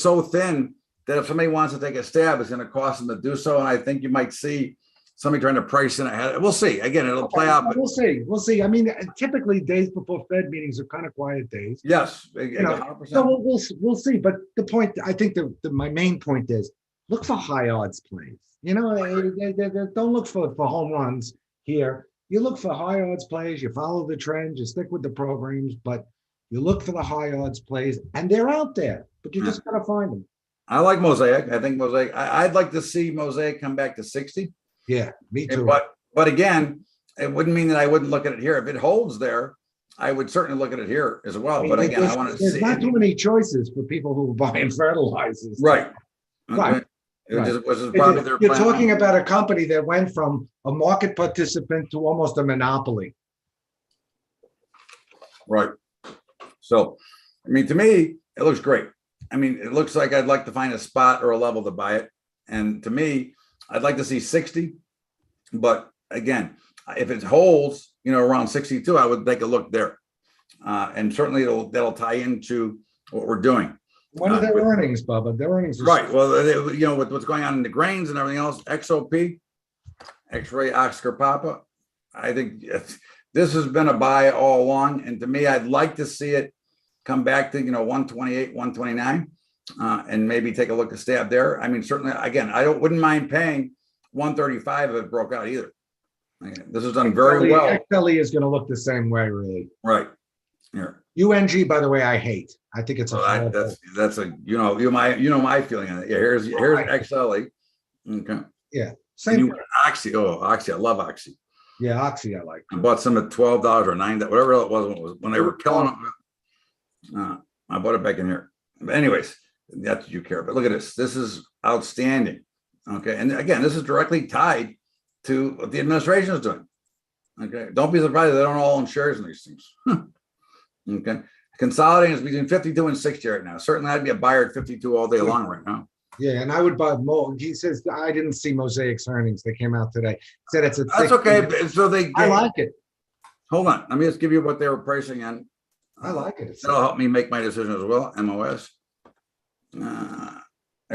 so thin that if somebody wants to take a stab, it's going to cost them to do so. And I think you might see somebody trying to price in ahead. We'll see. Again, it'll play out. But We'll see. We'll see. I mean, typically days before Fed meetings are kind of quiet days. yes, You know, 100%. so we'll see. But the point, I think my main point is look for high odds plays. You know, don't look for home runs here. You look for high odds plays. You follow the trends. You stick with the programs, but you look for the high odds plays, and they're out there. But you just gotta find them. I like Mosaic. I think Mosaic. I'd like to see Mosaic come back to 60. Yeah, me too. But again, it wouldn't mean that I wouldn't look at it here. If it holds there, I would certainly look at it here as well. But again, I want to see. There's not too many choices for people who are buying fertilizers. Right. Right. You're talking about a company that went from a market participant to almost a monopoly. Right. So, I mean, to me, it looks great. I mean, it looks like I'd like to find a spot or a level to buy it. And to me, I'd like to see 60. But again, if it holds, around 62, I would take a look there. And certainly that'll tie into what we're doing. When are their earnings, Bubba? Their earnings are right. Well, with what's going on in the grains and everything else, XOP, X-ray Oscar Papa, I think this has been a buy all along. And to me, I'd like to see it come back to 128, 129, and maybe take a look at stab there. I mean, certainly, again, wouldn't mind paying 135 if it broke out either. This is done very well. XLE is going to look the same way, really. Right. Here. UNG, by the way, I hate. I think it's that's a my feeling on it. Yeah, here's XLE. Okay. Yeah. Same. Oxy. Oh, Oxy. I love Oxy. Yeah, Oxy. I like. I bought some at $12 or $9, whatever it was when they were killing them. I bought it back in here. But anyways, that's what you care. But look at this. This is outstanding. Okay. And again, this is directly tied to what the administration is doing. Okay. Don't be surprised they don't all own shares in these things. Okay. Consolidating is between 52 and 60 right now. Certainly I'd be a buyer at 52 all day long right now. Yeah, and I would buy more. He says, I didn't see Mosaic's earnings. They came out today. He said it's a That's okay. So I like it. Hold on. Let me just give you what they were pricing in. I like it. That'll help me make my decision as well. MOS. They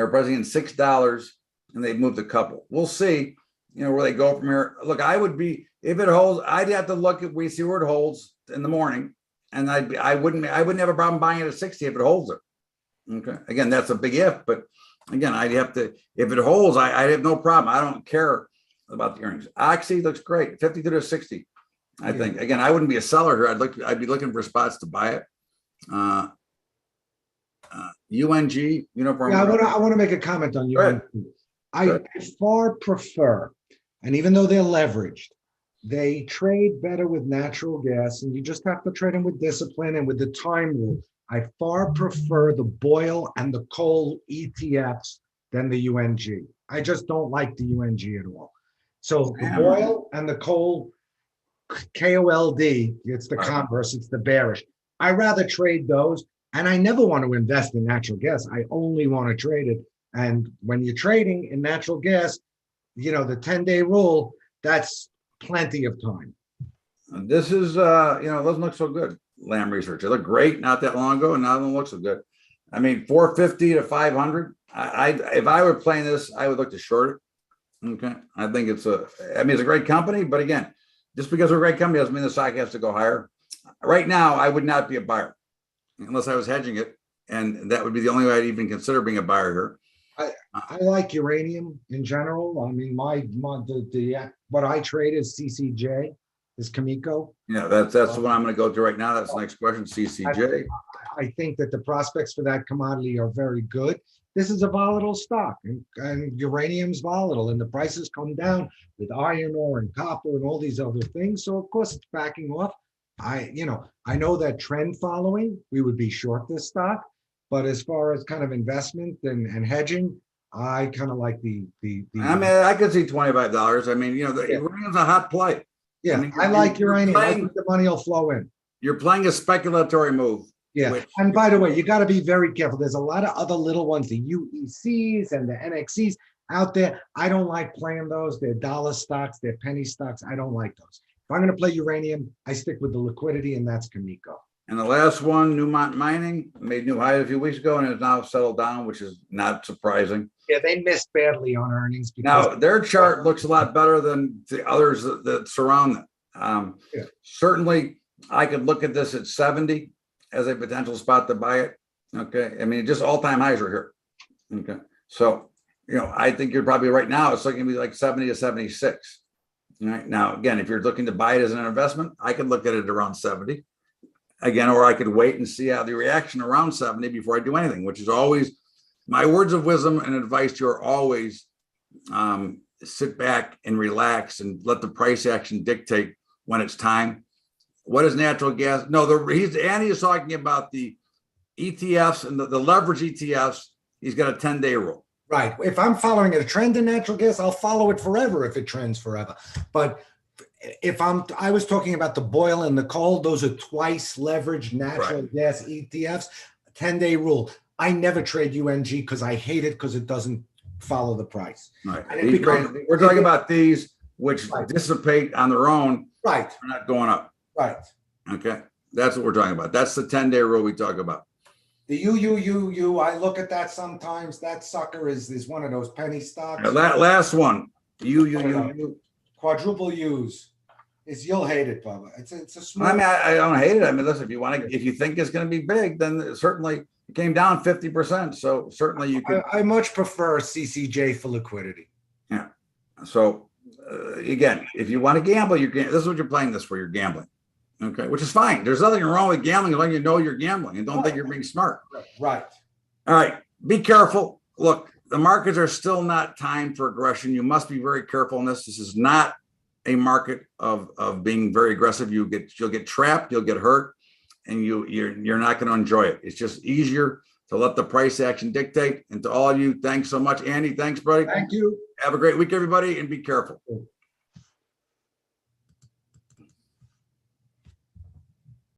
were pricing in $6 and they moved a couple. We'll see, where they go from here. Look, I would be, if it holds, I'd have to look at, we see where it holds in the morning. And I wouldn't have a problem buying it at 60 if it holds it. Okay. Again, that's a big if, but again, I'd have to, if it holds, I'd have no problem. I don't care about the earnings. Oxy looks great, 52 to 60. I think, again, I wouldn't be a seller here. I'd be looking for spots to buy it. UNG, Uniform. Yeah, I want to make a comment on UNG. I far prefer, and even though they're leveraged, they trade better with natural gas, and you just have to trade them with discipline and with the time rule. I far prefer the oil and the coal ETFs than the UNG. I just don't like the UNG at all. So the oil and the coal, KOLD, it's the converse, it's the bearish. I rather trade those, and I never want to invest in natural gas. I only want to trade it. And when you're trading in natural gas, the 10-day rule, that's plenty of time. This is, it doesn't look so good. Lamb Research. It looked great not that long ago, and now it doesn't look so good. I mean, 450 to 500. If I were playing this, I would look to short it. Okay. I think it's a great company, but again, just because we're a great company doesn't mean the stock has to go higher. Right now, I would not be a buyer unless I was hedging it, and that would be the only way I'd even consider being a buyer here. I like uranium in general. I mean, what I trade is CCJ, is Cameco. Yeah, that's the one I'm going to go to right now. That's the next question. CCJ. I think that the prospects for that commodity are very good. This is a volatile stock, and uranium's volatile, and the prices come down with iron ore and copper and all these other things. So of course it's backing off. I know that trend following, we would be short this stock, but as far as kind of investment and hedging, I kind of like the. I mean, I could see $25. I mean, uranium's a hot play. Yeah, I mean, I like uranium. I think the money will flow in. You're playing a speculatory move. Yeah, and by the way, you got to be very careful. There's a lot of other little ones, the UECs and the NXCs out there. I don't like playing those. They're dollar stocks, they're penny stocks. I don't like those. If I'm going to play uranium, I stick with the liquidity, and that's Cameco. And the last one, Newmont Mining, made new high a few weeks ago and has now settled down, which is not surprising. Yeah, they missed badly on earnings Now, their chart looks a lot better than the others that surround them. Yeah. Certainly, I could look at this at 70 as a potential spot to buy it. Okay. I mean, just all-time highs are here. Okay. So, I think you're probably right now, it's looking to be like 70 to 76. All right. Now, again, if you're looking to buy it as an investment, I could look at it around 70. Again, or I could wait and see how the reaction around 70 before I do anything, which is always my words of wisdom and advice to you are always sit back and relax and let the price action dictate when it's time. What is natural gas? No, Andy is talking about the ETFs and the leverage ETFs. He's got a 10-day rule. Right. If I'm following a trend in natural gas, I'll follow it forever if it trends forever. But I was talking about the boil and the coal, those are twice leveraged natural gas ETFs, 10-day rule. I never trade UNG because I hate it because it doesn't follow the price. Right. We're talking about these which dissipate on their own. Right. They're not going up. Right. Okay. That's what we're talking about. That's the 10-day rule we talk about. The UUUU, I look at that sometimes. That sucker is one of those penny stocks. Last one. UUUU. Quadruple U's. You'll hate it, Bubba. It's a small. I mean, I don't hate it. I mean, listen, if you think it's going to be big, then certainly it came down 50%. So certainly you can. I much prefer CCJ for liquidity. Yeah. So again, if you want to gamble, this is what you're playing this for. You're gambling. Okay, which is fine. There's nothing wrong with gambling as long as you know you're gambling and don't think you're being smart. Right. All right. Be careful. Look, the markets are still not timed for aggression. You must be very careful in this. This is not a market of being very aggressive. You'll get trapped, you'll get hurt, and you're not going to enjoy it. It's just easier to let the price action dictate. And to all of you, thanks so much. Andy, thanks, buddy. Thank you. Have a great week, everybody, and be careful.